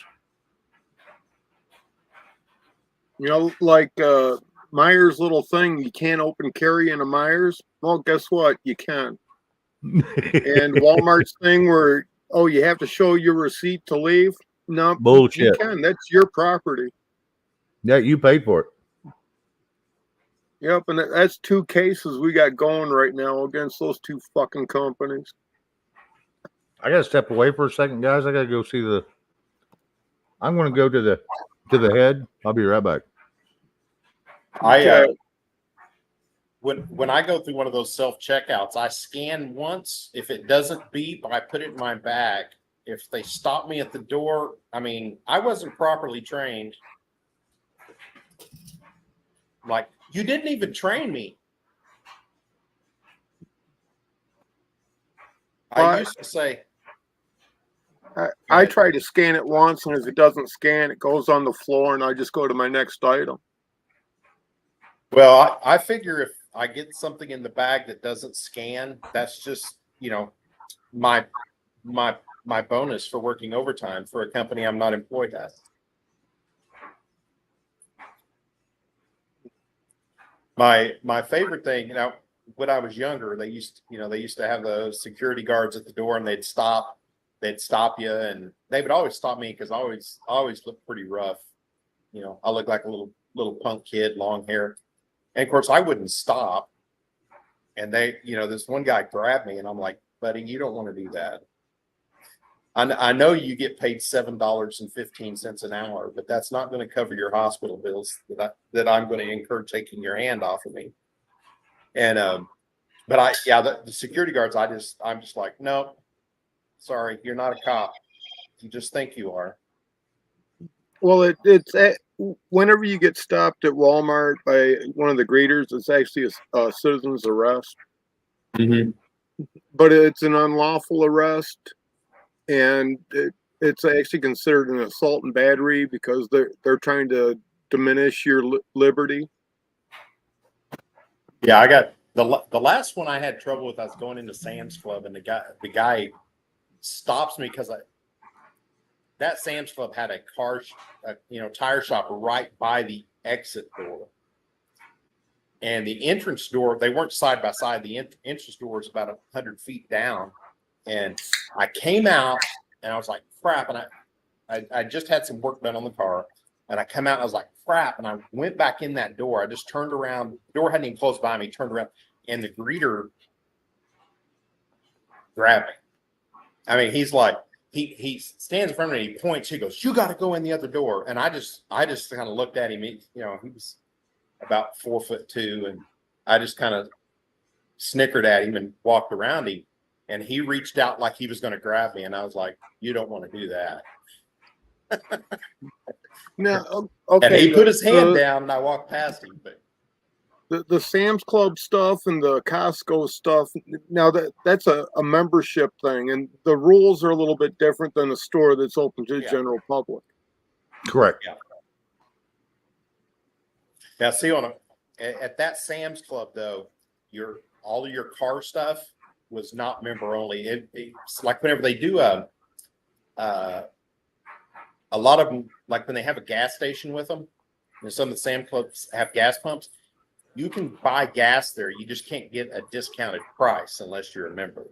Like Myers' little thing, you can't open carry in a Myers. Well, guess what? You can. And Walmart's thing where, you have to show your receipt to leave. No, bullshit. You can. That's your property. Yeah, you paid for it. Yep, and that's 2 cases we got going right now against those 2 fucking companies. I gotta step away for a second, guys. I gotta go see I'm gonna go to the head. I'll be right back. When I go through one of those self-checkouts, I scan once. If it doesn't beep, I put it in my bag. If they stop me at the door, I mean, I wasn't properly trained. Like, you didn't even train me. I used to say, I try to scan it once, and if it doesn't scan, it goes on the floor, and I just go to my next item. Well, I figure if I get something in the bag that doesn't scan, that's just, my bonus for working overtime for a company I'm not employed at. My favorite thing, when I was younger, they used to have the security guards at the door and they'd stop you, and they would always stop me because I always looked pretty rough. I look like a little punk kid, long hair. And of course I wouldn't stop. And they, this one guy grabbed me and I'm like, buddy, you don't want to do that. I know you get paid $7.15 an hour, but that's not going to cover your hospital bills that I'm going to incur taking your hand off of me. And but the security guards, I'm just like, no, sorry, you're not a cop. You just think you are. Well, whenever you get stopped at Walmart by one of the greeters, it's actually a citizen's arrest, but it's an unlawful arrest, and it's actually considered an assault and battery because they're trying to diminish your liberty. Yeah, I got the last one I had trouble with. I was going into Sam's Club, and the guy stops me because that Sam's Club had a tire shop right by the exit door, and the entrance door, they weren't side by side. The entrance door was about 100 feet down, and I came out and I was like, crap, and I just had some work done on the car. And I come out and I was like, crap. And I went back in that door. I just turned around. The door hadn't even closed by me, turned around, and the greeter grabbed me. I mean, he's like, he stands in front of me, he points, he goes, you got to go in the other door. And I just kind of looked at him. He was about 4'2", and I just kind of snickered at him and walked around him. And he reached out like he was going to grab me. And I was like, you don't want to do that. No, okay. And he put his hand down, and I walked past him. But the Sam's Club stuff and the Costco stuff, now that's a membership thing, and the rules are a little bit different than a store that's open to the general public. Correct. Yeah. Now, see, at that Sam's Club though, all of your car stuff was not member only. It's like whenever they do a lot of them, like when they have a gas station with them, and some of the Sam Clubs have gas pumps, you can buy gas there. You just can't get a discounted price unless you're a member.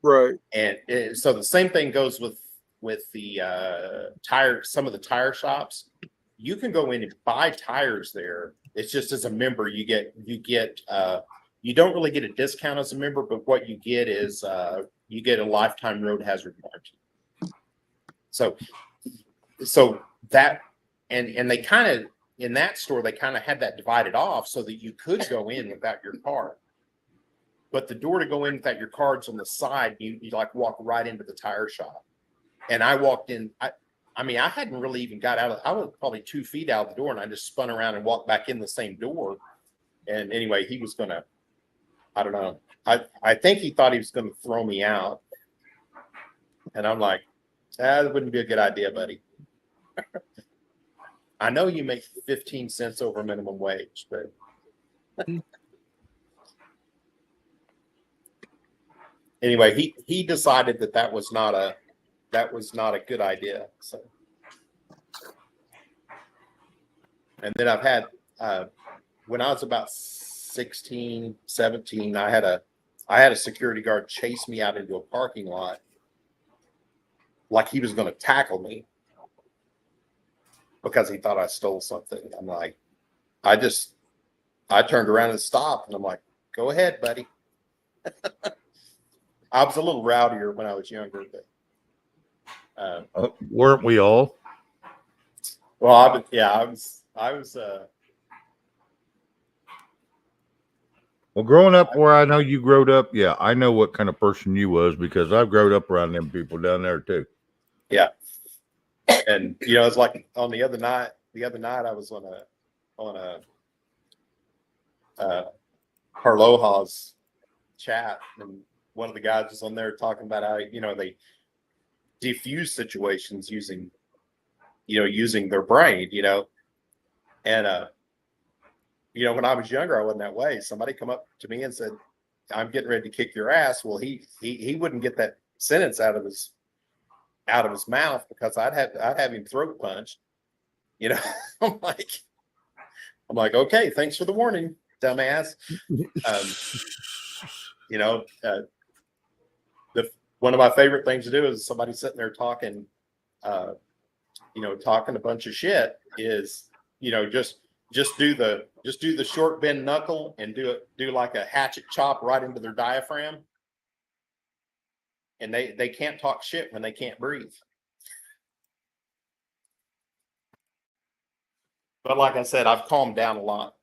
Right. And so the same thing goes with the some of the tire shops. You can go in and buy tires there. It's just as a member, you don't really get a discount as a member, but what you get is you get a lifetime road hazard warranty. So that, and they kind of, in that store, they kind of had that divided off so that you could go in without your card. But the door to go in without your card's on the side. You like walk right into the tire shop. And I walked in, I mean, I hadn't really even got out I was probably 2 feet out of the door, and I just spun around and walked back in the same door. And anyway, he was gonna, I don't know. I think he thought he was gonna throw me out. And I'm like, that wouldn't be a good idea, buddy. I know you make 15 cents over minimum wage, but anyway, he decided that was not a good idea. So, and then I've had when I was about 16, 17, I had a security guard chase me out into a parking lot like he was going to tackle me because he thought I stole something. I'm like, I turned around and stopped, and I'm like, go ahead, buddy. I was a little rowdier when I was younger, but Weren't we all? well, I was Well, growing up where I know you growed up, yeah, I know what kind of person you was because I've grown up around them people down there too. yeah. And it's like on the other night I was on a Harloha's chat, and one of the guys was on there talking about how they defuse situations using their brain, and when I was younger, I wasn't that way. Somebody come up to me and said, I'm getting ready to kick your ass. Well, he wouldn't get that sentence out of his mouth because I'd have him throat punched. I'm like, okay, thanks for the warning, dumbass. One of my favorite things to do is somebody sitting there talking, talking a bunch of shit is, just do the short bend knuckle and do like a hatchet chop right into their diaphragm. and they can't talk shit when they can't breathe. But like I said, I've calmed down a lot.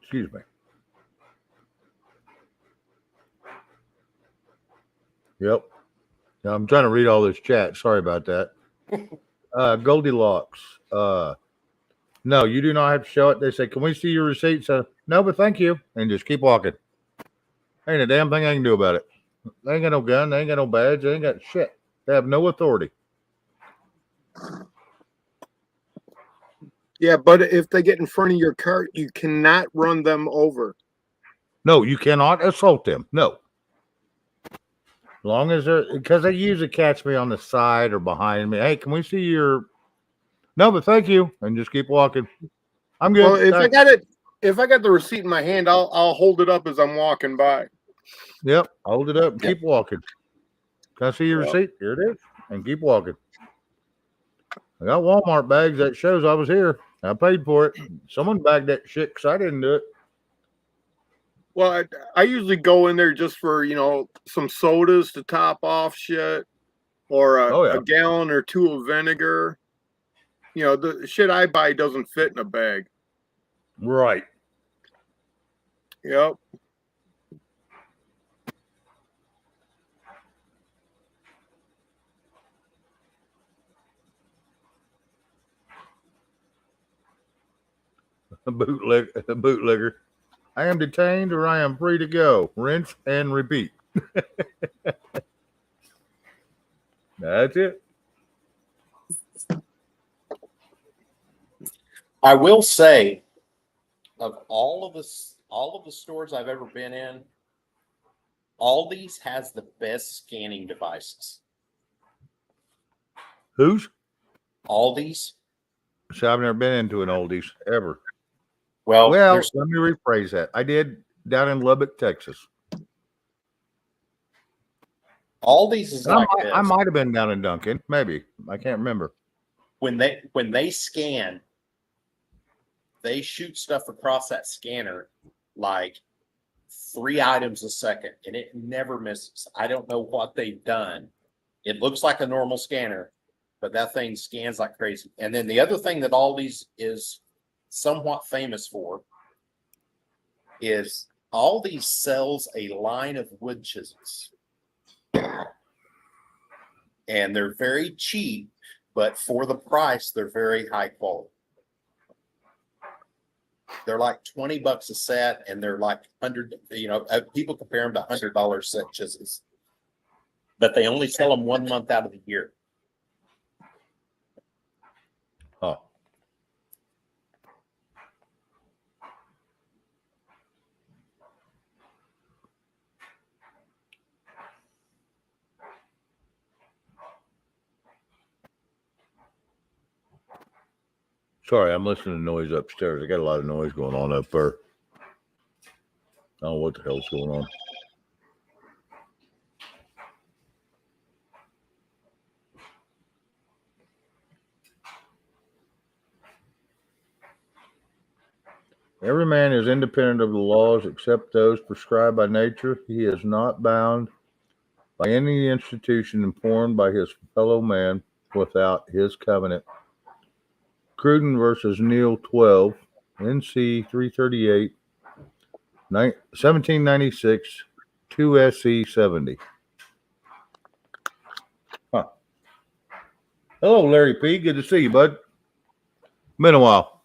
Excuse me. Yep. Now, I'm trying to read all this chat. Sorry about that. Goldilocks. No, you do not have to show it. They say, can we see your receipt? So, no, but thank you. And just keep walking. Ain't a damn thing I can do about it. They ain't got no gun. They ain't got no badge. They ain't got shit. They have no authority. Yeah, but if they get in front of your car, you cannot run them over. No, you cannot assault them. No. As long as they're, because they usually catch me on the side or behind me. Hey, can we see your, no, but thank you. And just keep walking. I'm good. Well, if I got the receipt in my hand, I'll hold it up as I'm walking by. Yep. Hold it up and keep walking. Can I see your receipt? Here it is. And keep walking. I got Walmart bags that shows I was here. I paid for it. Someone bagged that shit because I didn't do it. Well, I usually go in there just for, some sodas to top off shit, or a gallon or two of vinegar. The shit I buy doesn't fit in a bag. Right. Yep. A bootlegger. I am detained or I am free to go. Rinse and repeat. That's it. I will say, of all of the stores I've ever been in, Aldi's has the best scanning devices. Whose? Aldi's. So I've never been into an Oldies ever. Well, let me rephrase that. I did down in Lubbock, Texas. Aldi's is like this. I might have been down in Duncan, maybe. I can't remember. When they scan, they shoot stuff across that scanner like 3 items a second, and it never misses. I don't know what they've done. It looks like a normal scanner, but that thing scans like crazy. And then the other thing that Aldi's is somewhat famous for is Aldi's sells a line of wood chisels. And they're very cheap, but for the price, they're very high quality. They're like $20 a set, and they're like 100. People compare them to $100 set chisels, but they only sell them 1 month out of the year. Huh. Sorry, I'm listening to noise upstairs. I got a lot of noise going on up there. I don't know what the hell's going on. Every man is independent of the laws except those prescribed by nature. He is not bound by any institution informed by his fellow man without his covenant. Cruden versus Neal 12, NC 338, 1796, 2 SC 70. Huh. Hello, Larry P. Good to see you, bud. Been a while.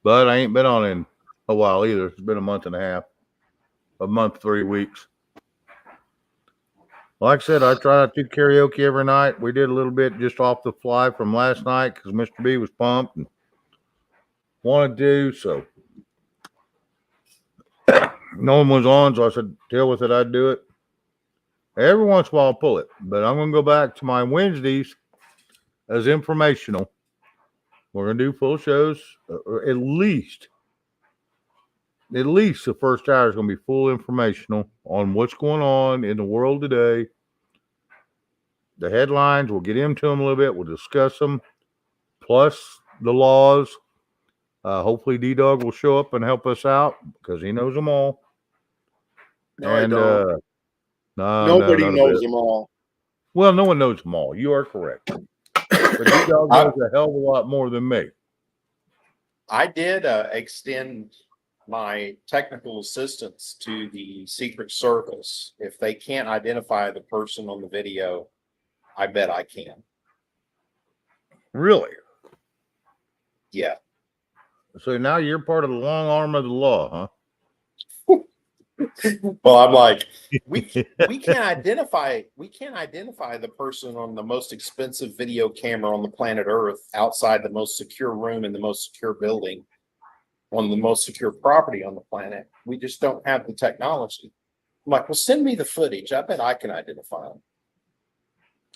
But I ain't been on in a while either. It's been a month and a half. A month, 3 weeks. Like I said, I try to do karaoke every night. We did a little bit just off the fly from last night because Mr. B was pumped and wanted to. So no one was on, so I said, deal with it. I'd do it. Every once in a while, I'll pull it. But I'm going to go back to my Wednesdays as informational. We're going to do full shows, at least the first hour is going to be full informational on what's going on in the world today. The headlines, we'll get into them a little bit. We'll discuss them. Plus the laws. Hopefully D-Dog will show up and help us out because he knows them all. No, I don't. No, Nobody not a knows bit. them all. Well, no one knows them all. You are correct. But D-Dog knows a hell of a lot more than me. I did extend my technical assistance to the Secret Service. If they can't identify the person on the video, I bet I can. Really? Yeah. So now you're part of the long arm of the law, huh? Well, I'm like, we can't identify the person on the most expensive video camera on the planet Earth outside the most secure room in the most secure building on the most secure property on the planet. We just don't have the technology. I'm like, well, send me the footage. I bet I can identify them.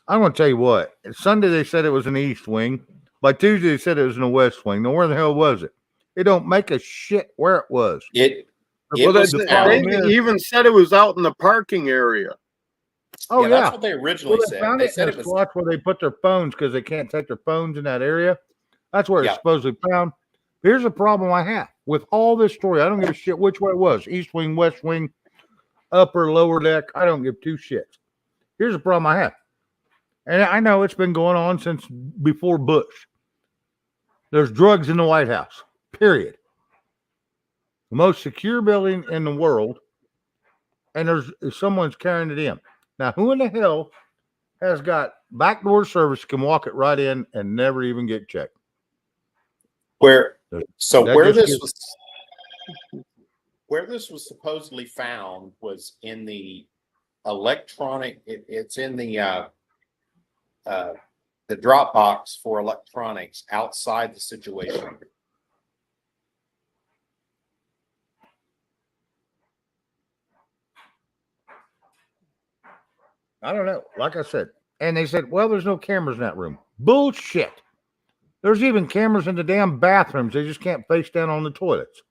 I'm going to tell you what. Sunday they said it was in the East Wing. By Tuesday they said it was in the West Wing. Now where the hell was it? It don't make a shit where it was. Well, was they found- even said it was out in the parking area. Oh yeah, that's what they originally Well, they said. found They it said in it a was spot where they put their phones because they can't take their phones in that area. That's where it's Yeah. supposedly found. Here's a problem I have with all this story. I don't give a shit which way it was, East Wing, West Wing, upper, lower deck. I don't give two shits. Here's the problem I have. And I know it's been going on since before Bush. There's drugs in the White House, period. The most secure building in the world, and there's someone's carrying it in. Now, who in the hell has got backdoor service, can walk it right in and never even get checked? where That where just this gives- was supposedly found was in the electronic. It's in the drop box for electronics outside the situation. I don't know. Like I said, and they said, well, there's no cameras in that room. Bullshit. There's even cameras in the damn bathrooms. They just can't face down on the toilets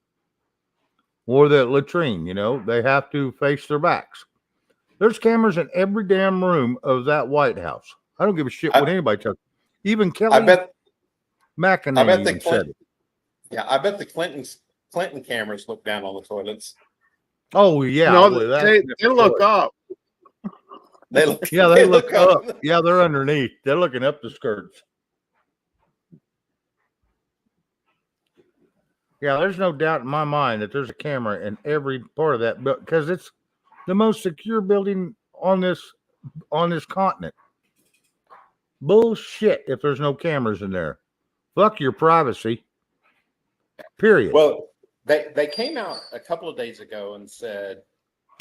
or the latrine. You know, they have to face their backs. There's cameras in every damn room of that White House. I don't give a shit what anybody tells you. Even Kelly I bet McEnany the even said it. Yeah, I bet the Clinton cameras look down on the toilets. Oh yeah, No, well, that's they different look story. up. They look. Yeah, they look up. Yeah, they're underneath. They're looking up the skirts. Yeah, there's no doubt in my mind that there's a camera in every part of that building because it's the most secure building on this continent. Bullshit if there's no cameras in there. Fuck your privacy. Period. Well, they came out a couple of days ago and said,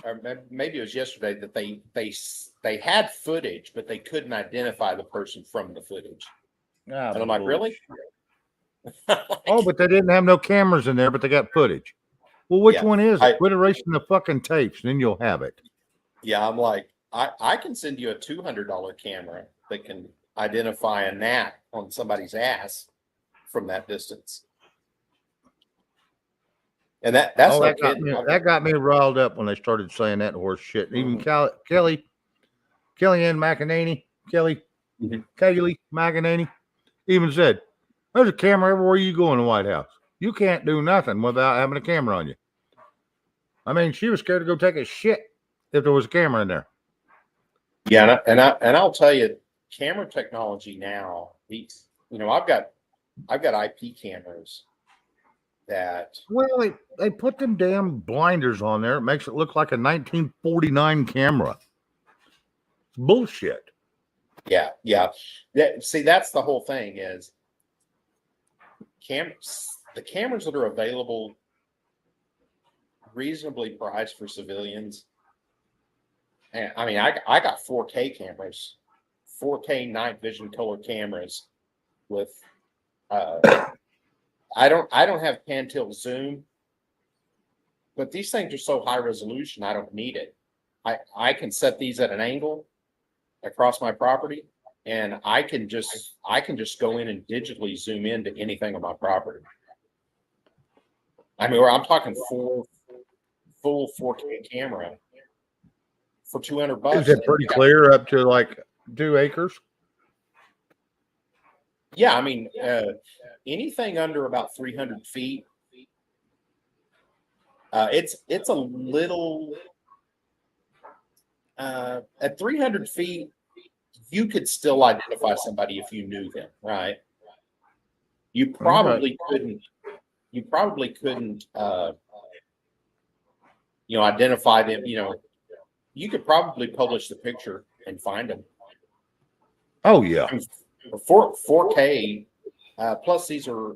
or maybe it was yesterday, that they had footage, but they couldn't identify the person from the footage. Ah, And I'm like, really? Oh, but they didn't have no cameras in there, but they got footage. Well, which Yeah, one is it? Quit erasing the fucking tapes, then you'll have it. Yeah, I'm like, I can send you a $200 camera that can identify a gnat on somebody's ass from that distance. And that's Oh, no that got kidding. me. That got me riled up when they started saying that horse shit. Even Kellyanne McEnany, Mhm. Kayleigh McEnany, even said, "There's a camera everywhere you go in the White House. You can't do nothing without having a camera on you." I mean, she was scared to go take a shit if there was a camera in there. Yeah, and I'll tell you, camera technology now. I've got IP cameras that. Well, they put them damn blinders on there. It makes it look like a 1949 camera. It's bullshit. Yeah. See, that's the whole thing is the cameras that are available reasonably priced for civilians. And I mean, I got 4K cameras, 4K night vision color cameras with I don't have pan tilt zoom, but these things are so high resolution I don't need it. I can set these at an angle across my property, and I can just go in and digitally zoom into anything on my property. I mean, I'm talking full 4K camera for $200. Is it pretty clear up to like 2 acres? Yeah, I mean, anything under about 300 feet, it's a little at 300 feet. You could still identify somebody if you knew them, right? You probably couldn't. You probably couldn't. Identify them. You could probably publish the picture and find them. Oh yeah. 4K. Plus, they're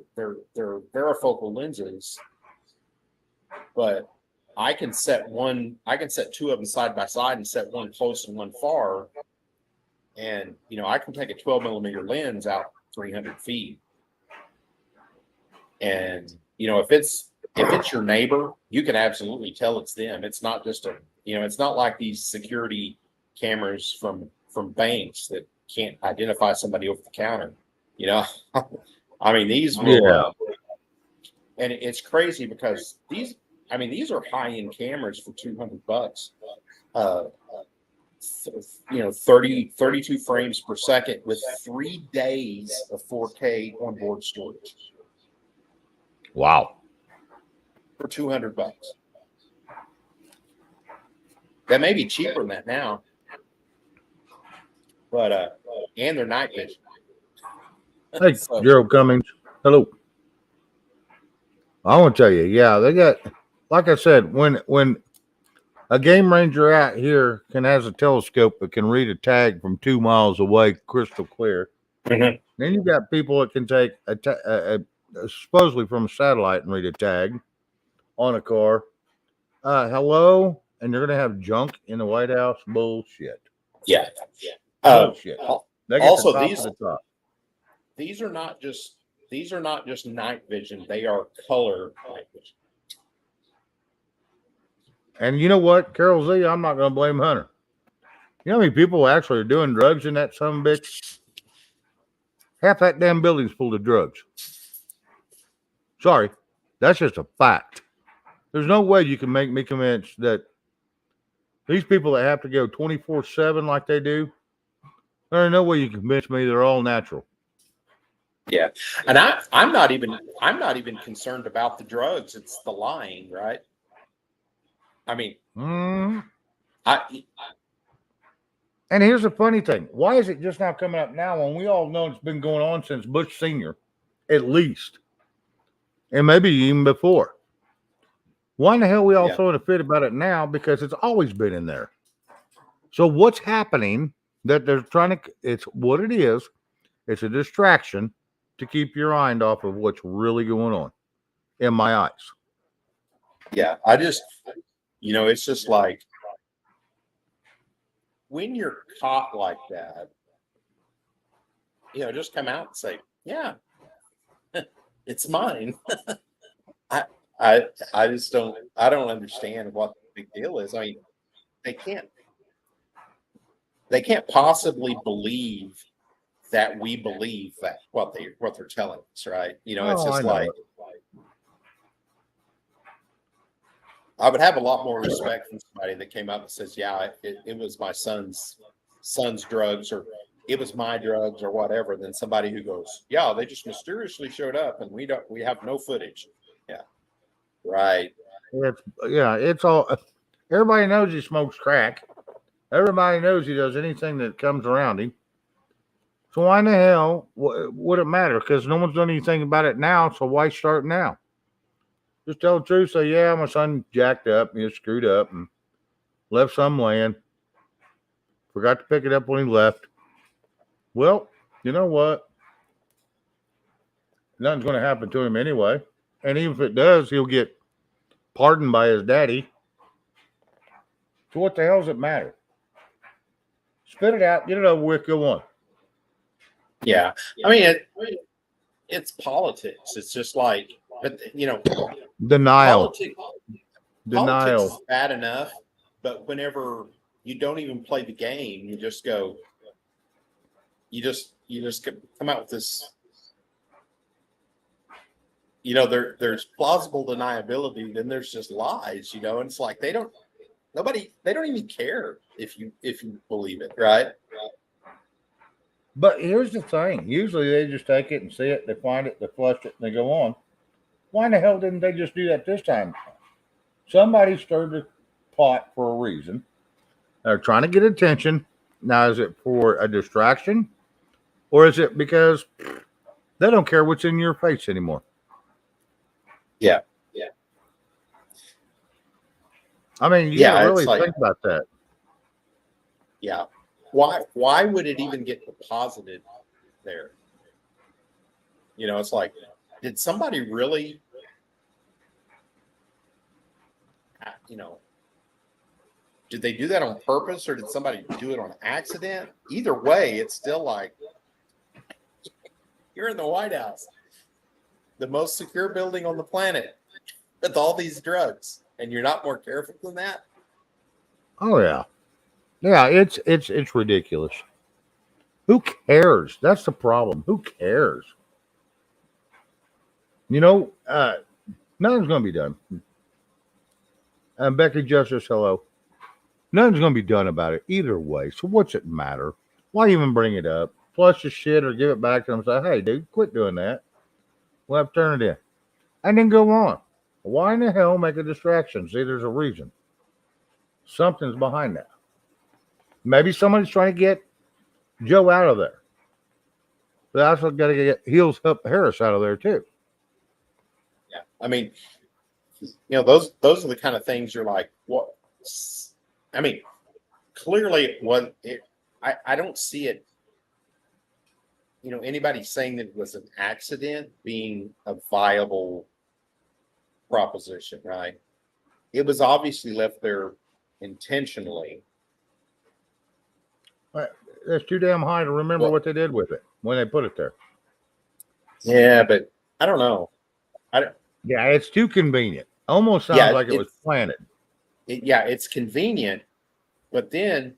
varifocal lenses, but I can set two of them side by side and set one close and one far, and I can take a 12 millimeter lens out 300 feet, and if it's your neighbor, you can absolutely tell it's them. It's not just it's not like these security cameras from banks that can't identify somebody over the counter. I mean, these will, and it's crazy because these are high-end cameras for $200. 32 frames per second with 3 days of 4K onboard storage. Wow. For $200. That may be cheaper than that now. But and they're night vision. Hey, Gerald Cummings. Hello. I want to tell you, yeah, they got, like I said, when a game ranger out here has a telescope that can read a tag from 2 miles away, crystal clear. Mm-hmm. Then you got people that can take supposedly from a satellite and read a tag on a car. Hello, and you're gonna have junk in the White House. Bullshit. Yeah. Bullshit. They get Also, the top of the top. These are not just night vision. They are color night vision. And you know what, Carol Z, I'm not going to blame Hunter. You know how many people actually are doing drugs in that son of a bitch? Half that damn building's full of drugs. Sorry, that's just a fact. There's no way you can make me convinced that these people that have to go 24/7 like they do, there's no way you can convince me they're all natural. Yeah, and I'm not even concerned about the drugs. It's the lying, right? I mean, And here's the funny thing. Why is it just now coming up now when we all know it's been going on since Bush Sr., at least, and maybe even before? Why in the hell are we all throwing a fit about it now? Because it's always been in there. So what's happening that they're trying to, it's what it is. It's a distraction to keep your mind off of what's really going on in my eyes. Yeah, I just, it's just like when you're caught like that, just come out and say, yeah, it's mine. I just don't understand what the big deal is. I mean, they can't possibly believe that we believe that what they're telling us, right? It's just like I would have a lot more respect from somebody that came up and says, yeah, it was my son's drugs, or it was my drugs, or whatever, than somebody who goes, yeah, they just mysteriously showed up and we have no footage. Yeah. Right. It's all, everybody knows he smokes crack. Everybody knows he does anything that comes around him. So why in the hell would it matter? Because no one's done anything about it now, so why start now? Just tell the truth. Say, yeah, my son jacked up and he screwed up and left some laying. Forgot to pick it up when he left. Well, you know what? Nothing's going to happen to him anyway. And even if it does, he'll get pardoned by his daddy. So what the hell does it matter? Spit it out, get it over with, go on. Yeah. I mean, it's politics. It's just like, but denial. Politics is bad enough, but whenever you don't even play the game, you just go, you just come out with this, there's plausible deniability, then there's just lies, and it's like they don't even care if you believe it, right? But here's the thing. Usually they just take it and see it, they find it, they flush it, and they go on. Why in the hell didn't they just do that this time? Somebody stirred the pot for a reason. They're trying to get attention. Now, is it for a distraction? Or is it because they don't care what's in your face anymore? Yeah. I mean, you Yeah, gotta it's really like- think about that. Yeah. Why would it even get deposited there? It's like, did somebody really, did they do that on purpose or did somebody do it on accident? Either way, it's still like, you're in the White House, the most secure building on the planet with all these drugs, and you're not more careful than that? Oh yeah. Yeah, it's ridiculous. Who cares? That's the problem. Who cares? Nothing's gonna be done. Becky Justice, hello. Nothing's gonna be done about it either way. So what's it matter? Why even bring it up? Flush the shit or give it back to them and say, hey dude, quit doing that. We'll have to turn it in. And then go on. Why in the hell make a distraction? See, there's a reason. Something's behind that. Maybe somebody's trying to get Joe out of there. But I also got to get Heels Up Harris out of there too. Yeah. I mean, those are the kind of things you're like, what? I mean, clearly it wasn't. I don't see it. Anybody saying that it was an accident being a viable proposition, right? It was obviously left there intentionally. That's too damn high to remember what they did with it when they put it there. Yeah, but I don't know. Yeah, it's too convenient. Almost sounds like it was planted. It's convenient, but then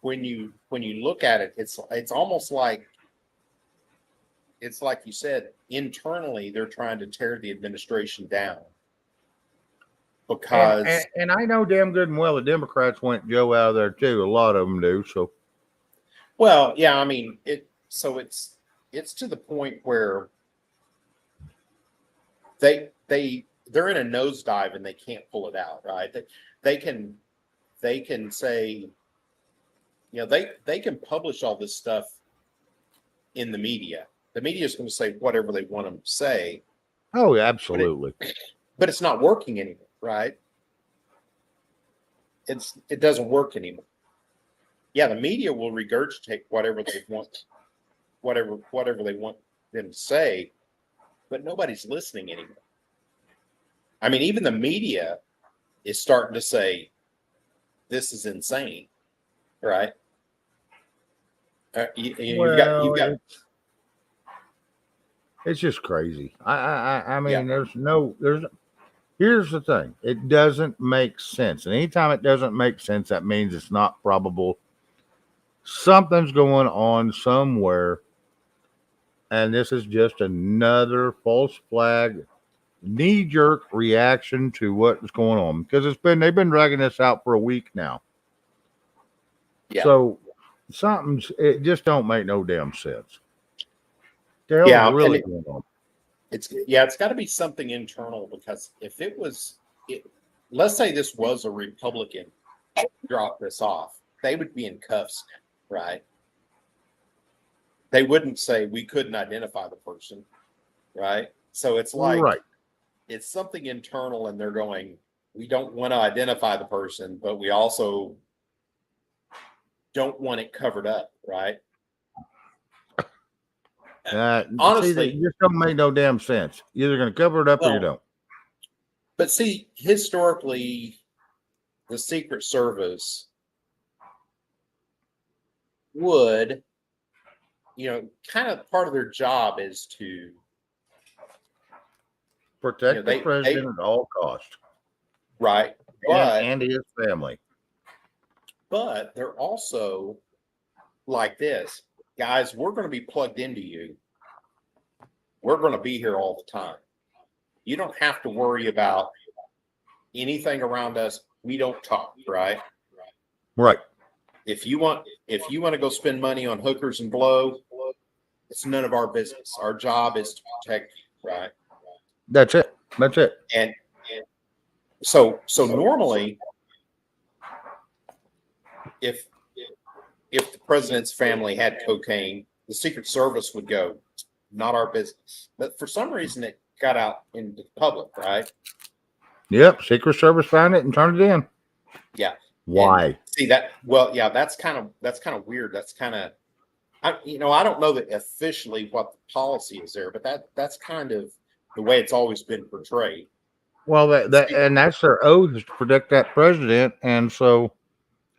when you look at it, it's almost like you said, internally they're trying to tear the administration down because and I know damn good and well the Democrats want Joe out of there too. A lot of them do. So, well, yeah, I mean it's to the point where they're in a nosedive and they can't pull it out, right? They can say, they can publish all this stuff in the media. The media is going to say whatever they want them to say. Oh, absolutely. But it's not working anymore, right? It doesn't work anymore. Yeah, the media will regurgitate whatever they want, whatever they want them to say, but nobody's listening anymore. I mean, even the media is starting to say, this is insane, right? You've got it's just crazy. I mean, here's the thing. It doesn't make sense. And anytime it doesn't make sense, that means it's not probable. Something's going on somewhere. And this is just another false flag, knee-jerk reaction to what's going on. Because they've been dragging this out for a week now. Yeah. So it just don't make no damn sense. The hell is really going on? It's got to be something internal, because if let's say this was a Republican drop this off, they would be in cuffs now, right? They wouldn't say we couldn't identify the person, right? So it's like, it's something internal, and they're going, we don't want to identify the person, but we also don't want it covered up, right? Honestly, it just don't make no damn sense. You're either going to cover it up or you don't. But see, historically, the Secret Service would, kind of part of their job is to protect the president at all costs. Right. And his family. But they're also like this. Guys, we're going to be plugged into you. We're going to be here all the time. You don't have to worry about anything around us. We don't talk, right? Right. If you want to go spend money on hookers and blow, it's none of our business. Our job is to protect you, right? That's it. That's it. And so normally, if the president's family had cocaine, the Secret Service would go, not our business. But for some reason, it got out into the public, right? Yep. Secret Service found it and turned it in. Yeah. Why? And see that? Well, yeah, that's kind of weird. That's kind of, I don't know that officially what the policy is there, but that's kind of the way it's always been portrayed. Well, and that's their oath is to protect that president, and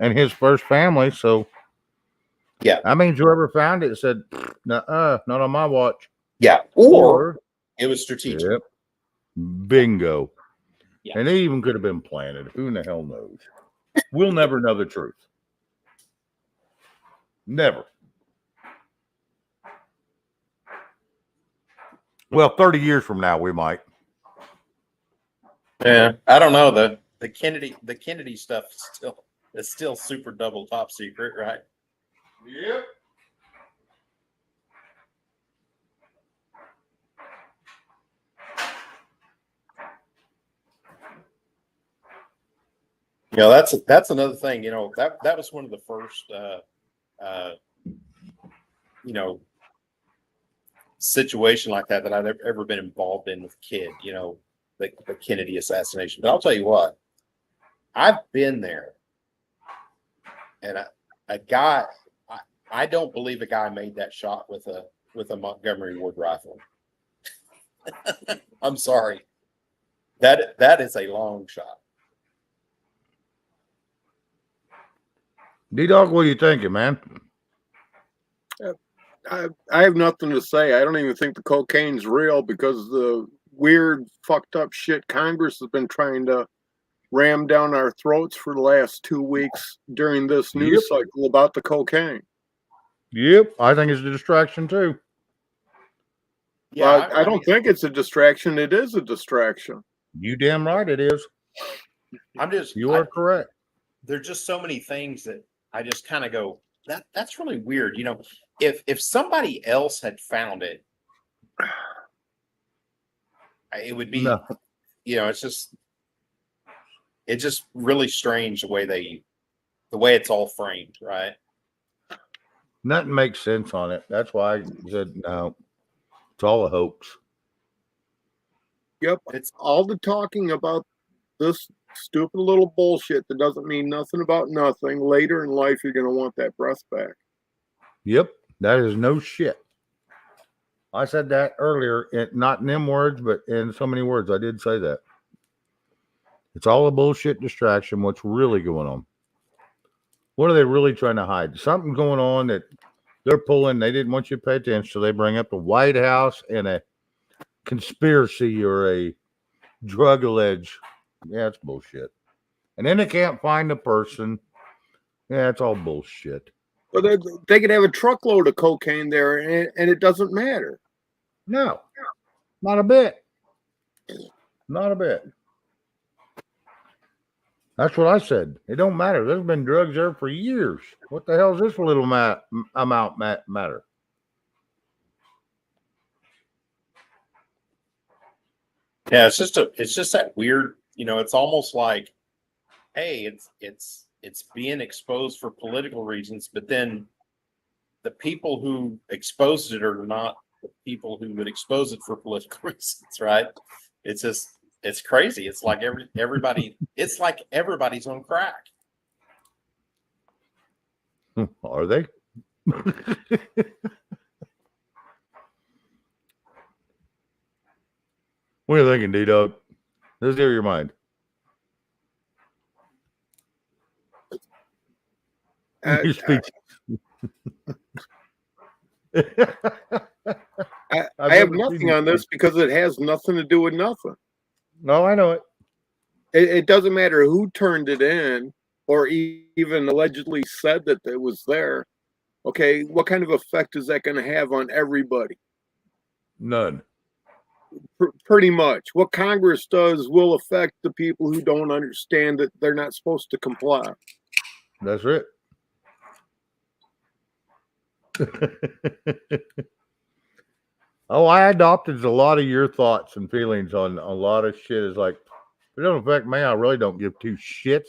his first family. So, Yeah. I mean, whoever found it said, not on my watch. Yeah. Or it was strategic. Yep. Bingo. Yeah. And it even could have been planted. Who in the hell knows? We'll never know the truth. Never. Well, 30 years from now, we might. Yeah. I don't know. The Kennedy stuff is still super double top secret, right? Yep. That's another thing. That was one of the first situation like that I've ever been involved in with kid. The Kennedy assassination. But I'll tell you what, I've been there, and I don't believe a guy made that shot with a Montgomery Ward rifle. I'm sorry, that is a long shot. D-Dog, what are you thinking, man? I have nothing to say. I don't even think the cocaine's real because the weird, fucked up shit Congress has been trying to ram down our throats for the last 2 weeks during this news cycle about the cocaine. Yep, I think it's a distraction too. Yeah, I don't think it's a distraction. It is a distraction. You damn right it is. You are correct. There's just so many things that I just kind of go, that's really weird. If somebody else had found it, it would be, it's just really strange the way it's all framed, right? Nothing makes sense on it. That's why I said no. It's all a hoax. Yep. It's all the talking about this stupid little bullshit that doesn't mean nothing about nothing. Later in life, you're going to want that breath back. Yep. That is no shit. I said that earlier, not in them words, but in so many words. I did say that. It's all a bullshit distraction. What's really going on? What are they really trying to hide? Something going on that they're pulling. They didn't want you to pay attention, so they bring up the White House and a conspiracy or a drug allege. Yeah, it's bullshit. And then they can't find the person. Yeah, it's all bullshit. But they could have a truckload of cocaine there, and it doesn't matter. No, not a bit. Not a bit. That's what I said. It don't matter. There's been drugs there for years. What the hell is this little amount matter? Yeah, it's just that weird. It's almost like, hey, it's being exposed for political reasons, but then the people who exposed it are not the people who would expose it for political reasons, right? It's crazy. It's like everybody. It's like everybody's on crack. Are they? What are you thinking, D-Dog? Let's hear your mind. You speak. I have nothing on this because it has nothing to do with nothing. No, I know it. It doesn't matter who turned it in or even allegedly said that it was there. Okay, what kind of effect is that going to have on everybody? None. Pretty much. What Congress does will affect the people who don't understand that they're not supposed to comply. That's it. Oh, I adopted a lot of your thoughts and feelings on a lot of shit. Is like, if it don't affect me, I really don't give two shits.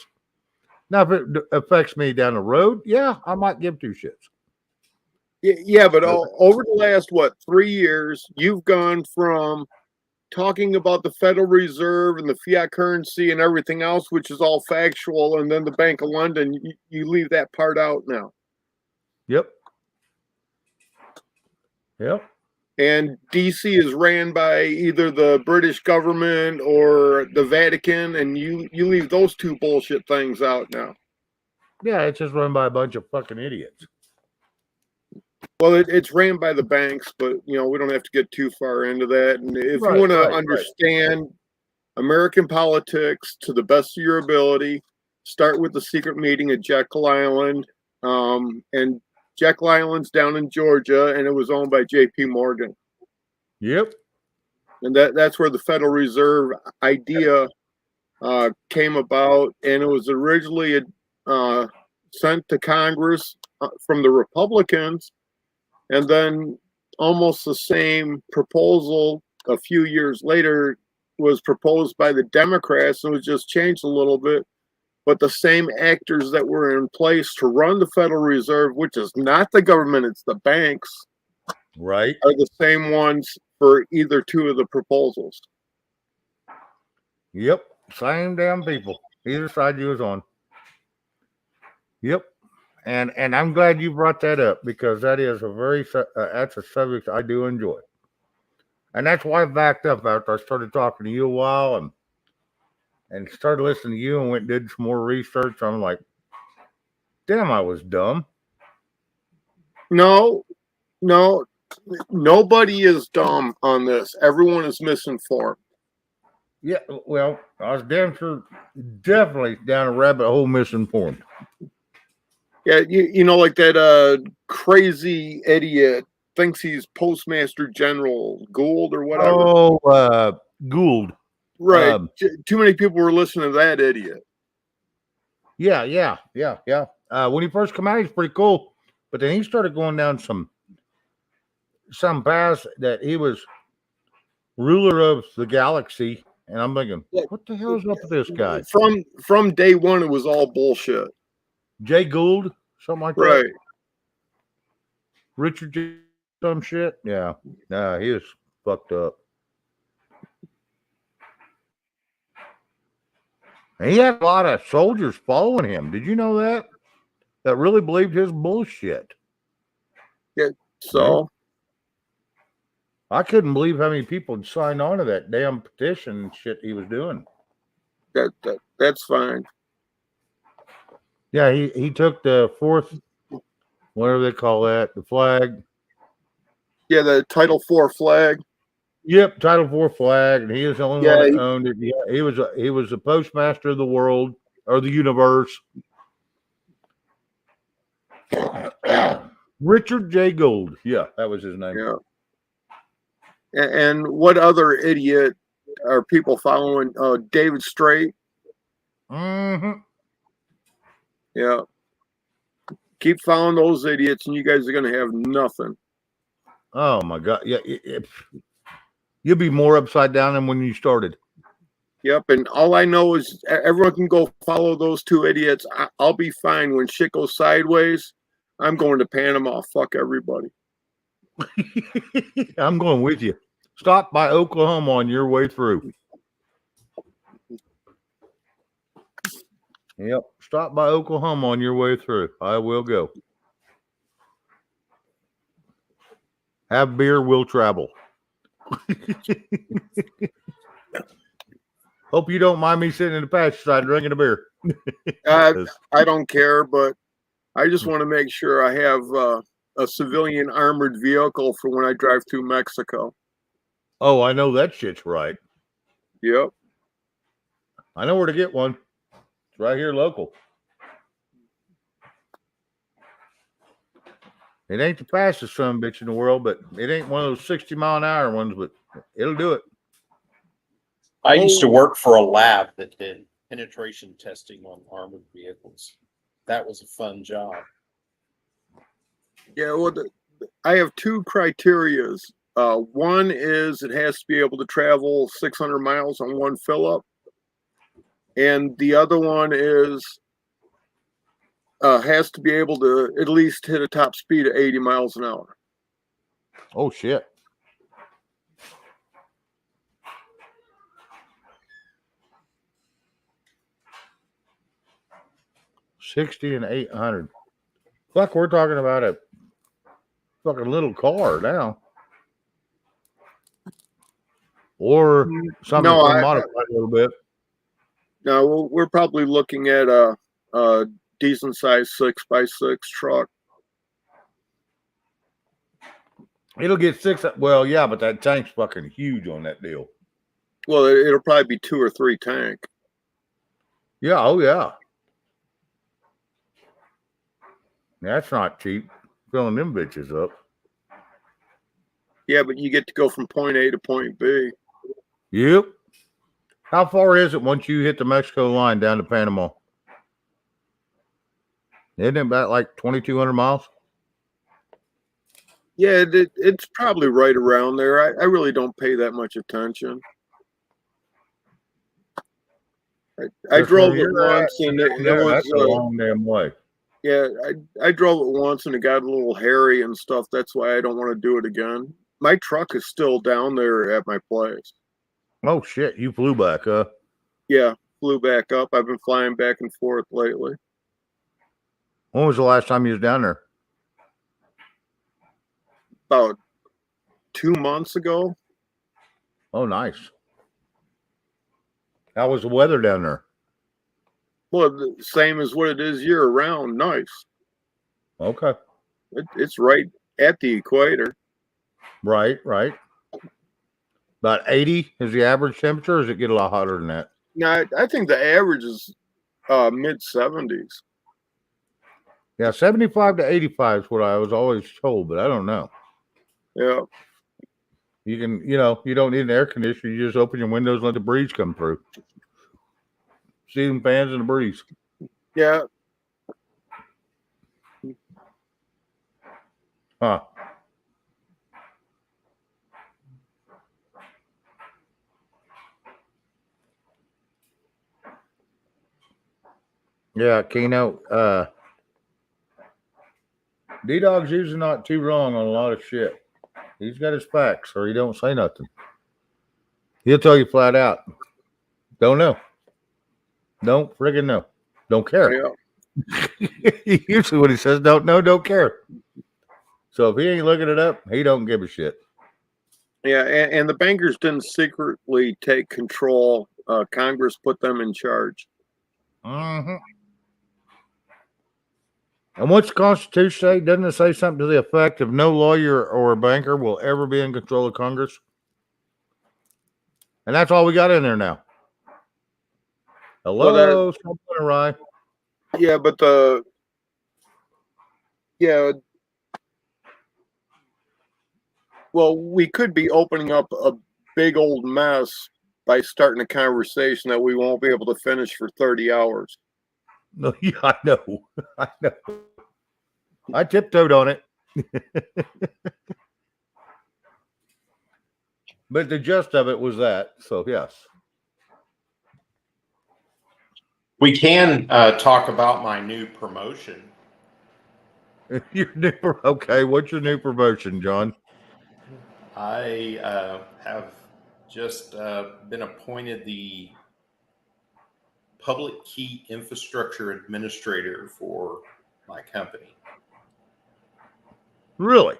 Now, if it affects me down the road, yeah, I might give two shits. Yeah, but over the last, 3 years, you've gone from talking about the Federal Reserve and the fiat currency and everything else, which is all factual, and then the Bank of London, you leave that part out now. Yep. Yep. And DC is ran by either the British government or the Vatican, and you leave those two bullshit things out now. Yeah, it's just run by a bunch of fucking idiots. Well, it's ran by the banks, but we don't have to get too far into that. And if you want to understand American politics to the best of your ability, start with the secret meeting at Jekyll Island. And Jekyll Island's down in Georgia, and it was owned by J.P. Morgan. Yep. And that's where the Federal Reserve idea came about, and it was originally sent to Congress from the Republicans, and then almost the same proposal a few years later was proposed by the Democrats, and was just changed a little bit. But the same actors that were in place to run the Federal Reserve, which is not the government, it's the banks, right, are the same ones for either two of the proposals. Yep. Same damn people. Either side you was on. Yep. And I'm glad you brought that up, because that is that's a subject I do enjoy. And that's why I backed up after I started talking to you a while and started listening to you and went and did some more research. I'm like, damn, I was dumb. No, nobody is dumb on this. Everyone is misinformed. Yeah, well, I was definitely down a rabbit hole misinformed. Yeah, like that crazy idiot thinks he's Postmaster General Gould or whatever. Oh, Gould. Right. Too many people were listening to that idiot. Yeah. When he first came out, he's pretty cool. But then he started going down some paths that he was ruler of the galaxy. And I'm thinking, what the hell is up with this guy? From day one, it was all bullshit. Jay Gould, something like that. Right. Richard J. Some shit. Yeah. Nah, he was fucked up. And he had a lot of soldiers following him. Did you know that? That really believed his bullshit. Yeah. So I couldn't believe how many people had signed on to that damn petition and shit he was doing. That's fine. Yeah, he took the fourth, whatever they call that, the flag. Yeah, the Title IV flag. Yep, Title IV flag, and he was the only one that owned it. Yeah, he was the postmaster of the world or the universe. Richard J. Gould. Yeah, that was his name. Yeah. And what other idiot are people following? David Straight. Mm-hmm. Yeah. Keep following those idiots, and you guys are going to have nothing. Oh my God! Yeah, you'll be more upside down than when you started. Yep, and all I know is everyone can go follow those two idiots. I'll be fine when shit goes sideways. I'm going to Panama. Fuck everybody. I'm going with you. Stop by Oklahoma on your way through. Yep. Stop by Oklahoma on your way through. I will go. Have beer, we'll travel. Hope you don't mind me sitting in the pasture side drinking a beer. I don't care, but I just want to make sure I have a civilian armored vehicle for when I drive through Mexico. Oh, I know that shit's right. Yep. I know where to get one. It's right here local. It ain't the fastest son of a bitch in the world, but it ain't one of those 60-mile-an-hour ones, but it'll do it. I used to work for a lab that did penetration testing on armored vehicles. That was a fun job. Yeah, well, I have two criterias One is it has to be able to travel 600 miles on one fill up, and the other one is has to be able to at least hit a top speed of 80 miles an hour. Oh shit. $60 and $800. Fuck, we're talking about a fucking little car now. Or something No, that's been modified a little bit. No, we're probably looking at a decent sized 6x6 truck. It'll get 6. Well, yeah, but that tank's fucking huge on that deal. Well, it'll probably be 2 or 3 tank. Yeah, oh yeah. That's not cheap. Filling them bitches up. Yeah, but you get to go from point A to point B. Yep. How far is it once you hit the Mexico line down to Panama? Isn't it about like 2,200 miles? Yeah, it's probably right around there. I really don't pay that much attention. I That's drove where it you're at. once, and it Yeah, was that's a long damn way. yeah. I drove it once, and it got a little hairy and stuff. That's why I don't want to do it again. My truck is still down there at my place. Oh shit, you flew back, huh? Yeah, flew back up. I've been flying back and forth lately. When was the last time you was down there? About 2 months ago. Oh, nice. How was the weather down there? Well, the same as what it is year round. Nice. Okay. It's right at the equator. Right. About 80 is the average temperature, or does it get a lot hotter than that? Now, I think the average is mid 70s. Yeah, 75 to 85 is what I was always told, but I don't know. Yeah. You can, you don't need an air conditioner. You just open your windows and let the breeze come through. Ceiling fans and the breeze. Yeah. Huh. Yeah, Keno. D-Dog's usually not too wrong on a lot of shit. He's got his facts, or he don't say nothing. He'll tell you flat out. Don't know. Don't friggin' know. Don't care. Yeah. Usually when he says don't know, don't care. So if he ain't looking it up, he don't give a shit. Yeah, and the bankers didn't secretly take control. Congress put them in charge. Mm-hmm. And what's the Constitution say? Doesn't it say something to the effect of no lawyer or banker will ever be in control of Congress? And that's all we got in there now. Hello, something awry. Yeah, but well, we could be opening up a big old mess by starting a conversation that we won't be able to finish for 30 hours. No, yeah, I know. I tiptoed on it. But the gist of it was that. So, yes. We can talk about my new promotion. Your new, okay, what's your new promotion, John? I have just been appointed the public key infrastructure administrator for my company. Really?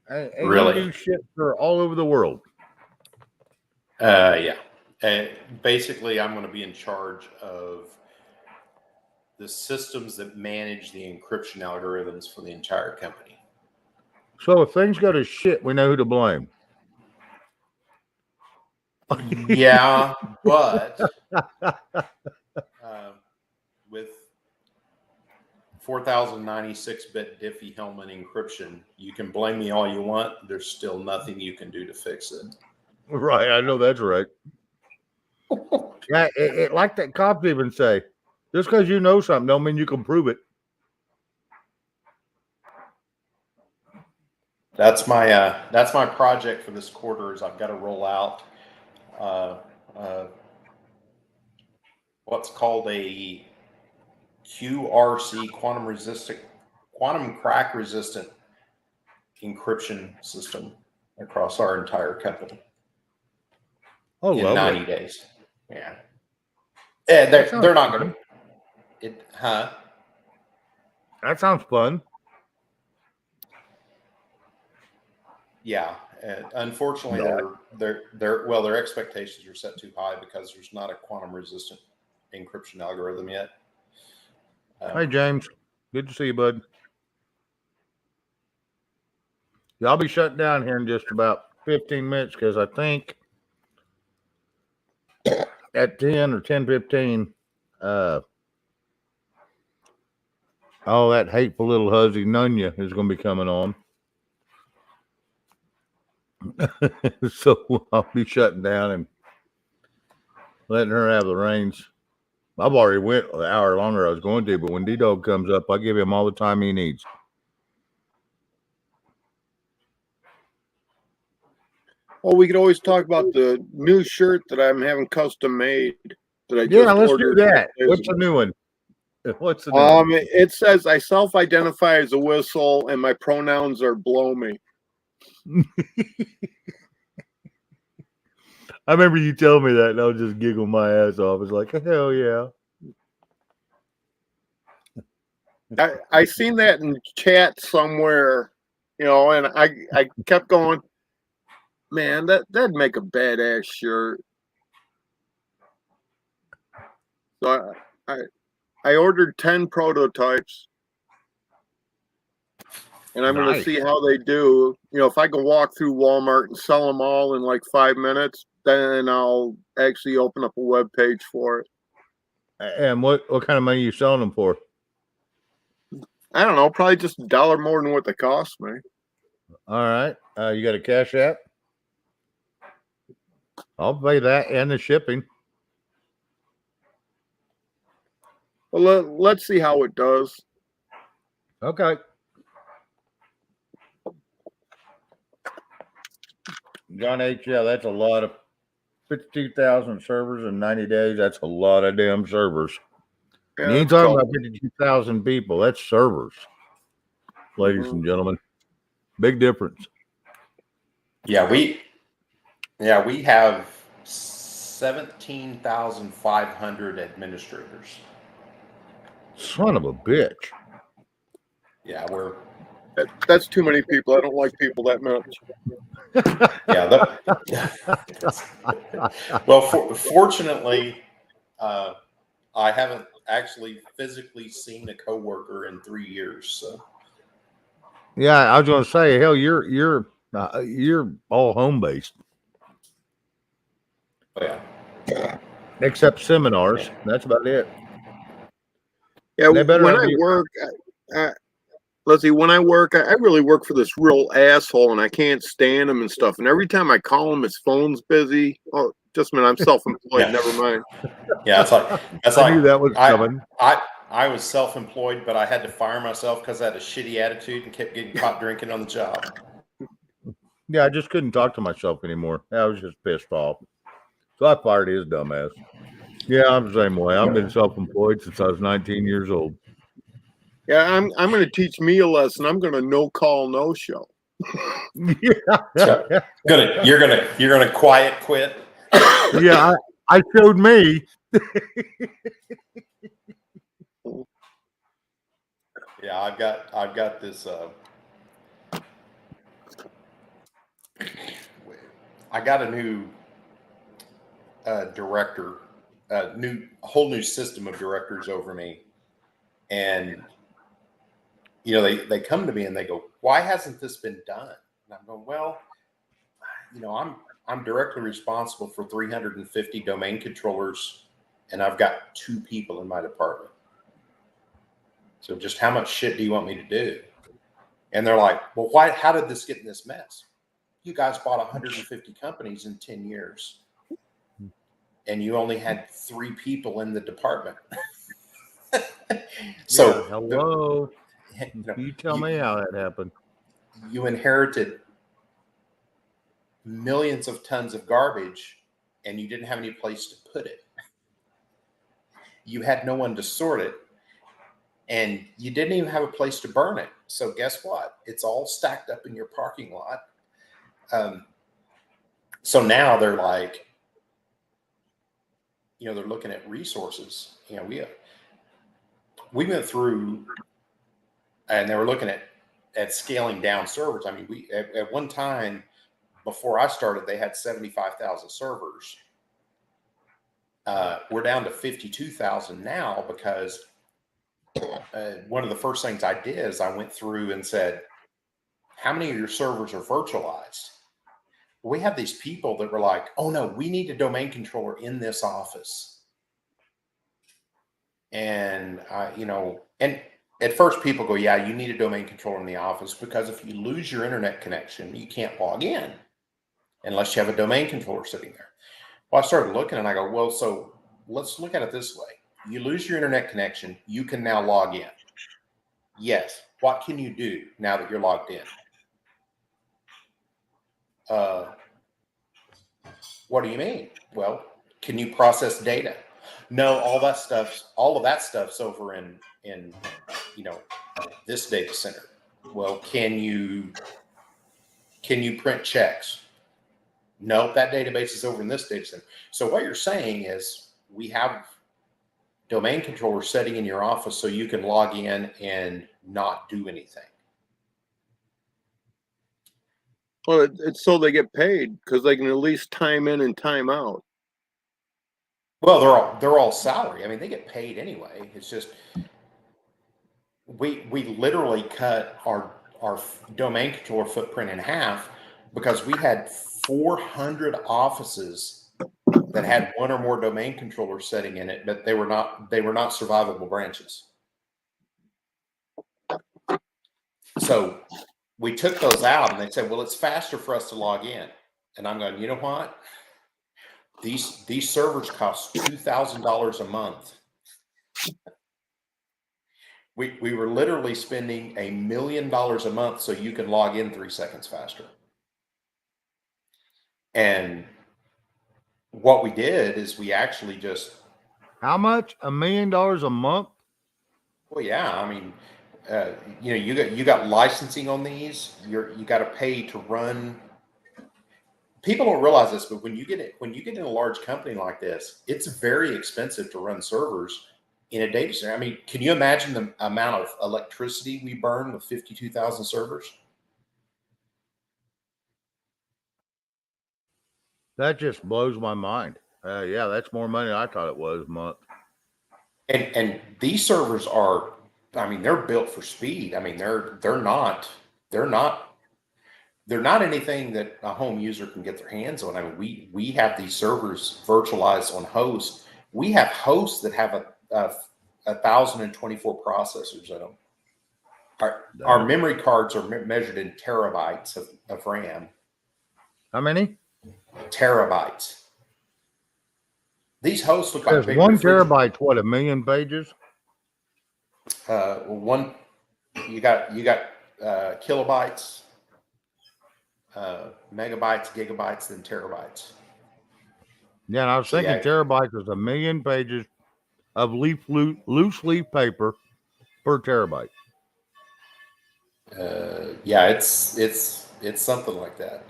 And Really? you do shit for all over the world. Yeah. Basically, I'm going to be in charge of the systems that manage the encryption algorithms for the entire company. So if things go to shit, we know who to blame. Yeah, but with 4096-bit Diffie-Hellman encryption, you can blame me all you want. There's still nothing you can do to fix it. Right, I know that's right. Yeah, like that cops even say, just because you know something don't mean you can prove it. That's my project for this quarter. Is I've got to roll out what's called a QRC, quantum crack resistant encryption system across our entire company Oh, in lovely. 90 days. Yeah. And they're not going to. That sounds fun. Yeah. Unfortunately, their expectations are set too high because there's not a quantum resistant encryption algorithm yet. Hey, James. Good to see you, bud. Yeah, I'll be shutting down here in just about 15 minutes because I think at 10 or 10:15, that hateful little hussy Nunya is going to be coming on. So I'll be shutting down and letting her have the reins. I've already went an hour longer I was going to, but when D-Dog comes up, I give him all the time he needs. Well, we could always talk about the new shirt that I'm having custom made that I just Let's ordered. do that. What's the new one? What's the new one? It says I self-identify as a whistle and my pronouns are blow me. I remember you telling me that, and I was just giggling my ass off. It's like, hell yeah. I seen that in chat somewhere, and I kept going, man, that'd make a badass shirt. So I ordered 10 prototypes, and I'm going to see how they do. If I can walk through Walmart and sell them all in like 5 minutes, then I'll actually open up a web page for it. And what kind of money are you selling them for? I don't know, probably just $1 more than what they cost me. All right. You got a Cash App? I'll pay that and the shipping. Well, let's see how it does. Okay. John H., yeah, that's a lot of 52,000 servers in 90 days. That's a lot of damn servers. Yeah, You ain't talking about 52,000 people. That's servers, ladies and gentlemen. Big difference. Yeah, we have 17,500 administrators. Son of a bitch. Yeah, that's too many people. I don't like people that much. Yeah. Well, fortunately, I haven't actually physically seen a coworker in 3 years. So. Yeah, I was going to say, hell, you're all home based. Yeah. Except seminars. That's about it. Yeah, when I work, let's see, when I work, I really work for this real asshole, and I can't stand him and stuff. And every time I call him, his phone's busy. Oh, just a minute, I'm self-employed. Yeah. Never mind. Yeah, I knew that was coming. I was self-employed, but I had to fire myself because I had a shitty attitude and kept getting caught drinking on the job. Yeah, I just couldn't talk to myself anymore. I was just pissed off. So I fired his dumb ass. Yeah, I'm the same way. I've been self-employed since I was 19 years old. Yeah, I'm going to teach me a lesson. I'm going to no call, no show. Yeah. So, you're gonna quiet quit. Yeah, I showed me. Yeah, I've got this. I got a new director, a whole new system of directors over me, and they come to me and they go, "Why hasn't this been done?" And I'm going, "Well, I'm directly responsible for 350 domain controllers, and I've got 2 people in my department. So just how much shit do you want me to do?" And they're like, "Well, why? How did this get in this mess? You guys bought 150 companies in 10 years, and you only had 3 people in the department." So hello. You tell me how that happened. you inherited millions of tons of garbage and you didn't have any place to put it. You had no one to sort it, and you didn't even have a place to burn it. So guess what? It's all stacked up in your parking lot. So now they're like, they're looking at resources. We went through, and they were looking at scaling down servers. I mean, we at one time before I started, they had 75,000 servers. We're down to 52,000 now because one of the first things I did is I went through and said, how many of your servers are virtualized? We have these people that were like, oh no, we need a domain controller in this office. And, and at first people go, yeah, you need a domain controller in the office because if you lose your internet connection, you can't log in unless you have a domain controller sitting there. Well, I started looking and I go, well, so let's look at it this way. You lose your internet connection, you can now log in. Yes. What can you do now that you're logged in? What do you mean? Well, can you process data? No, all of that stuff's over in this data center. Well, can you print checks? No, that database is over in this data center. So what you're saying is we have domain controllers setting in your office so you can log in and not do anything. Well, it's so they get paid because they can at least time in and time out. Well, they're all salary. I mean, they get paid anyway. It's just we literally cut our domain controller footprint in half because we had 400 offices that had one or more domain controllers setting in it, but they were not survivable branches. So we took those out and they said, well, it's faster for us to log in. And I'm going, you know what? These servers cost $2,000 a month. We were literally spending $1 million a month so you can log in 3 seconds faster. And what we did is we actually just. How much? $1 million a month? Well, yeah. I mean, you got licensing on these. You got to pay to run. People don't realize this, but when you get in a large company like this, it's very expensive to run servers in a data center. I mean, can you imagine the amount of electricity we burn with 52,000 servers? That just blows my mind. Yeah, that's more money than I thought it was a month. And these servers are, I mean, they're built for speed. I mean, they're not anything that a home user can get their hands on. I mean, we have these servers virtualized on hosts. We have hosts that have 1,024 processors in them. Our memory cards are measured in terabytes of RAM. How many? Terabytes. These hosts look like There's big 1 terabyte. What, 1 million pages? One, you got kilobytes, megabytes, gigabytes, then terabytes. Yeah, and I was thinking terabytes was 1 million pages of loose leaf paper per terabyte. Yeah, it's something like that.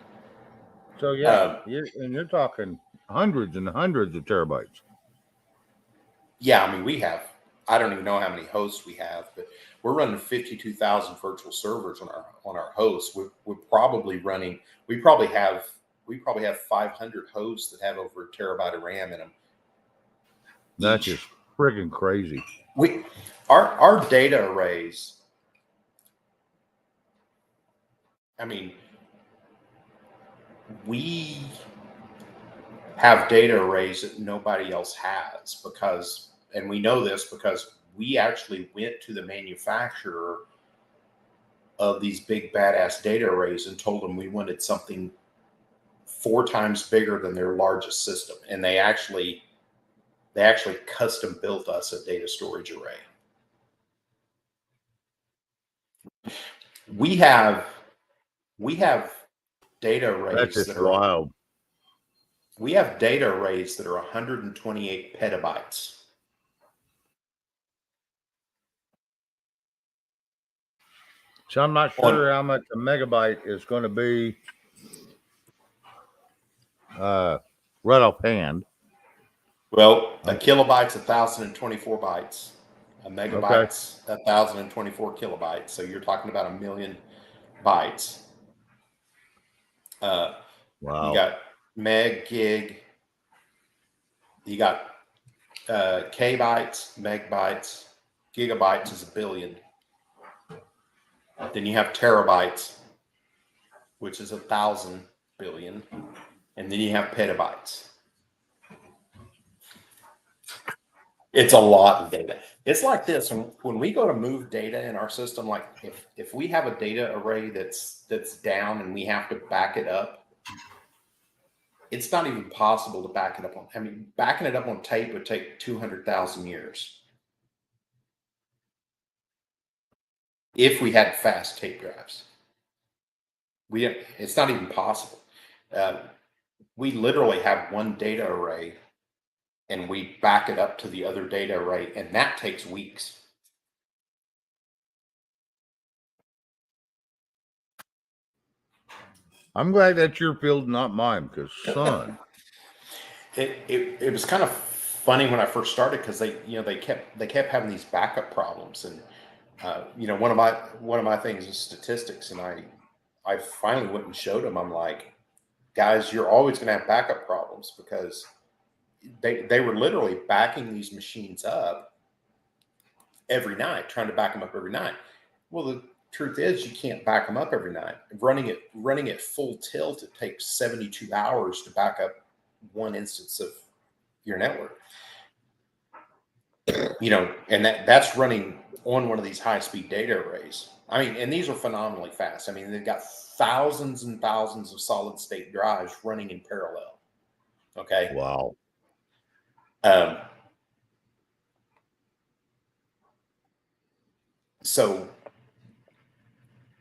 So yeah, you're talking hundreds and hundreds of terabytes. Yeah, I mean, I don't even know how many hosts we have, but we're running 52,000 virtual servers on our hosts. We probably have 500 hosts that have over 1 terabyte of RAM in them. That's just friggin' crazy. Our data arrays. I mean, we have data arrays that nobody else has and we know this because we actually went to the manufacturer of these big badass data arrays and told them we wanted something 4 times bigger than their largest system. And they actually custom built us a data storage array. We have We have data That's arrays just that are wild. we have data arrays that are 128 petabytes. So I'm not sure how much a megabyte is going to be right offhand. Well, a kilobyte's 1,024 bytes. A megabyte's 1,024 kilobytes. So you're talking about 1,000,000 bytes. You Wow. got meg, gig. You got kbytes, megabytes, gigabytes is 1,000,000,000. Then you have terabytes, which is 1,000 billion, and then you have petabytes. It's a lot of data. It's like this when we go to move data in our system. Like if we have a data array that's down and we have to back it up, it's not even possible to back it up on. I mean, backing it up on tape would take 200,000 years if we had fast tape drives. It's not even possible. We literally have one data array and we back it up to the other data array, and that takes weeks. I'm glad that's your field, not mine, because son. It was kind of funny when I first started because they kept having these backup problems, and one of my things is statistics, and I finally went and showed them. I'm like, guys, you're always going to have backup problems because they were literally backing these machines up every night, trying to back them up every night. Well, the truth is you can't back them up every night. Running it full tilt, it takes 72 hours to back up one instance of your network. And that's running on one of these high-speed data arrays. I mean, and these are phenomenally fast. I mean, they've got thousands and thousands of solid-state drives running in parallel. Okay. Wow. So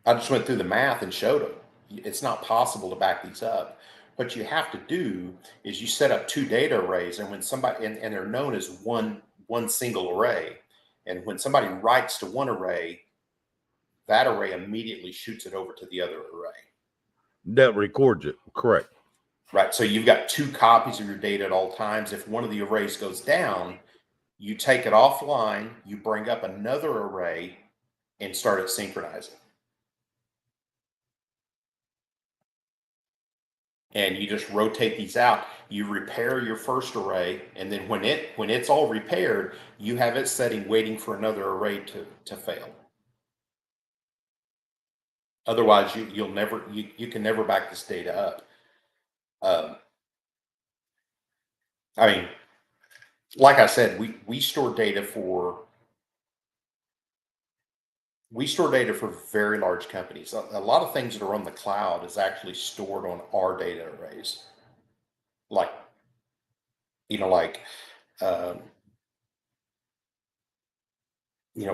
I just went through the math and showed them it's not possible to back these up. What you have to do is you set up two data arrays, and when somebody and they're known as one single array, and when somebody writes to one array, that array immediately shoots it over to the other array. That records it, correct? Right. So you've got two copies of your data at all times. If one of the arrays goes down, you take it offline, you bring up another array, and start it synchronizing. And you just rotate these out. You repair your first array, and then when it's all repaired, you have it setting waiting for another array to fail. Otherwise, you can never back this data up. I mean, like I said, we store data for very large companies. A lot of things that are on the cloud is actually stored on our data arrays. Like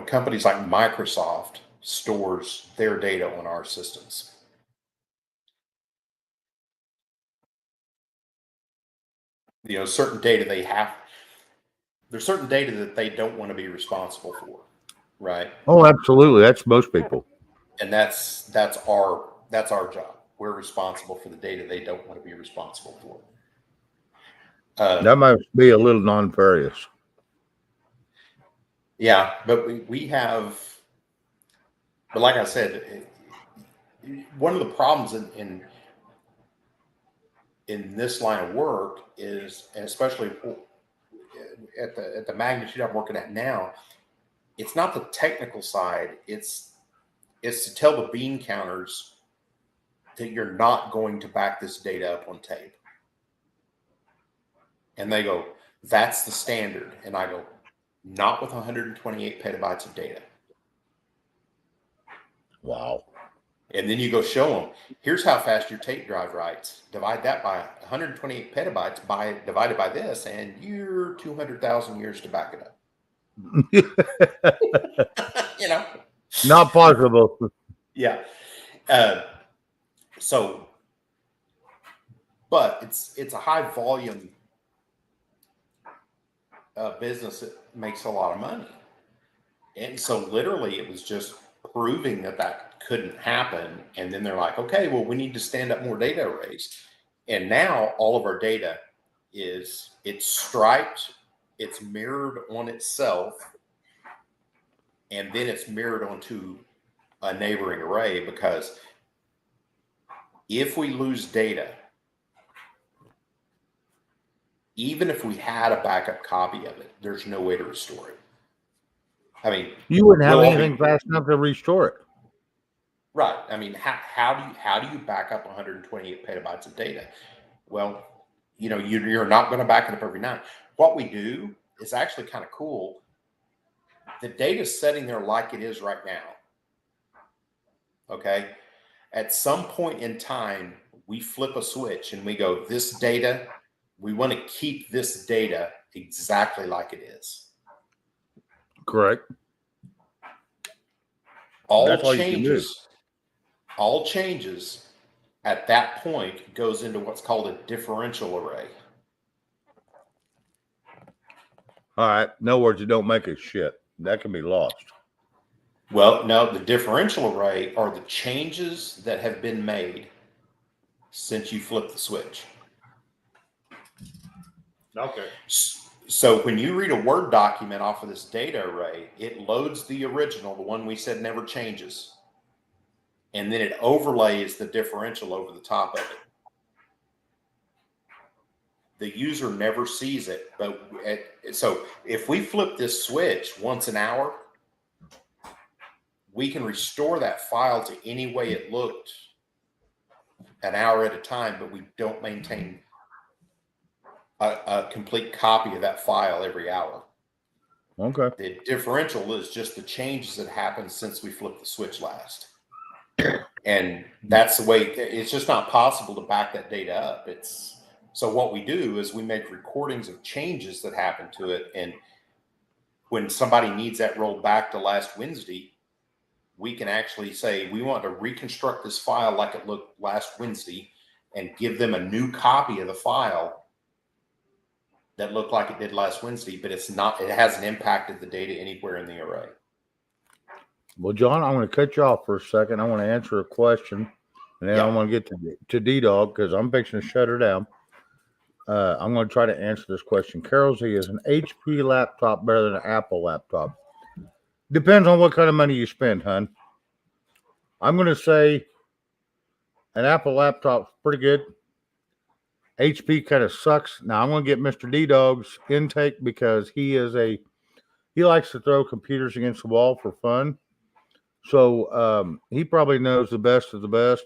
companies like Microsoft stores their data on our systems. Certain data there's certain data that they don't want to be responsible for, right? Oh, absolutely. That's most people. And that's our job. We're responsible for the data they don't want to be responsible for. That must be a little nefarious. Yeah, but we have. But like I said, one of the problems in this line of work is, and especially at the magnitude I'm working at now, it's not the technical side. It's to tell the bean counters that you're not going to back this data up on tape. And they go, that's the standard. And I go, not with 128 petabytes of data. Wow. And then you go show them, here's how fast your tape drive writes. Divide that by 128 petabytes divided by this, and you're 200,000 years to back it up. Not possible. Yeah. So, but it's a high volume business that makes a lot of money. And so literally it was just proving that couldn't happen. And then they're like, okay, well, we need to stand up more data arrays. And now all of our data it's striped, it's mirrored on itself, and then it's mirrored onto a neighboring array, because if we lose data, even if we had a backup copy of it, there's no way to restore it. I mean, You wouldn't have we'll all anything fast enough to restore it. right. I mean, how do you back up 128 petabytes of data? Well, you're not going to back it up every night. What we do is actually kind of cool. The data's sitting there like it is right now. Okay. At some point in time, we flip a switch and we go, this data, we want to keep this data exactly like it is. Correct. All That's all you can do. changes at that point goes into what's called a differential array. All right. In other words, you don't make a shit. That can be lost. Well, no, the differential array are the changes that have been made since you flipped the switch. Okay. So when you read a Word document off of this data array, it loads the original, the one we said never changes. And then it overlays the differential over the top of it. The user never sees it. But so if we flip this switch once an hour, we can restore that file to any way it looked an hour at a time, but we don't maintain a complete copy of that file every hour. Okay. The differential is just the changes that happened since we flipped the switch last. And that's the way, it's just not possible to back that data up. So what we do is we make recordings of changes that happened to it. And when somebody needs that rolled back to last Wednesday, we can actually say, we want to reconstruct this file like it looked last Wednesday and give them a new copy of the file that looked like it did last Wednesday, but it hasn't impacted the data anywhere in the array. Well, John, I'm going to cut you off for a second. I want to answer a question, and then I want to get to D-Dog because I'm fixing to shut her down. I'm going to try to answer this question. Carol Z, is an HP laptop better than an Apple laptop? Depends on what kind of money you spend, hon. I'm going to say an Apple laptop's pretty good. HP kind of sucks. Now I'm going to get Mr. D-Dog's intake because he likes to throw computers against the wall for fun. So he probably knows the best of the best,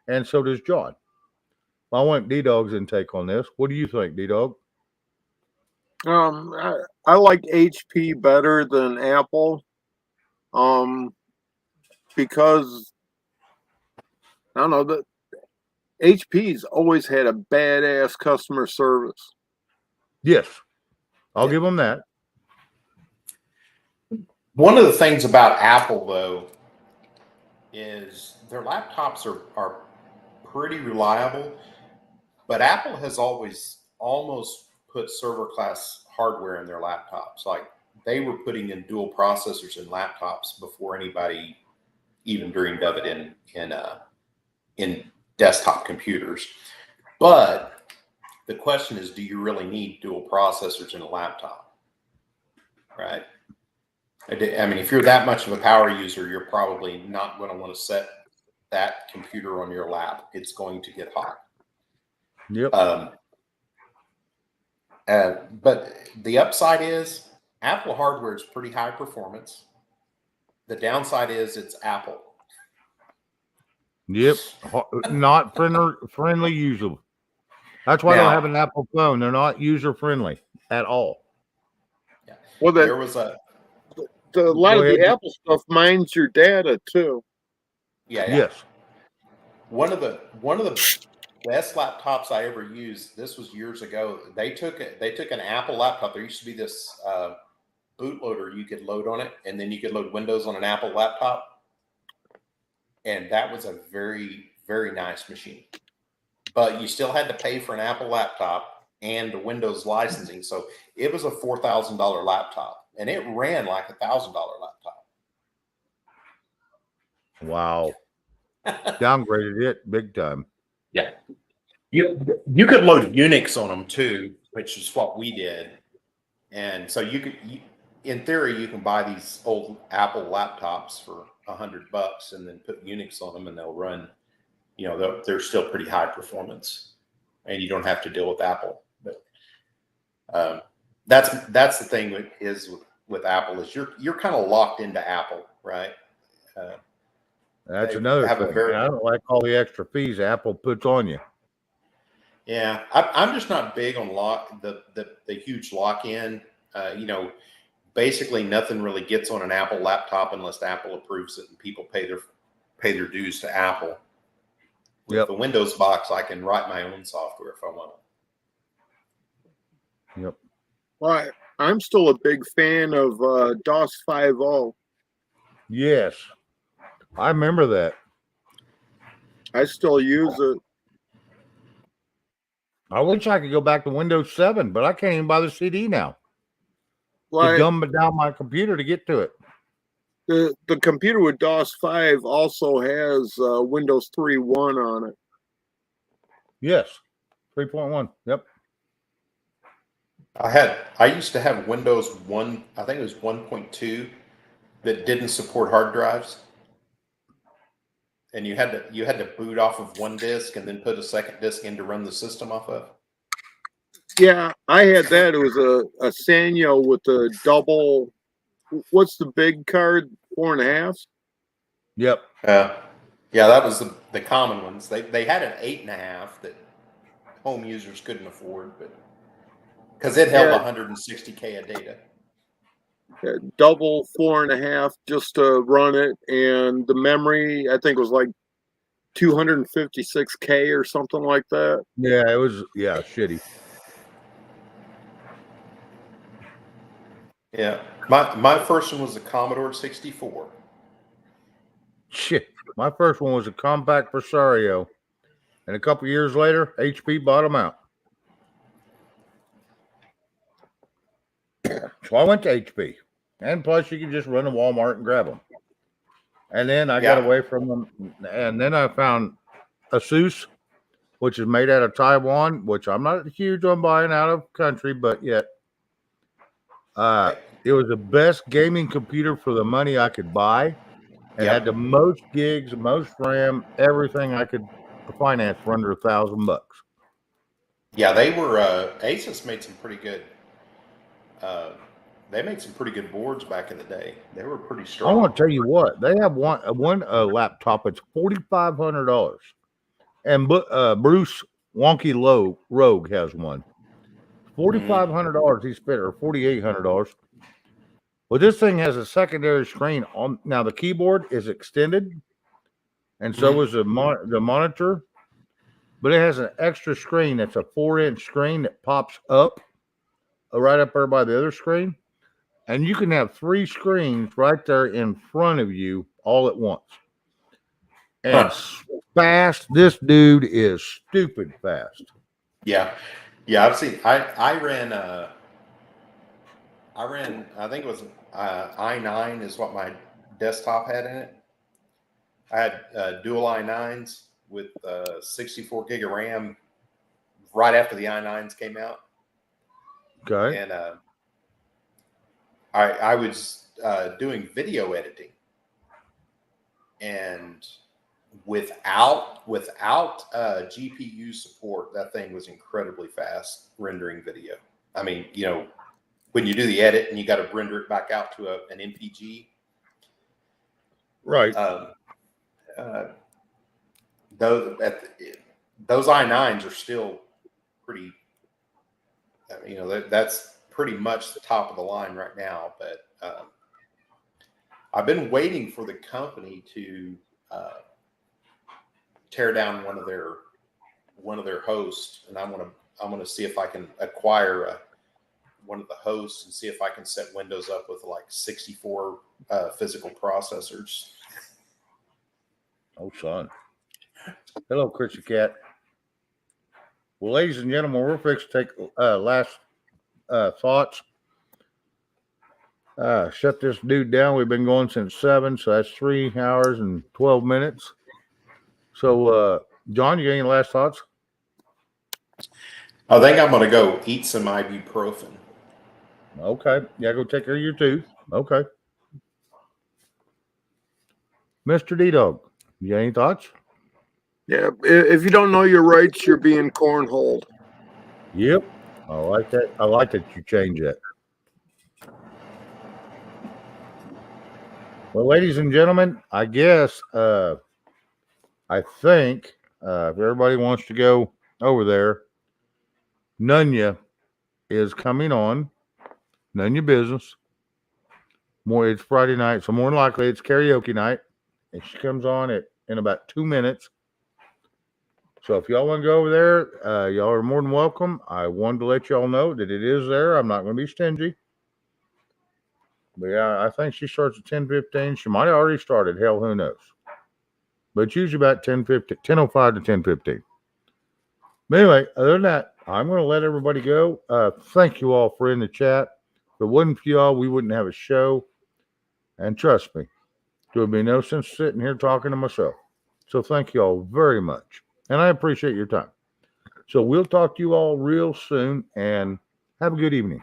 and so does John. I want D-Dog's intake on this. What do you think, D-Dog? I like HP better than Apple, because I don't know that HP's always had a badass customer service. Yes, I'll give them that. One of the things about Apple, though, is their laptops are pretty reliable, but Apple has always almost put server class hardware in their laptops. Like they were putting in dual processors in laptops before anybody even dreamed of it in desktop computers. But the question is, do you really need dual processors in a laptop? Right? I mean, if you're that much of a power user, you're probably not going to want to set that computer on your lap. It's going to get hot. Yep. But the upside is Apple hardware is pretty high performance. The downside is it's Apple. Yep. Not friendly user. That's why I don't have an Apple phone. They're not user friendly at all. Yeah. Well, there was a lot of the Apple stuff mines your data too. Yeah. Yes. One of the best laptops I ever used, this was years ago. They took an Apple laptop. There used to be this bootloader you could load on it, and then you could load Windows on an Apple laptop. And that was a very, very nice machine. But you still had to pay for an Apple laptop and the Windows licensing. So it was a $4,000 laptop, and it ran like a $1,000 laptop. Wow. Downgraded it big time. Yeah. You could load Unix on them too, which is what we did. And so in theory, you can buy these old Apple laptops for $100 and then put Unix on them, and they'll run. You know, they're still pretty high performance, and you don't have to deal with Apple. But that's the thing with Apple is you're kind of locked into Apple, right? That's They another have a thing. very- I don't like all the extra fees Apple puts on you. Yeah, I'm just not big on the huge lock-in. You know, basically nothing really gets on an Apple laptop unless Apple approves it and people pay their dues to Apple. With the Windows box, I can write my own software if I want. Yep. Well, I'm still a big fan of DOS 5.0. Yes. I remember that. I still use it. I wish I could go back to Windows 7, but I can't even buy the CD now. To Like dumb it down my computer to get to it. the computer with DOS 5 also has Windows 3.1 on it. Yes. 3.1. Yep. I used to have Windows 1, I think it was 1.2, that didn't support hard drives. And you had to boot off of one disk and then put a second disk in to run the system off of. Yeah, I had that. It was a Sanyo with a double. What's the big card? 4.5. Yep. Yeah, that was the common ones. They had an 8.5 that home users couldn't afford, but because it held 160K of data. Double 4.5 just to run it, and the memory I think was like 256K or something like that. Yeah, it was shitty. Yeah, my first one was a Commodore 64. Shit. My first one was a compact Presario. And a couple years later, HP bought them out. So I went to HP. And plus, you could just run to Walmart and grab them. And then I got away from them. And then I found Asus, which is made out of Taiwan, which I'm not huge on buying out of country, but yet it was the best gaming computer for the money I could buy. It had the most gigs, most RAM, everything I could finance for under $1,000. Yeah, they were Asus made some pretty good. They made some pretty good boards back in the day. They were pretty strong. I want to tell you what, they have one laptop. It's $4,500, and Bruce Wonky Rogue has one. $4,500 he spent, or $4,800. Well, this thing has a secondary screen on. Now the keyboard is extended, and so is the monitor. But it has an extra screen that's a 4-inch screen that pops up right up there by the other screen. And you can have 3 screens right there in front of you all at once. And fast. This dude is stupid fast. Yeah. I've seen. I ran. I think it was i9 is what my desktop had in it. I had dual i9s with 64 gig of RAM right after the i9s came out. Okay. And I was doing video editing, and without GPU support, that thing was incredibly fast rendering video. I mean, you know, when you do the edit and you got to render it back out to an MPG, Right. Those i9s are still pretty. You know, that's pretty much the top of the line right now. But I've been waiting for the company to tear down one of their hosts, and I'm gonna see if I can acquire one of the hosts and see if I can set Windows up with like 64 physical processors. Oh, son. Hello, Chrissy Cat. Well, ladies and gentlemen, we're fixing to take last thoughts. Shut this dude down. We've been going since 7, so that's 3 hours and 12 minutes. So, John, you got any last thoughts? I think I'm going to go eat some ibuprofen. Okay. Yeah, go take care of your tooth. Okay. Mr. D-Dog, you got any thoughts? Yeah, if you don't know your rights, you're being cornholed. Yep. I like that. I like that you change that. Well, ladies and gentlemen, I guess I think if everybody wants to go over there, Nunya is coming on. Nunya Business. It's Friday night, so more than likely it's karaoke night. And she comes on in about 2 minutes. So if y'all want to go over there, y'all are more than welcome. I wanted to let y'all know that it is there. I'm not going to be stingy. But yeah, I think she starts at 10:15. She might have already started. Hell, who knows? But it's usually about 10:05 to 10:15. But anyway, other than that, I'm going to let everybody go. Thank you all for in the chat. If it wasn't for y'all, we wouldn't have a show. And trust me, there would be no sense sitting here talking to myself. So thank you all very much. And I appreciate your time. So we'll talk to you all real soon and have a good evening.